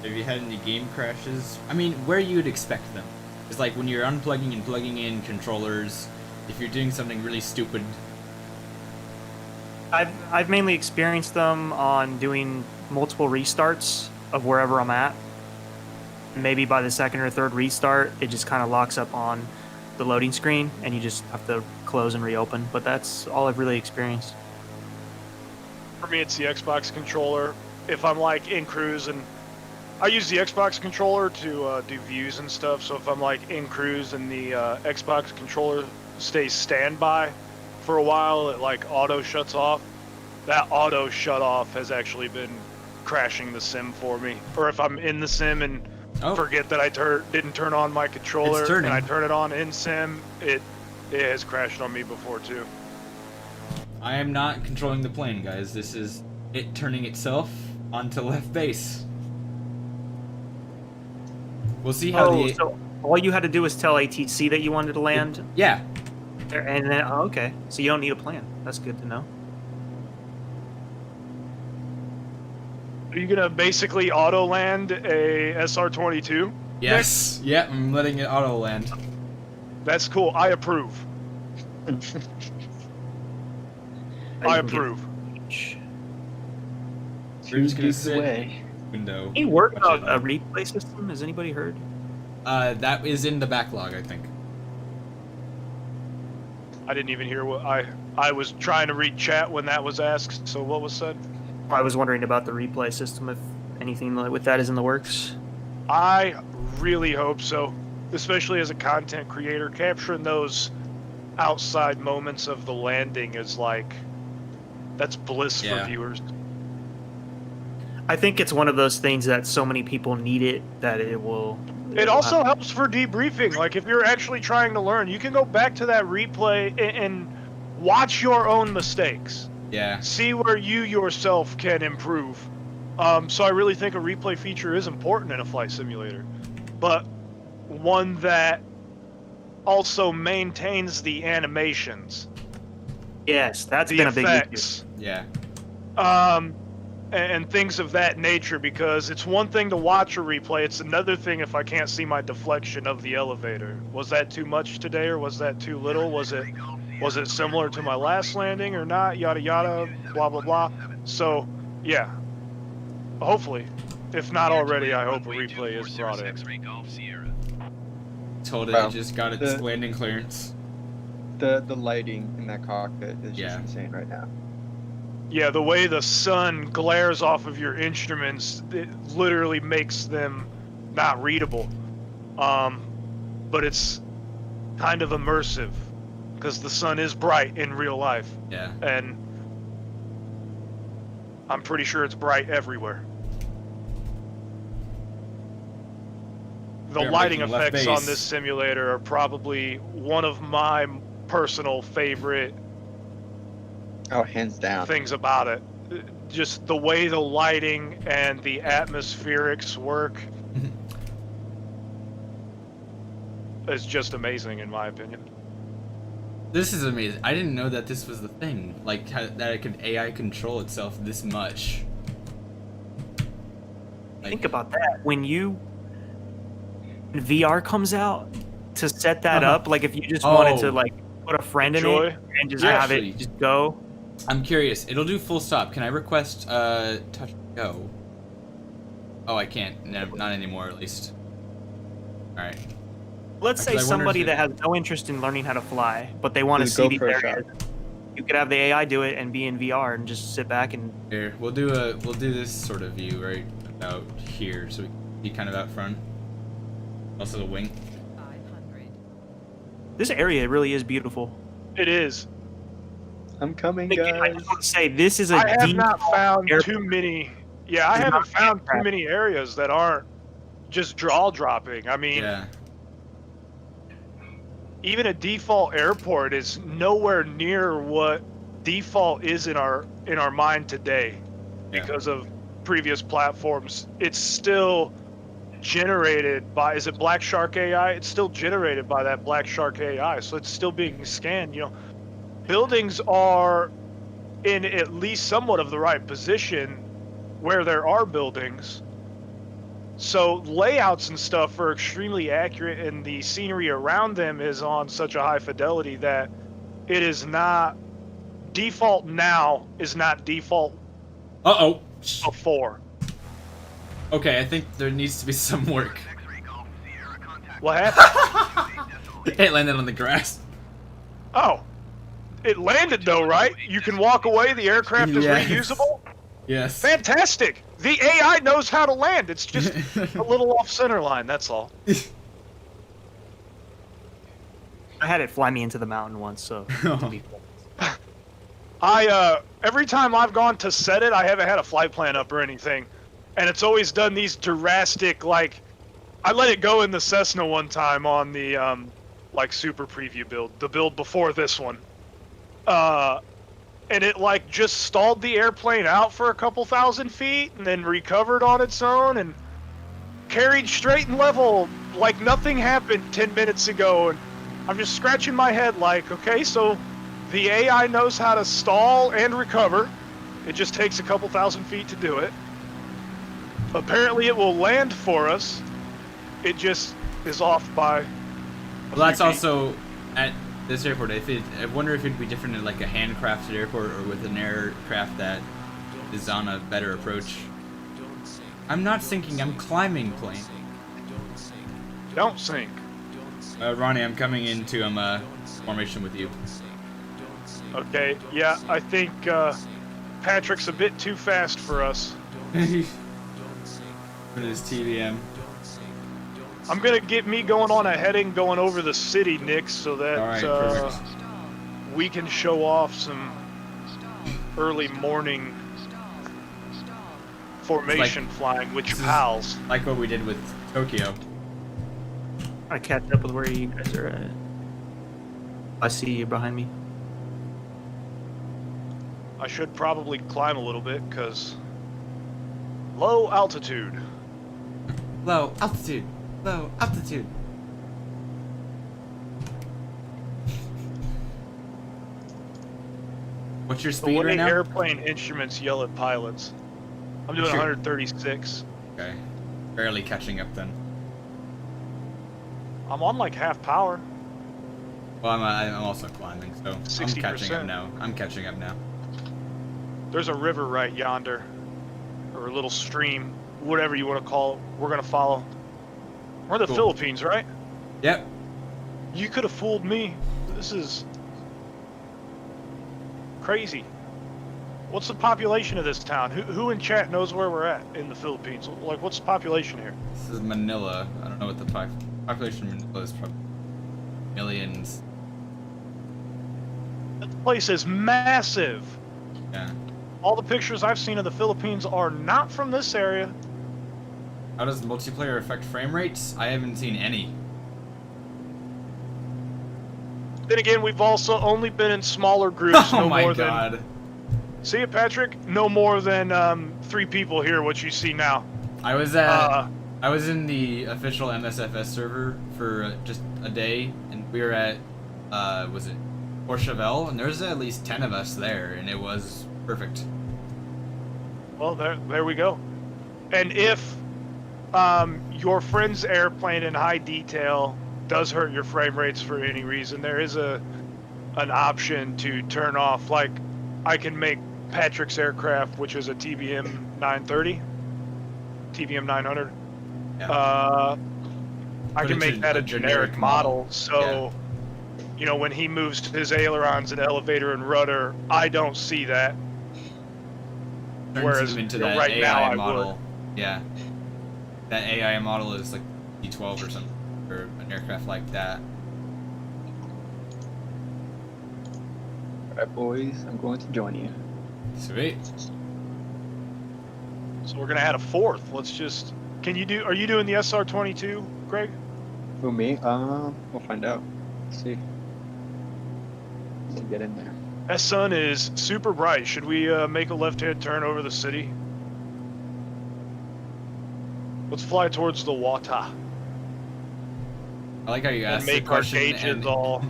Have you had any game crashes? I mean, where you'd expect them. It's like when you're unplugging and plugging in controllers, if you're doing something really stupid. I've mainly experienced them on doing multiple restarts of wherever I'm at. Maybe by the second or third restart, it just kind of locks up on the loading screen, and you just have to close and reopen. But that's all I've really experienced. For me, it's the Xbox controller. If I'm like in cruise, and I use the Xbox controller to do views and stuff. So if I'm like in cruise and the Xbox controller stays standby for a while, it like auto shuts off. That auto shut off has actually been crashing the sim for me. Or if I'm in the sim and forget that I didn't turn on my controller and I turn it on in sim, it has crashed on me before too. I am not controlling the plane, guys. This is it turning itself onto left base. We'll see how so all you had to do was tell ATC that you wanted to land? Yeah. And then, oh, okay. So you don't need a plan. That's good to know. Are you gonna basically auto land a SR-22? Yes. Yeah, I'm letting it auto land. That's cool. I approve. I approve. We're just gonna sit away. window. Any word about a replay system? Has anybody heard? That is in the backlog, I think. I didn't even hear what I was trying to read chat when that was asked. So what was said? I was wondering about the replay system, if anything with that is in the works. I really hope so, especially as a content creator. Capturing those outside moments of the landing is like, that's bliss for viewers. I think it's one of those things that so many people need it that it will. It also helps for debriefing. Like if you're actually trying to learn, you can go back to that replay and watch your own mistakes. Yeah. See where you yourself can improve. So I really think a replay feature is important in a flight simulator, but one that also maintains the animations. Yes, that's the been effects, a big issue. Yeah. And things of that nature, because it's one thing to watch a replay, it's another thing if I can't see my deflection of the elevator. Was that too much today, or was that too little? Was it similar to my last landing or not? Yada yada, blah blah blah. So, yeah. Hopefully, if not already, I hope a replay is brought in. Told it Wow. it just got its landing clearance. The lighting in that cockpit is just insane right now. Yeah, the way the sun glares off of your instruments, it literally makes them not readable. But it's kind of immersive, because the sun is bright in real life. Yeah. And I'm pretty sure it's bright everywhere. The They're lighting making left effects base. on this simulator are probably one of my personal favorite Oh, hands down. things about it. just the way the lighting and the atmospherics work is just amazing, in my opinion. This is amazing. I didn't know that this was the thing. Like, that it could AI control itself this much. Like, Think about that. When VR comes out, to set that up, like if you just wanted to like put a friend in Enjoy. it and just Yeah, have actually. it just go. I'm curious. It'll do full stop. Can I request touch go? Oh, I can't. No, not anymore, at least. All right. Let's say Actually, I wonder somebody if that has no interest in learning how to fly, but they want to Just see go these for a areas. You could have the AI do it and be in VR and just sit back and. Here, we'll do this sort of view right about here, so we can be kind of out front. Also the wing. 500. This area really is beautiful. It is. I'm coming, Again, I guys. just want to say this is a I have deep not found air- too many. Yeah, I You're haven't not found too aircraft. many areas that aren't just jaw dropping. I mean, Yeah. even a default airport is nowhere near what default is in our mind today Yeah. because of previous platforms. It's still generated by, is it Black Shark AI? It's still generated by that Black Shark AI, so it's still being scanned. You know, buildings are in at least somewhat of the right position where there are buildings. So layouts and stuff are extremely accurate, and the scenery around them is on such a high fidelity that it is not default now is not default Uh-oh. before. Okay, I think there needs to be some work. What happened? It landed on the grass. Oh, it landed though, right? You can walk away. The aircraft is Yes. reusable. Yes. Fantastic. The AI knows how to land. It's just a little off center line. That's all. I had it fly me into the mountain once, so. To be fair. Every time I've gone to set it, I haven't had a flight plan up or anything, and it's always done these drastic, like, I let it go in the Cessna one time on the like super preview build, the build before this one, and it like just stalled the airplane out for a couple thousand feet and then recovered on its own and carried straight and level like nothing happened 10 minutes ago. And I'm just scratching my head like, okay, so the AI knows how to stall and recover. It just takes a couple thousand feet to do it. Apparently it will land for us. It just is off by Well, that's also at this airport. I wonder if it'd be different at like a handcrafted airport or with an aircraft that is on a better approach. I'm not sinking. I'm climbing plane. Don't sink. Ronnie, I'm coming into formation with you. Okay, yeah, I think Patrick's a bit too fast for us. It is TVM. I'm gonna get me going on a heading going over the city, Nick, so that All right, perfect. we can show off some early morning formation flying with your this is- pals. Like what we did with Tokyo. I catch up with where you guys are at. I see you behind me. I should probably climb a little bit, because low altitude. Low altitude. Low altitude. What's your The speed way right now? airplane instruments yell at pilots. I'm doing Sure. 136. Okay. Barely catching up then. I'm on like half power. Well, I'm also climbing, so I'm 60%. catching up now. I'm catching up now. There's a river right yonder, or a little stream, whatever you want to call it. We're gonna follow. We're in the Cool. Philippines, right? Yep. You could have fooled me. This is crazy. What's the population of this town? Who in chat knows where we're at in the Philippines? Like, what's the population here? This is Manila. I don't know what the population of Manila is. Probably millions. This place is massive. Yeah. All the pictures I've seen of the Philippines are not from this area. How does multiplayer affect frame rates? I haven't seen any. Then again, we've also only been in smaller groups, Oh no my more god. than See it, Patrick? No more than 3 people here, what you see now. I was in the official MSFS server for just a day, and we were at, was it Courchevel? And there was at least 10 of us there, and it was perfect. Well, there we go. And if your friend's airplane in high detail does hurt your frame rates for any reason, there is an option to turn off. Like, I can make Patrick's aircraft, which is a TBM 930, TBM 900. Yeah. I can make that a generic model. So, you know, when he moves his ailerons and elevator and rudder, I don't see that. Turns Whereas him into you know, that right AI now I model. would. Yeah. That AI model is like D12 or something, or an aircraft like that. Alright, boys, I'm going to join you. Sweet. So we're gonna add a 4th. Let's just. Are you doing the SR-22, Greg? Who, me? We'll find out. Let's see. Let's get in there. That sun is super bright. Should we make a left-hand turn over the city? Let's fly towards the water I like how you and asked the make our question gauges and all.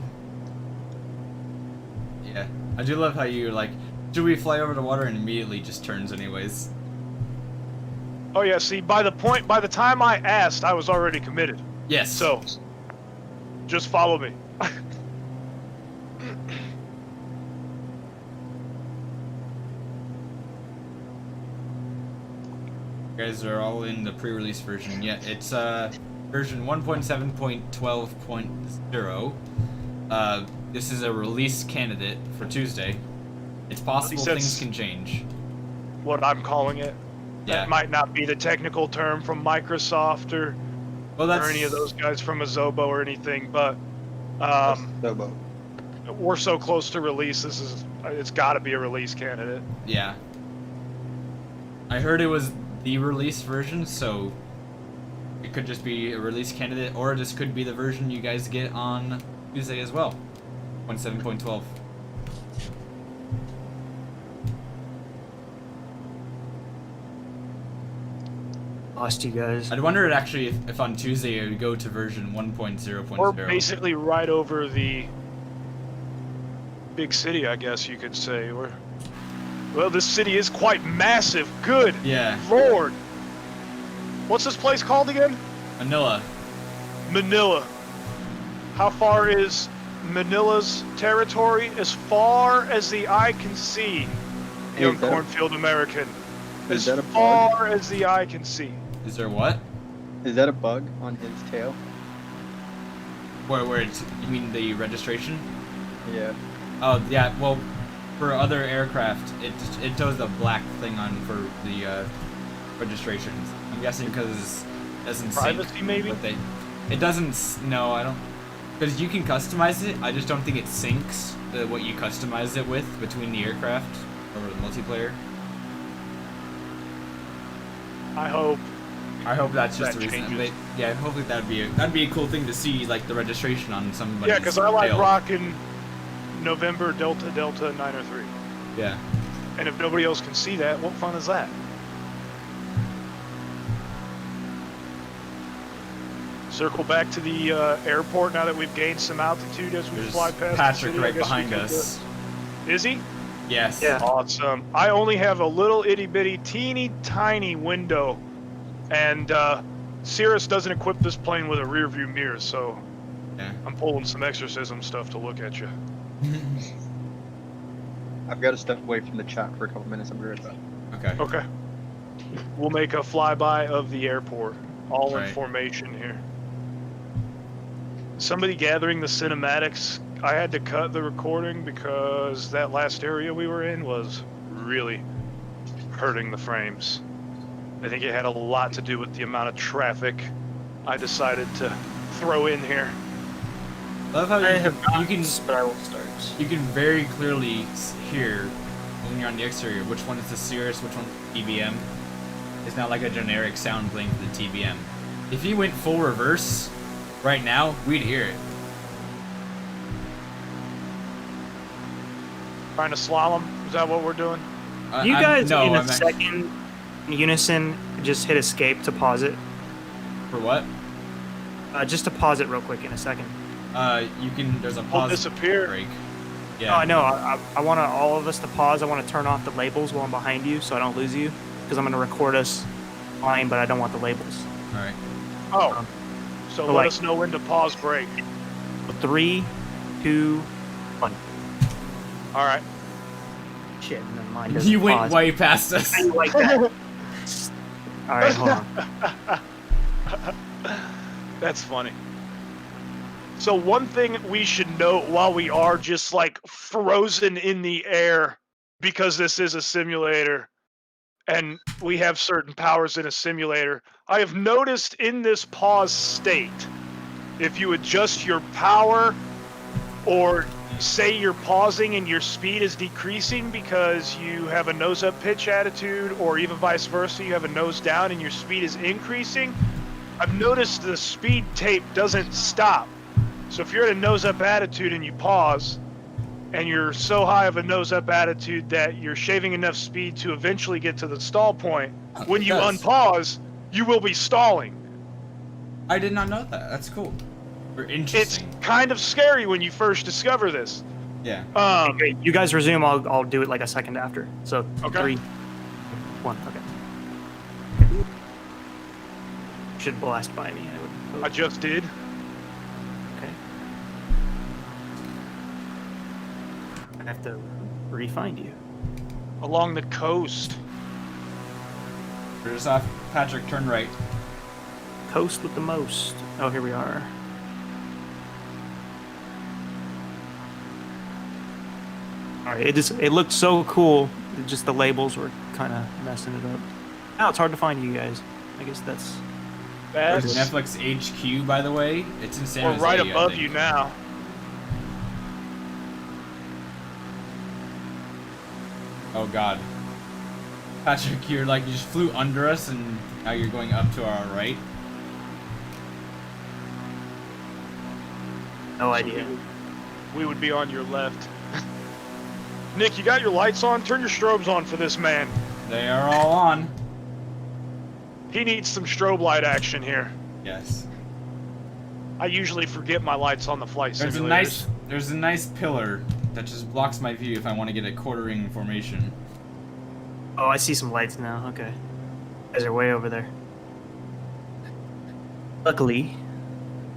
yeah, I do love how you like. Should we fly over the water and immediately just turns anyways? Oh yeah. See, by the time I asked, I was already committed. Yes. So, just follow me. You guys are all in the pre-release version. Yeah, it's version 1.7.12.0. This is a release candidate for Tuesday. It's possible things can change. What I'm calling it. Yeah. That might not be the technical term from Microsoft or any of those guys from Azobo or anything, but Zobo. we're so close to release. It's got to be a release candidate. Yeah. I heard it was the release version, so it could just be a release candidate, or this could be the version you guys get on Tuesday as well. 1.7.12. Lost you guys. I'd wonder actually if on Tuesday it would go to version 1.0.0. We're basically right over the big city, I guess you could say. Well, this city is quite massive. Good Yeah. Lord. What's this place called again? Manila. Manila. How far is Manila's territory? As far as the eye can see, Hey, young is that a- cornfield American. is As that a bug? far as the eye can see. Is there what? Is that a bug on his tail? Where it's, you mean the registration? Yeah. Oh yeah, well, for other aircraft, it does the black thing on for the registrations. I'm guessing because it doesn't Privacy, sync. maybe? But it doesn't. No, I don't. Because you can customize it. I just don't think it syncs what you customize it with between the aircraft or the multiplayer. I hope. I hope that's just That the reason. changes. Yeah, hopefully that'd be a cool thing to see, like the registration on somebody's Yeah, because I like tail. rocking November Delta Delta 903. Yeah. And if nobody else can see that, what fun is that? Circle back to the airport now that we've gained some altitude as we There's fly past Patrick the city. I right guess we behind could, us. Is he? Yes. Yeah. Awesome. I only have a little itty bitty teeny tiny window, and Cirrus doesn't equip this plane with a rear view mirror, so Yeah. I'm pulling some exorcism stuff to look at you. I've got to step away from the chat for a couple minutes. I'll be right back. Okay. Okay. We'll make a flyby of the airport. All in Right. formation here. Somebody gathering the cinematics. I had to cut the recording because that last area we were in was really hurting the frames. I think it had a lot to do with the amount of traffic I decided to throw in here. I love how I have you can but I will start. you can very clearly hear when you're on the exterior which one is the Cirrus, which one's the TBM. It's not like a generic sound playing for the TBM. If you went full reverse right now, we'd hear it. Trying to slalom? Is that what we're doing? You guys no, in a I'm second unison just hit escape to pause it. For what? Just to pause it real quick in a second. You can. There's a We'll pause disappear. break. No, Yeah. I know. I want all of us to pause. I want to turn off the labels while I'm behind you so I don't lose you. Because I'm going to record us flying, but I don't want the labels. All right. Oh, so let like- us know when to pause break. 3, 2, 1. All right. Shit, never mind. doesn't You went pause. way past us. How you like that? All right, hold on. That's funny. So one thing we should note while we are just like frozen in the air, because this is a simulator and we have certain powers in a simulator, I have noticed in this pause state, if you adjust your power or say you're pausing and your speed is decreasing because you have a nose up pitch attitude, or even vice versa, you have a nose down and your speed is increasing, I've noticed the speed tape doesn't stop. So if you're at a nose up attitude and you pause, and you're so high of a nose up attitude that you're shaving enough speed to eventually get to the stall point, when you does. unpause, you will be stalling. I did not know that. That's cool. Or It's interesting. kind of scary when you first discover this. Yeah. Okay, you guys resume. I'll do it like a second after. So Okay. 3, 1. Okay. Should blast by me. I would hope. I just did. Okay. I have to re-find you. Along the coast. There's off. Patrick, turn right. Coast with the most. Oh, here we are. All right. It looked so cool. Just the labels were kind of messing it up. Now it's hard to find you guys. I guess that's. There's That's Netflix HQ, by the way. It's in San we're Jose. right I above think. you now. Oh God. Patrick, you just flew under us, and now you're going up to our right. No idea. We would be on your left. Nick, you got your lights on? Turn your strobes on for this man. They are all on. He needs some strobe light action here. Yes. I usually forget my lights on the flight simulators. There's a nice pillar that just blocks my view if I want to get a quartering formation. Oh, I see some lights now. Okay. You guys are way over there. Luckily,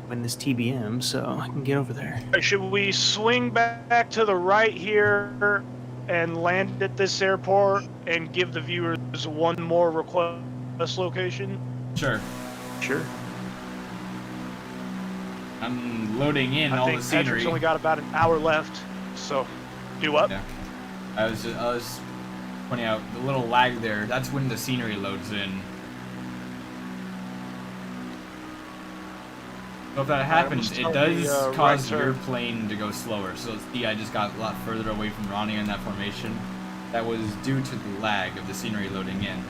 I'm in this TBM, so I can get over there. Should we swing back to the right here and land at this airport and give the viewers one more request location? Sure. Sure. I'm loading in I all think the Patrick's scenery. only got about an hour left, so do what? Yeah. I was pointing out the little lag there. That's when the scenery loads in. So if that happens, it start does the, right cause your turn. plane to go slower. So see, I just got a lot further away from Ronnie in that formation. That was due to the lag of the scenery loading in.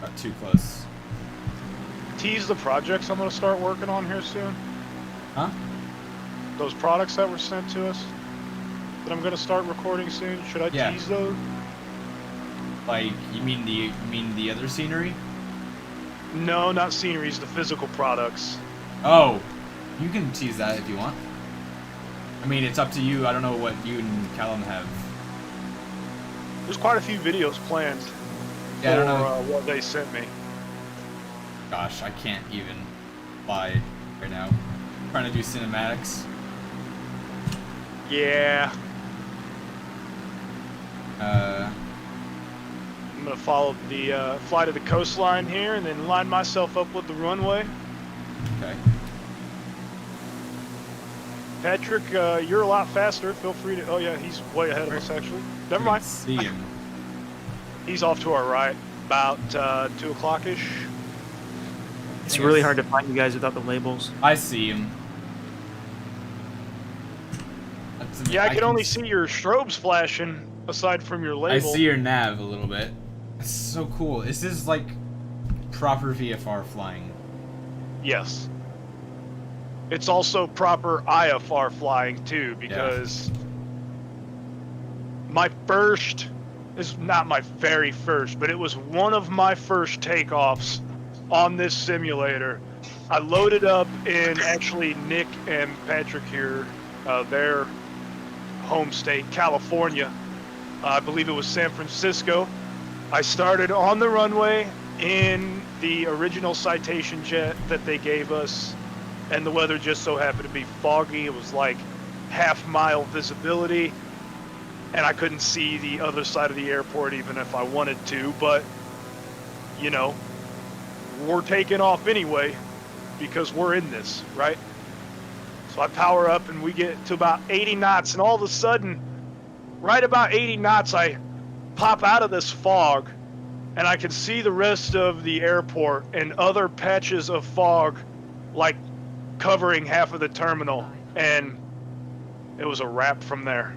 Got too close. Tease the projects I'm going to start working on here soon. Huh? Those products that were sent to us that I'm going to start recording soon. Should I Yeah. tease those? Like, you mean the other scenery? No, not sceneries, the physical products. Oh, you can tease that if you want. I mean, it's up to you. I don't know what you and Callum have. There's quite a few videos planned Yeah, I don't for know. what they sent me. Gosh, I can't even fly right now. I'm trying to do cinematics. Yeah, I'm going to follow the fly to the coastline here and then line myself up with the runway. Okay. Patrick, you're a lot faster. Feel free to... Oh, yeah, he's way ahead of us, actually. Never I mind. can see him. He's off to our right. About 2 o'clock-ish. It's really hard to find you guys without the labels. I see him. Yeah, I can only see your strobes flashing aside from your label. I see your nav a little bit. It's so cool. This is like proper VFR flying. Yes. It's also proper IFR flying too, because my first is not my very first, but it was one of my first takeoffs on this simulator. I loaded up in actually Nick and Patrick here, their home state, California. I believe it was San Francisco. I started on the runway in the original Citation jet that they gave us, and the weather just so happened to be foggy. It was like half-mile visibility, and I couldn't see the other side of the airport even if I wanted to, but, you know, we're taking off anyway because we're in this, right? So I power up and we get to about 80 knots, and all of a sudden, right about 80 knots, I pop out of this fog and I can see the rest of the airport and other patches of fog like covering half of the terminal, and it was a wrap from there.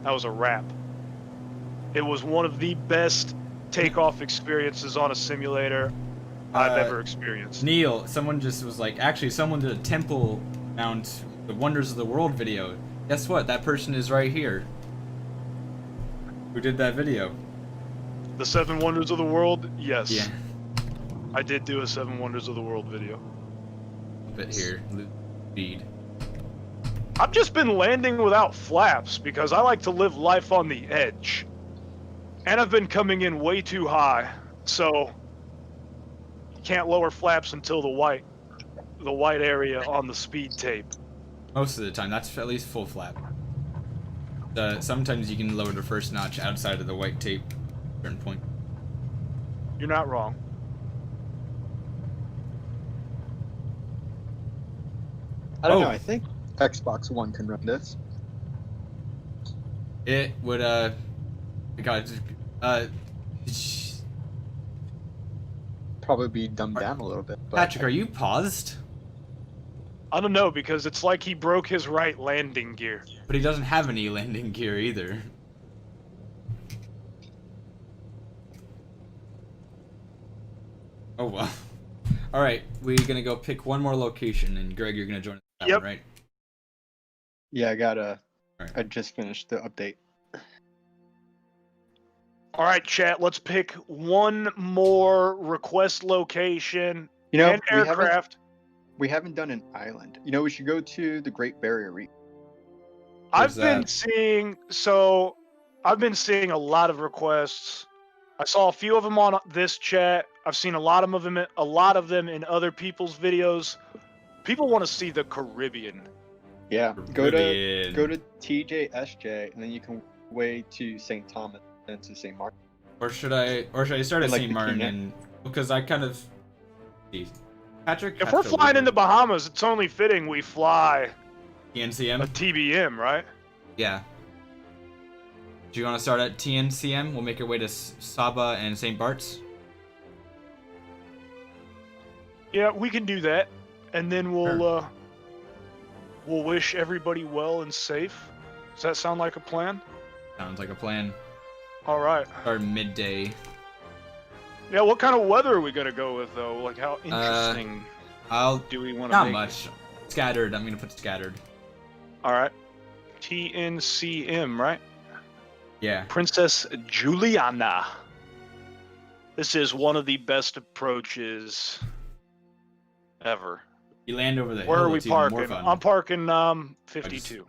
That was a wrap. It was one of the best takeoff experiences on a simulator I've ever experienced. Neil, someone just was like, actually someone did a Temple Mount the Wonders of the World video. Guess what? That person is right here. Who did that video? The 7 Wonders of the World? Yes. Yeah. I did do a 7 Wonders of the World video. Bit here. Speed. I've just been landing without flaps because I like to live life on the edge. And I've been coming in way too high, so you can't lower flaps until the white area on the speed tape. Most of the time, that's at least full flap. Sometimes you can lower the first notch outside of the white tape at a certain point. You're not wrong. I don't know. I think Xbox One can run this. It would, Probably be dumbed down a little bit. But Patrick, are you paused? I don't know, because it's like he broke his right landing gear. But he doesn't have any landing gear either. Oh well. Alright, we're gonna go pick one more location, and Greg, you're gonna join us for that Yep. one, right? Yeah, Alright. I just finished the update. All right, chat, let's pick one more request location You know, and aircraft. we haven't done an island. You know, we should go to the Great Barrier Reef. I've Where's been that? seeing a lot of requests. I saw a few of them on this chat. I've seen a lot of them in other people's videos. People want to see the Caribbean. Yeah, Caribbean. go to TJSJ, and then you can way to St. Thomas and to St. Martin. Or should I start at Like St. the Martin Kenya? and because I kind of Patrick. If we're flying in the Bahamas, it's only fitting we fly a TNCM. TBM, right? Yeah. Do you want to start at TNCM? We'll make our way to Saba and St. Bart's. Yeah, we can do that, and then we'll Sure. we'll wish everybody well and safe. Does that sound like a plan? Sounds like a plan. All right. Start midday. Yeah, what kind of weather are we gonna go with though? Like, how interesting I'll do we want to not make much. Scattered. I'm gonna put scattered. All right. TNCM, right? Yeah. Princess Juliana. This is one of the best approaches ever. You land over the hill. Where are we it's even more parking? fun. I'm parking 52.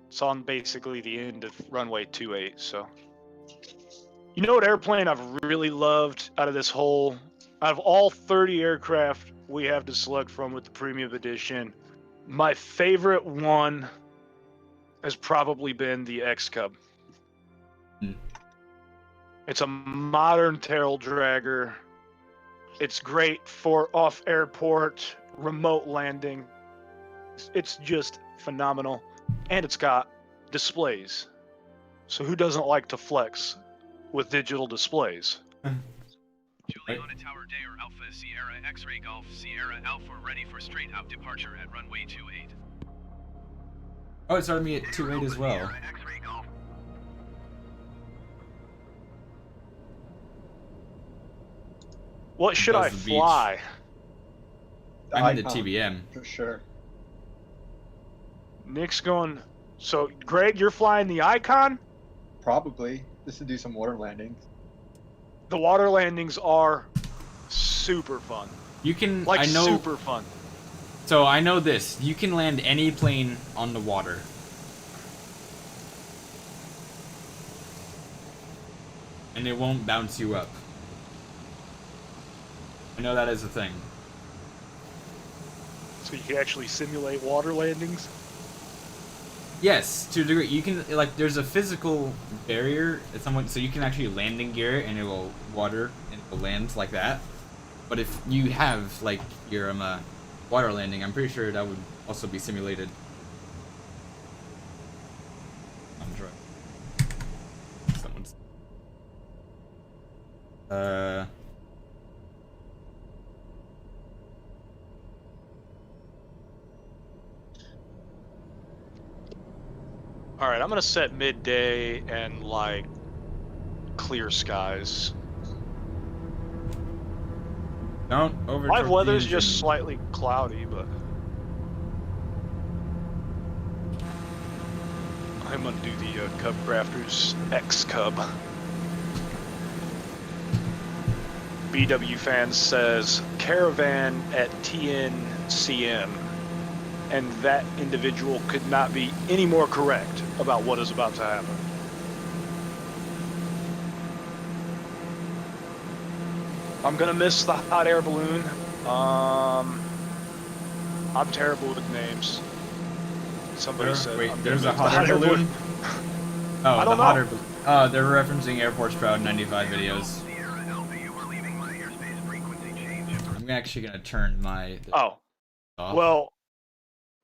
It's on basically the end of runway 28, so. You know what airplane I've really loved out of all 30 aircraft we have to select from with the premium edition, my favorite one has probably been the X-Cub. Hmm. It's a modern tail dragger. It's great for off-airport, remote landing. It's just phenomenal. And it's got displays. So who doesn't like to flex with digital displays. Juliana Tower Dare Alpha Sierra X-Ray Golf Sierra Alpha ready for straight out departure at runway 28. Oh, it started me at 28 as well. X-Ray Golf. What should Does I the beach. fly? The I'm in the icon, TBM. for sure. Nick's going. So, Greg, you're flying the Icon? Probably just to do some water landings. The water landings are super fun. You can, Like, I know, super fun. so I know this. You can land any plane on the water. And it won't bounce you up. I know that is a thing. So you can actually simulate water landings? Yes, to a degree. You can, like, there's a physical barrier at some point, so you can actually landing gear and it will water and it will land like that. But if you have, like, your water landing, I'm pretty sure that would also be simulated. I'm trying. Someone's. Alright, I'm gonna set midday and, like, clear skies. Don't over. Live weather's just slightly cloudy, but... I'm gonna do the Cub Crafters X Cub. BW fan says caravan at TNCM, and that individual could not be any more correct about what is about to happen. I'm gonna miss the hot air balloon. I'm terrible with names. Somebody said, Wait, I'm there's a gonna miss hot the air balloon? Oh, I the don't hot know. air balloon. They're referencing Air Force Proud 95 videos. Sierra Alpha, you are leaving my airspace frequency change. I'm actually gonna turn my Oh, off. well,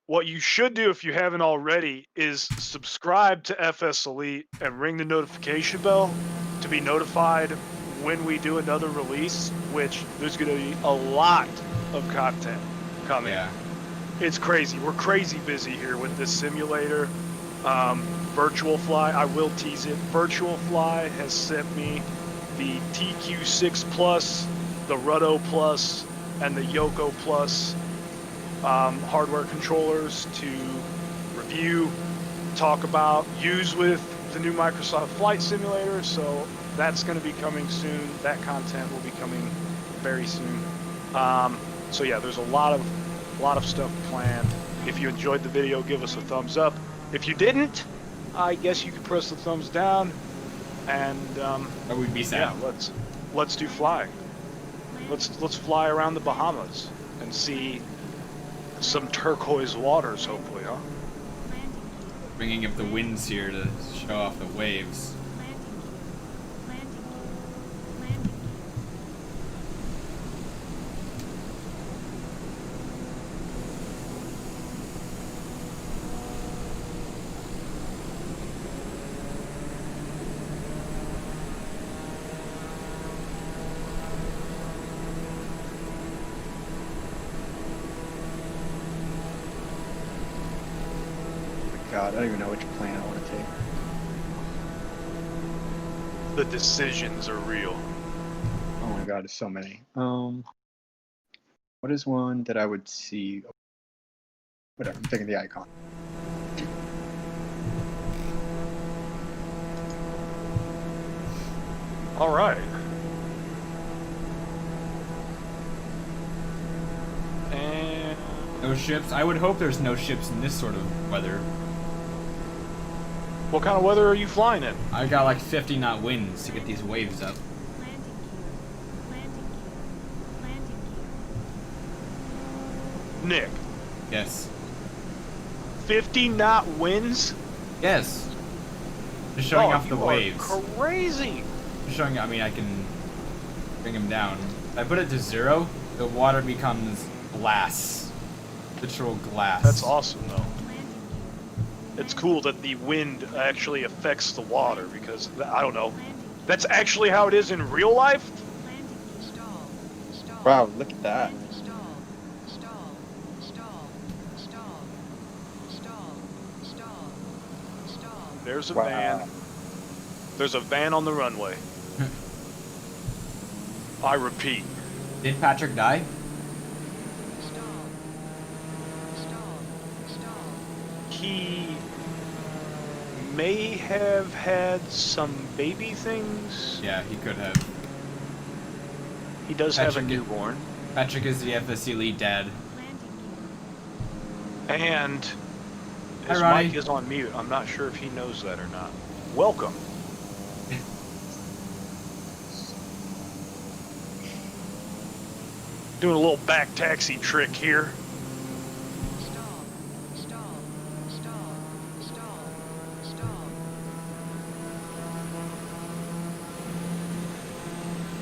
what you should do if you haven't already is subscribe to FS Elite and ring the notification bell to be notified when we do another release, which there's going to be a lot of content coming. Yeah. It's crazy. We're crazy busy here with this simulator. Virtual Fly, I will tease it. Virtual Fly has sent me the TQ6 Plus, the Ruddo Plus, and the Yoko Plus hardware controllers to review, talk about, use with the new Microsoft Flight Simulator. So that's going to be coming soon. That content will be coming very soon. So yeah, there's a lot of stuff planned. If you enjoyed the video, give us a thumbs up. If you didn't, I guess you could press the thumbs down. And That would be sad. yeah, let's do flying. Let's fly around the Bahamas and see some turquoise waters, hopefully, huh? Bringing up the winds here to show off the waves. God, I don't even know which plane I want to take. The decisions are real. Oh my God, there's so many. What is one that I would see? Whatever, I'm taking the Icon. All right. And No ships? I would hope there's no ships in this sort of weather. what kind of weather are you flying in? I got like 50 knot winds to get these waves up. Nick, Yes. 50 knot winds? Yes. Just showing Oh, off the you are waves. Crazy. Just showing, I mean, I can bring them down. If I put it to 0, the water becomes glass. Literal glass. That's awesome, though. It's cool that the wind actually affects the water because, I don't know, That's actually how it is in real life? Wow, look at that. There's a Wow. van. There's a van on the runway. I repeat. Did Patrick die? He may have had some baby things. Yeah, he could have. He does have a Patrick- newborn. Patrick is the FSC lead dad. And his Hi, Ronnie. mic is on mute. I'm not sure if he knows that or not. Welcome. Doing a little back taxi trick here.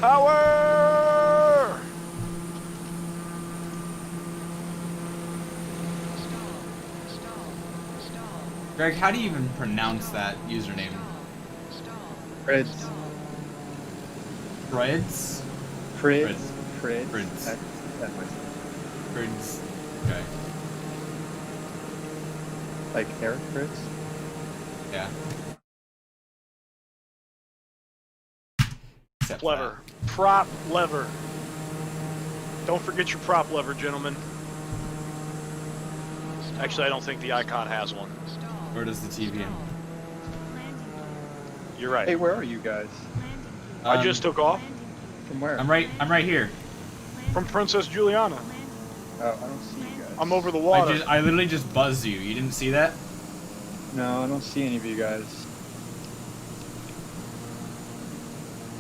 Power! Greg, how do you even pronounce that username? Frids. Freds? Frids. Frids. Frids. That might Freds. Okay. like Eric Fritz. Yeah. Except Lever. Prop lever. Don't forget your prop lever, gentlemen. Actually, I don't think the icon has one. that. Where does the TV in? You're right. Hey, where are you guys? I just took off From where? I'm right here. from Princess Juliana. Oh, I don't see you guys. I'm over the water. I literally just buzzed you. You didn't see that? No, I don't see any of you guys.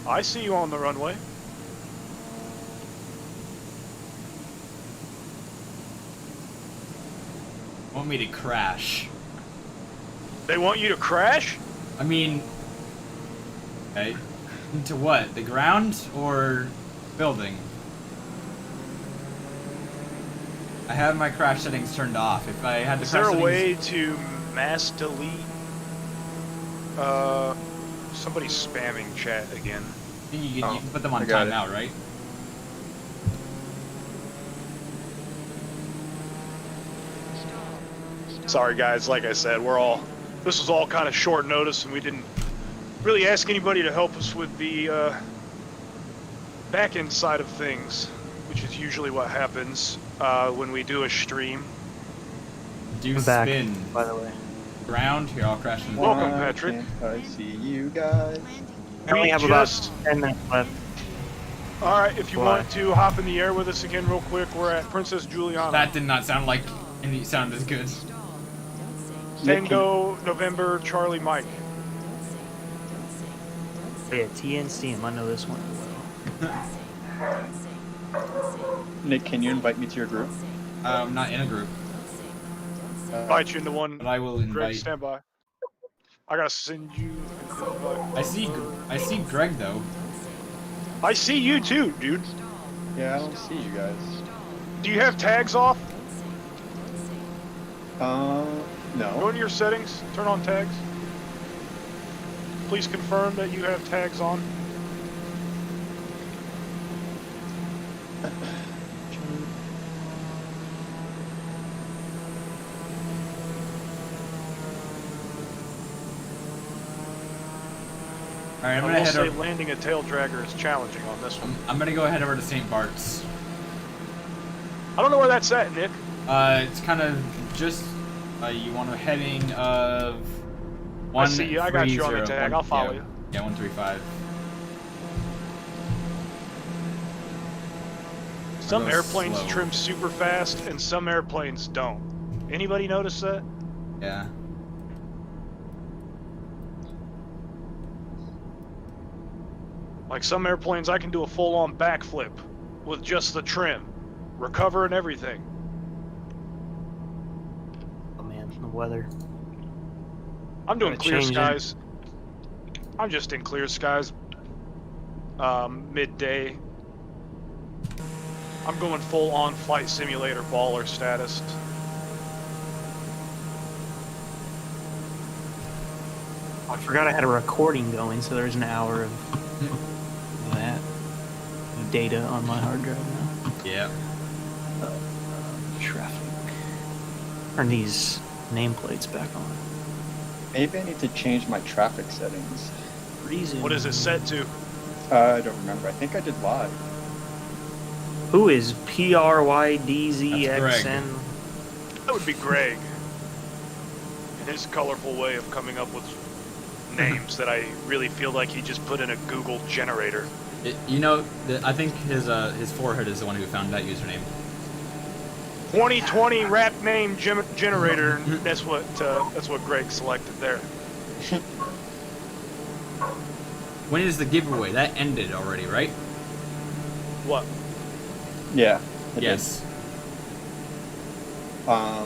I see you on the runway. Want me to crash? They want you to crash? I mean, okay. Into what? The ground or building? I have my crash settings turned off. If I had the Is crash there a settings, way to mass delete? Somebody's spamming chat again. you can put them on I got it. timeout, right? Sorry guys, like I said, this was all kind of short notice and we didn't really ask anybody to help us with the back end side of things, which is usually what happens when we do a stream. Do I'm back, spin. by the way. Ground? Here, I'll crash into Welcome, Why Patrick. can't I see you guys. I only have about 10 minutes left. Alright, if you Why? want to hop in the air with us again real quick, we're at Princess Juliana. That did not sound like any sound as good. Tango, November, Charlie, Mike. Oh, yeah, TNC, I know this one well. Nick, can you invite me to your group? I'm not in a group, Invite you into one. but I will Greg, invite. stand by. I gotta send you an invite. I see Greg though. I see you too, dude. Yeah, I don't see you guys. Do you have tags off? Go No. into your settings, turn on tags. Please confirm that you have tags on. All right, I'm I gonna will head say over. landing a tail dragger is challenging on this one. I'm gonna go head over to St. Bart's. I don't know where that's at, Nick. It's kind of just you want a heading of I see you. I got you on the 130, tag. I'll follow you. Yeah, 135. Some Go airplanes slow. trim super fast and some airplanes don't. Anybody notice that? Yeah. Like some airplanes, I can do a full-on backflip with just the trim, recover and everything. Oh man, the weather. I'm doing Gotta clear change it. skies. I'm just in clear skies. Midday. I'm going full-on flight simulator baller status. I forgot I had a recording going, so there's an hour of that data on my hard drive now. Yeah. Traffic. Turn these nameplates back on. Maybe I need to change my traffic settings. Reason. What is it set to? I don't remember. I think I did live. Who is PRYDZXN? That's That would be Greg. And his colorful way of coming up with names that I really feel like he just put in a Google generator. I think his forehead is the one who found that username. 2020 rap name generator. That's what Greg selected there. When is the giveaway? That ended already, right? What? Yeah. I Yes. did.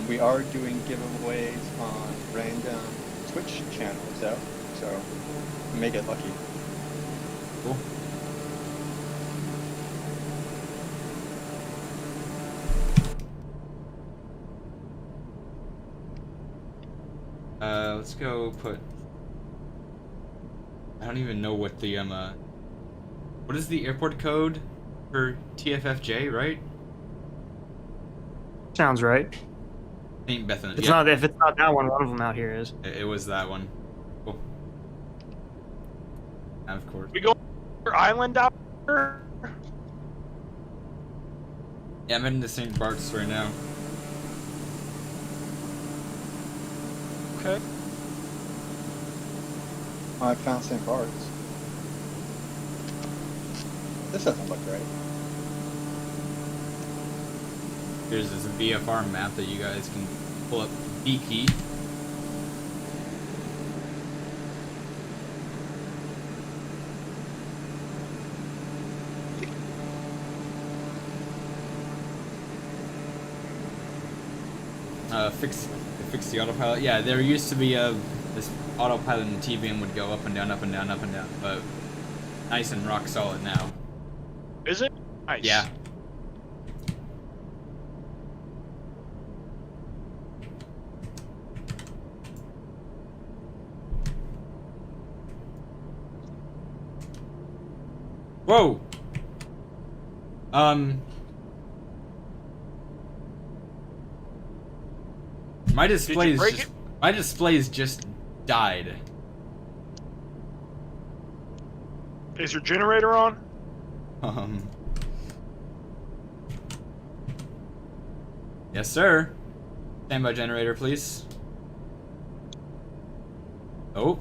We are doing giveaways on random Twitch channels, though. So you may get lucky. Cool. Let's go put. I don't even know what the what is the airport code for TFFJ, right? Sounds right. St. Bethany. It's Yeah, not. If it's not that one of them out here is. it was that one. Cool. Of course. We go island out there? Yeah, I'm heading to St. Bart's right now. Okay. I found St. Bart's. This doesn't look right. There's this VFR map that you guys can pull up. B key. Fix the autopilot. Yeah, there used to be this autopilot in the TVM would go up and down, up and down, up and down, but nice and rock solid now. Is it? Nice. Yeah. Whoa. My display's just died. Is your generator on? Yes, sir. Standby generator, please. Oh.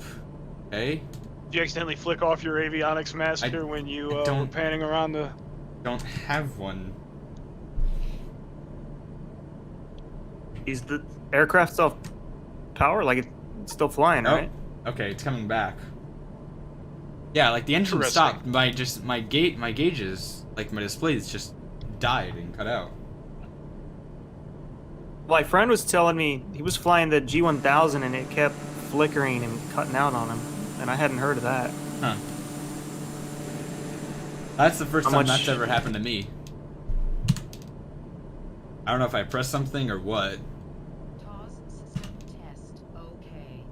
Okay. Did you accidentally flick off your avionics master when you were don't- panning around the... Don't have one. Is the aircraft still power? Like it's still flying, Oh. right? Okay, it's coming back. Yeah, like the engine Interesting. stopped. My gauges, like my displays, just died and cut out. My friend was telling me he was flying the G1000 and it kept flickering and cutting out on him, and I hadn't heard of that. Huh. That's the first How time much- that's ever happened to me. I don't know if I pressed something or what. TOS system test. Okay.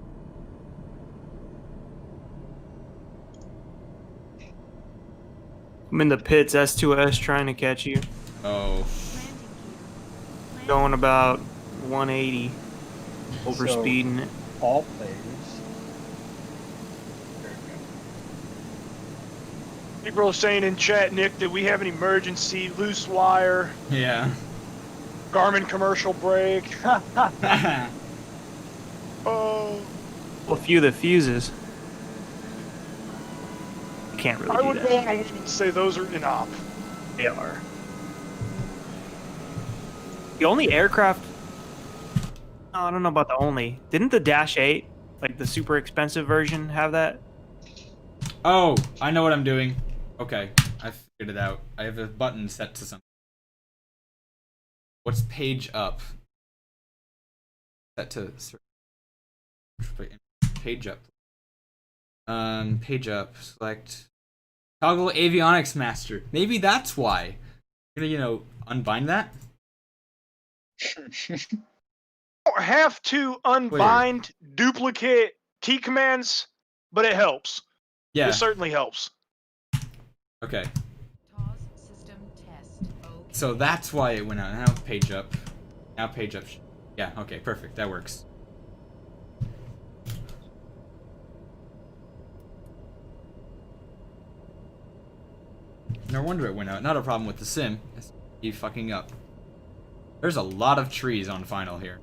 I'm in the pits S2S trying to catch you, Oh. Landing gear. going about 180, over So- speeding it. All players. There we go. People are saying in chat, Nick, that we have an emergency, loose wire, Yeah. Garmin commercial break. Oh, A few of the fuses. Can't really I do would that. go on a limb and say those are in op. They are. The only aircraft. Oh, I don't know about the only. Didn't the Dash 8, like the super expensive version, have that? Oh, I know what I'm doing. Okay, I figured it out. I have a button set to something. What's page up? Set to page up. Page up. Select toggle avionics master. Maybe that's why. You're gonna, unbind that. Have to unbind duplicate key commands but it helps. Yeah. It certainly helps. Okay. TOS system test. Okay. So that's why it went out. Now page up. Now page up. Yeah, okay, perfect. That works. No wonder it went out. Not a problem with the sim. It's keep fucking up. There's a lot of trees on final here.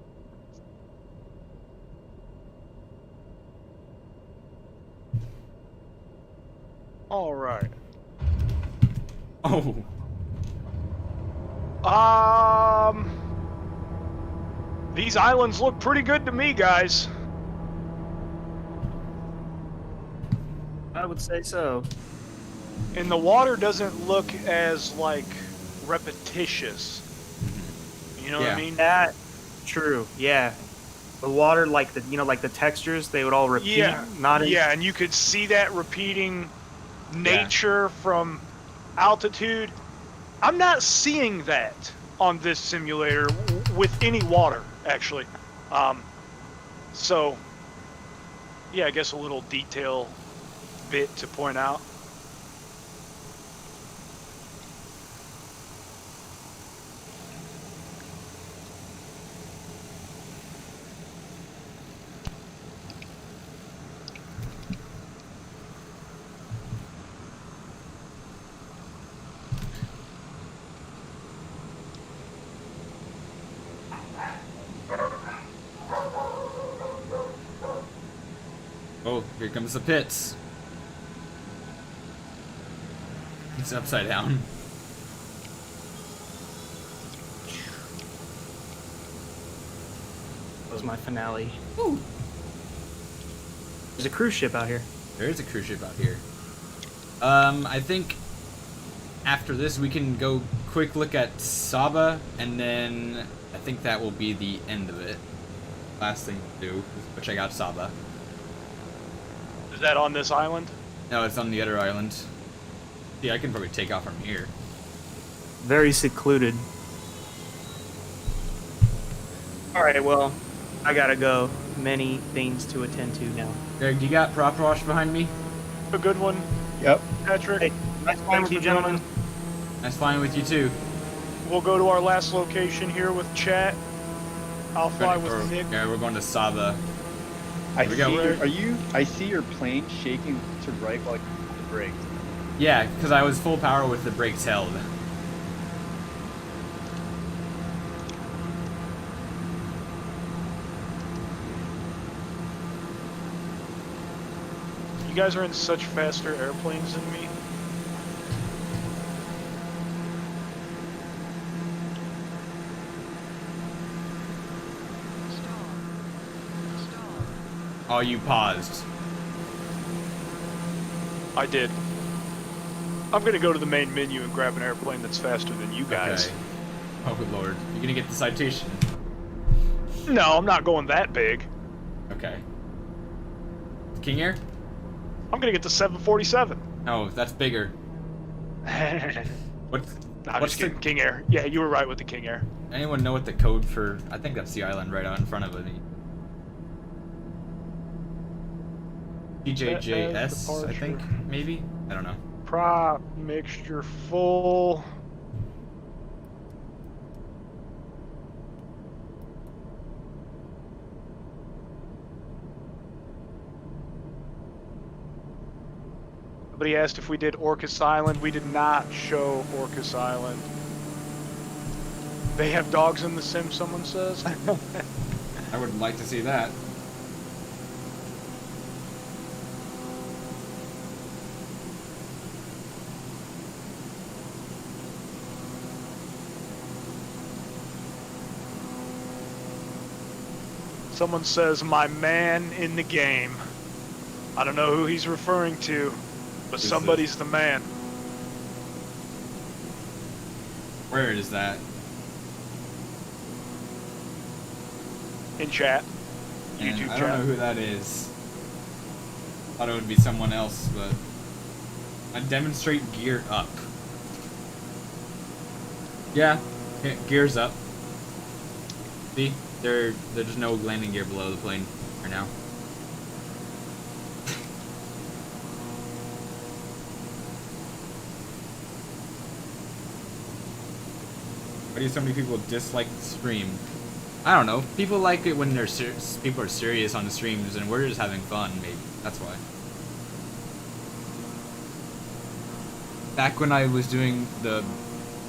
All right. Oh. These islands look pretty good to me, guys. I would say so. And the water doesn't look as, like, repetitious. You know what I Yeah. mean? That true. Yeah. The water, like the like the textures, they would all repeat. Yeah. Not as, Yeah, and you could see that repeating nature from altitude. I'm not seeing that on this simulator with any water, actually. So, yeah, I guess a little detail bit to point out. Oh, here comes the pits. It's upside down. that was my finale. Ooh. There's a cruise ship out here. There is a cruise ship out here. I think after this we can go quick look at Saba, and then I think that will be the end of it. Last thing to do, which I got Saba. Is that on this island? No, it's on the other island. Yeah, I can probably take off from here. Very secluded. Alright, well, I gotta go. Many things to attend to now. Greg, you got prop wash behind me? A good one, Yep. Patrick. Hey, nice flying with you, gentlemen. That's fine with you too. We'll go to our last location here with chat. I'll fly with Nick. Yeah, we're going to Saba. I Here we see. go. I see your plane shaking to right while you hit the brakes. Yeah, because I was full power with the brakes held. You guys are in such faster airplanes than me. Oh, you paused. I did. I'm gonna go to the main menu and grab an airplane that's faster than you guys. Okay. Oh, good lord. You're gonna get the citation. No, I'm not going that big. Okay. King Air? I'm gonna get the 747. No, that's bigger. What? Nah, I'm What's just the? kidding. King Air. Yeah, you were right with the King Air. Anyone know what the code for? I think that's the island right out in front of me. PJJS, I think, maybe? I don't know. Prop mixture full. Somebody asked if we did Orcas Island. We did not show Orcas Island. They have dogs in the sim, someone says. I would like to see that. Someone says, my man in the game. I don't know who he's referring to, but Who's somebody's the man. Where is that? In chat. And YouTube I chat. don't know who that is. Thought it would be someone else, but I demonstrate gear up. Yeah, gears up. See, there's no landing gear below the plane right now. Why do so many people dislike the stream? I don't know. People like it when people are serious on the streams, and we're just having fun. Maybe that's why. Back when I was doing the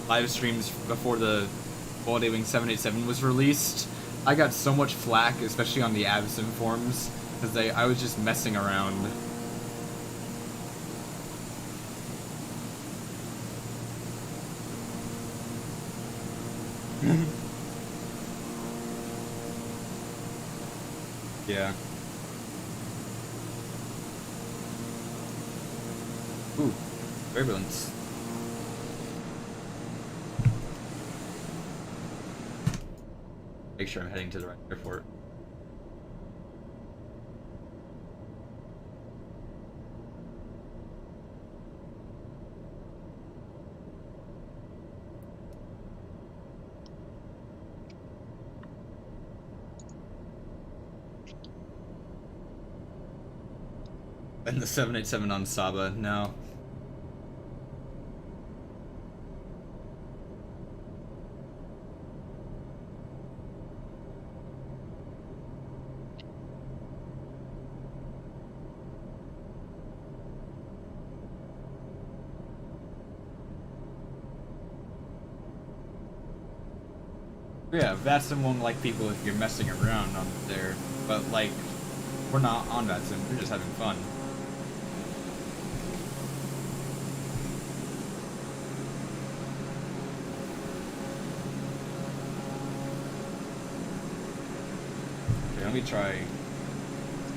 live streams before the Holiday Wing 787 was released, I got so much flack, especially on the Absim forums, because I was just messing around. Yeah. Ooh, turbulence. Make sure I'm heading to the right airport. And the 787 on Saba, no. Yeah, Vatsim won't like people if you're messing around on there, but like, we're not on Vatsim, we're just having fun. Okay, let me try.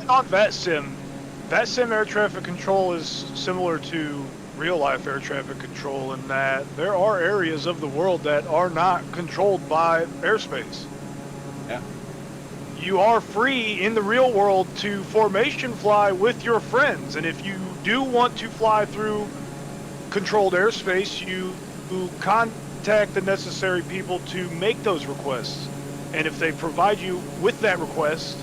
On VATSIM air traffic control is similar to real-life air traffic control in that there are areas of the world that are not controlled by airspace. Yeah. You are free in the real world to formation fly with your friends, and if you do want to fly through controlled airspace, you contact the necessary people to make those requests. And if they provide you with that request,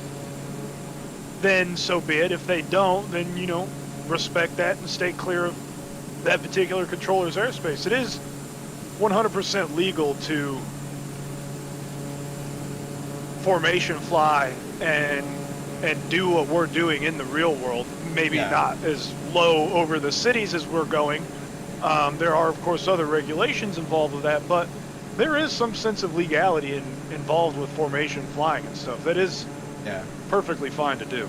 then so be it. If they don't, then, you know, respect that and stay clear of that particular controller's airspace. It is 100% legal to formation fly and do what we're doing in the real world. Maybe not as low over the cities as we're going. There are, of course, other regulations involved with that, but there is some sense of legality involved with formation flying and stuff. That is perfectly fine to do.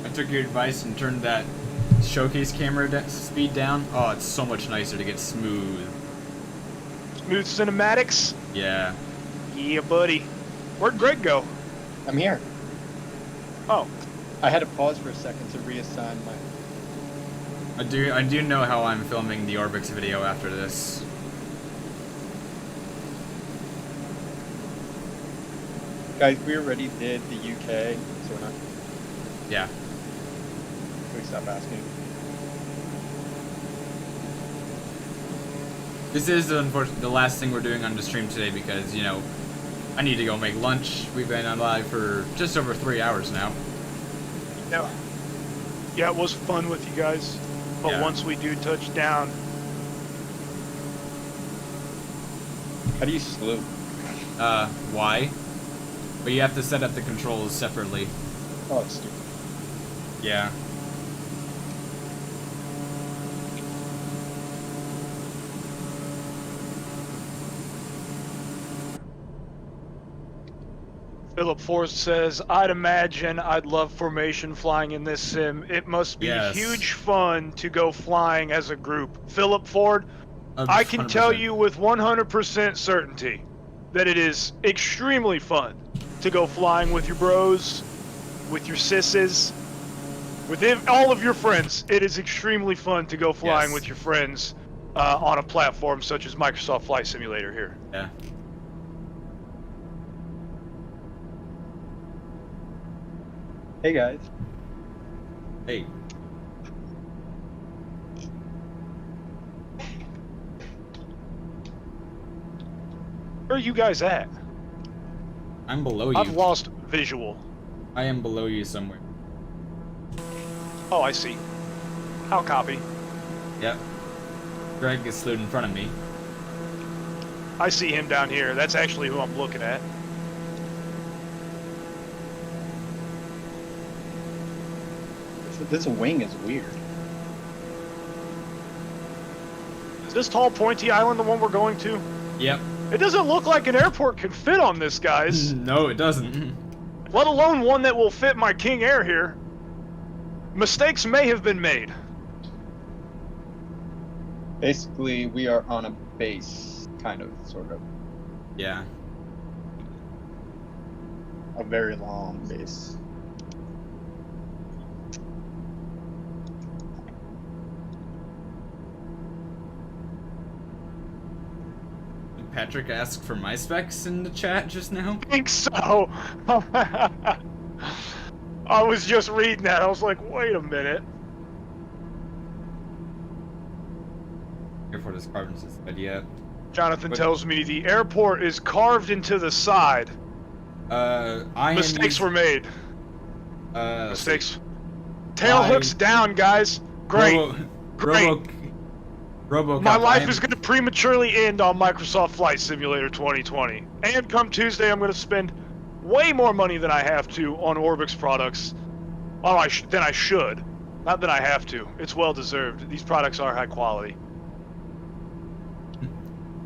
I took your advice and turned that showcase camera speed down. Oh, it's so much nicer to get smooth. Smooth cinematics? Yeah. Yeah, buddy. Where'd Greg go? I'm here. Oh. I had to pause for a second to reassign my... I do know how I'm filming the Orbx video after this. Guys, we already did the UK, so we're not... Yeah. Can we stop asking? This is the last thing we're doing on the stream today because, you know, I need to go make lunch. We've been on live for just over 3 hours now. Yeah, it was fun with you guys. But once we do touch down... How do you slew? Y. But you have to set up the controls separately. Oh, it's stupid. Yeah. Philip Forrest says, I'd imagine I'd love formation flying in this sim. It must be huge fun to go flying as a group. Philip Ford, I can tell you with 100% certainty that it is extremely fun to go flying with your bros, with your sisses, with all of your friends. It is extremely fun to go flying with your friends on a platform such as Microsoft Flight Simulator here. Yeah. Hey guys. Hey. Where are you guys at? I'm below you. I've lost visual. I am below you somewhere. Oh, I see. I'll copy. Yep. Greg is slewed in front of me. I see him down here. That's actually who I'm looking at. This wing is weird. Is this tall, pointy island the one we're going to? Yep. It doesn't look like an airport can fit on this, guys. No, it doesn't. Let alone one that will fit my King Air here. Mistakes may have been made. Basically, we are on a base, kind of, sort of. Yeah. A very long base. Did Patrick asked for my specs in the chat just now. I think so. I was just reading that. I was like, wait a minute. Airport is carved into this bed, yeah. Jonathan But- tells me the airport is carved into the side. Mistakes were made. Mistakes. Tail hooks down, guys. Great. Great. RoboCop. My life is going to prematurely end on Microsoft Flight Simulator 2020. And come Tuesday, I'm going to spend way more money than I have to on Orbx products. Oh, than I should. Not that I have to. It's well deserved. These products are high quality.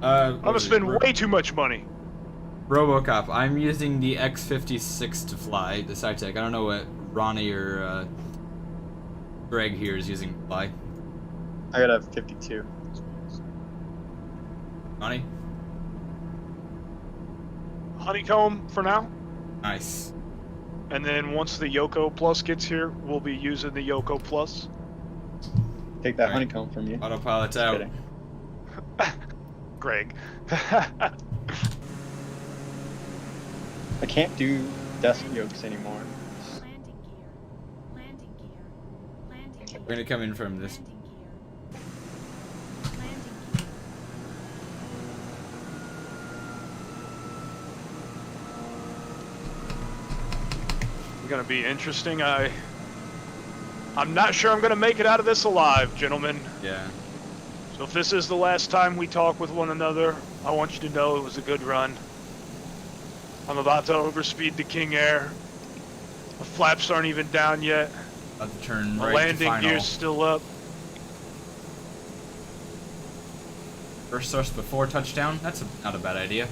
I'm going to spend way too much money. RoboCop. I'm using the X56 to fly, the SciTech. I don't know what Ronnie or Greg here is using to fly. I got a 52. Ronnie? Honeycomb for now. Nice. And then once the Yoko Plus gets here, we'll be using the Yoko Plus. Take that Right. honeycomb from you. Autopilot Just out. kidding. Greg. I can't do desk yokes anymore. Landing gear. Landing gear. Landing gear. We're gonna come in from this. Landing gear. Landing gear. It's gonna be interesting. I'm not sure I'm gonna make it out of this alive, gentlemen. Yeah. So if this is the last time we talk with one another, I want you to know it was a good run. I'm about to overspeed the King Air. The flaps aren't even down yet. About to turn The right to landing final. gear's still up. First source before touchdown. That's not a bad idea.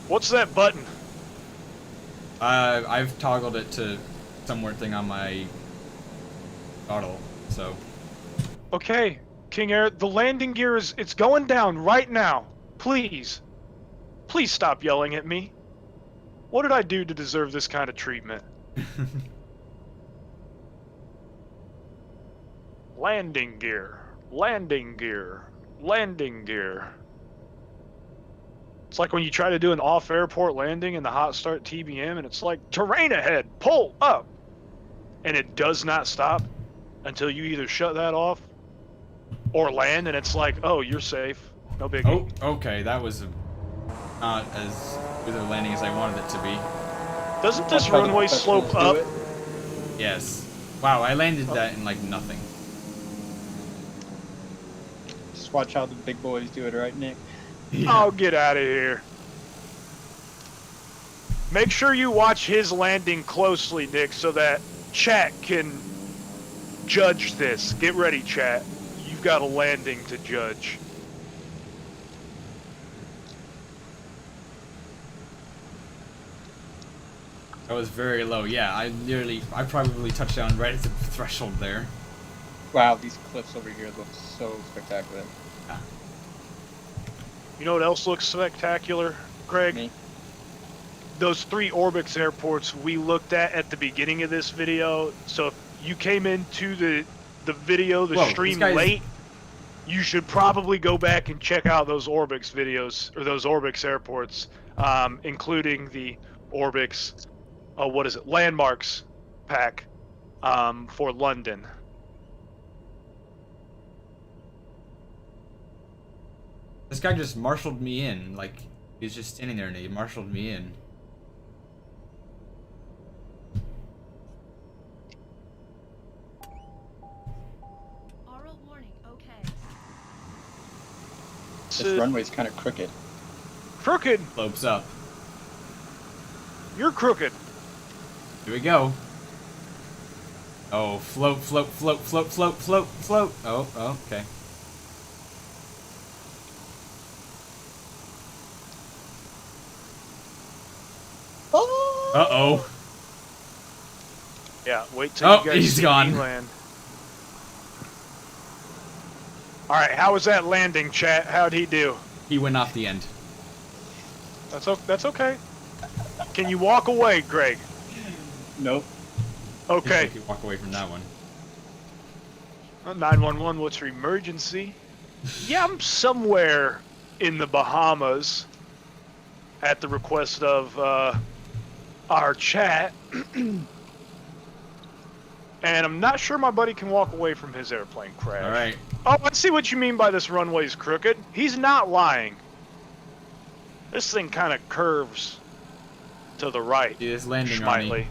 What's that button? I've toggled it to some weird thing on my throttle, so. Okay, King Air, the landing gear it's going down right now. Please. Please stop yelling at me. What did I do to deserve this kind of treatment? Landing gear. Landing gear. Landing gear. It's like when you try to do an off-airport landing in the hot start TBM and it's like, terrain ahead, pull up! And it does not stop until you either shut that off or land and it's like, oh, you're safe. No biggie. Oh, okay, that was not as good a landing as I wanted it to be. Doesn't this That's how the runway slope up? professionals do it. Yes. Wow, I landed that in like nothing. Just watch how the big boys do it, right, Nick? Oh, get out of here. Make sure you watch his landing closely, Nick, so that chat can judge this. Get ready, chat. You've got a landing to judge. That was very low. Yeah, I probably touched down right at the threshold there. Wow, these cliffs over here look so spectacular. You know what else looks spectacular, Greg? Me? Those 3 Orbx airports we looked at the beginning of this video. So if you came into the video, the Whoa, stream these guys- late, you should probably go back and check out those Orbx videos, or those Orbx airports, including the Orbx, landmarks pack for London. This guy just marshaled me in, like, he's just standing there and he marshaled me in. This runway's kind of crooked. Crooked. Slopes up. You're crooked. Here we go. Oh, float, float, float, float, float, float, float. Oh, okay. Uh-oh. Yeah, wait till Oh, you guys he's see gone. me land. All right, how was that landing, chat? How'd he do? He went off the end. That's okay. Can you walk away, Greg? Nope. Okay. You can walk away from that one. 911, what's your emergency? Yeah, I'm somewhere in the Bahamas at the request of our chat. And I'm not sure my buddy can walk away from his airplane crash. All right. Oh, I see what you mean by this runway's crooked. He's not lying. This thing kind of curves to the right. He is landing on Schmeitly. me.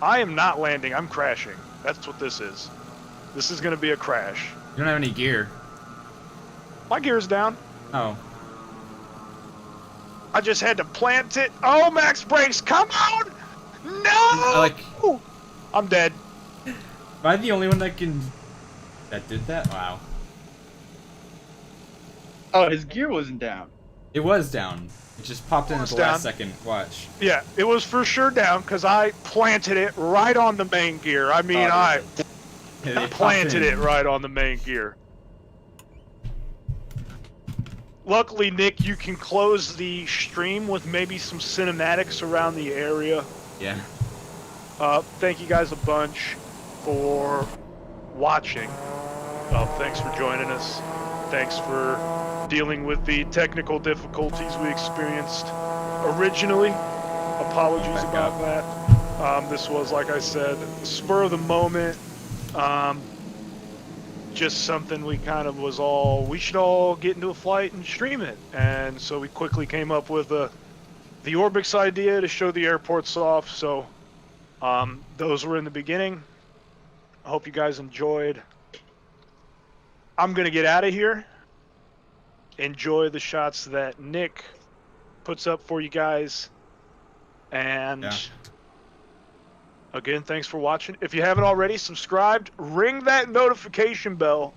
I am not landing. I'm crashing. That's what this is. This is going to be a crash. You don't have any gear. My gear's down. Oh. I just had to plant it. Oh, max brakes. Come on. No. I'm dead. Am I the only one that did that? Wow. Oh, his gear wasn't down. It was down. It just popped in at the last second. Watch. Yeah, it was for sure down because I planted it right on the main gear. I mean, I planted it right on the main gear. Luckily, Nick, you can close the stream with maybe some cinematics around the area. Yeah. Thank you guys a bunch for watching. Thanks for joining us. Thanks for dealing with the technical difficulties we experienced originally. Apologies about that. This was, like I said, spur of the moment. Just something we kind of we should all get into a flight and stream it. And so we quickly came up with the Orbx idea to show the airports off. So those were in the beginning. I hope you guys enjoyed. I'm going to get out of here. Enjoy the shots that Nick puts up for you guys. And again, thanks for watching. If you haven't already subscribed, ring that notification bell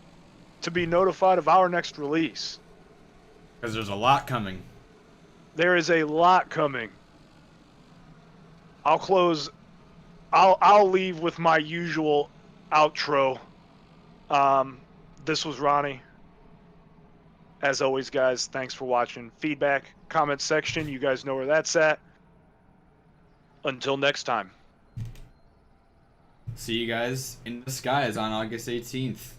to be notified of our next release. Because there's a lot coming. There is a lot coming. I'll close. I'll leave with my usual outro. This was Ronnie. As always, guys, thanks for watching. Feedback, comment section, you guys know where that's at. Until next time. See you guys in the skies on August 18th.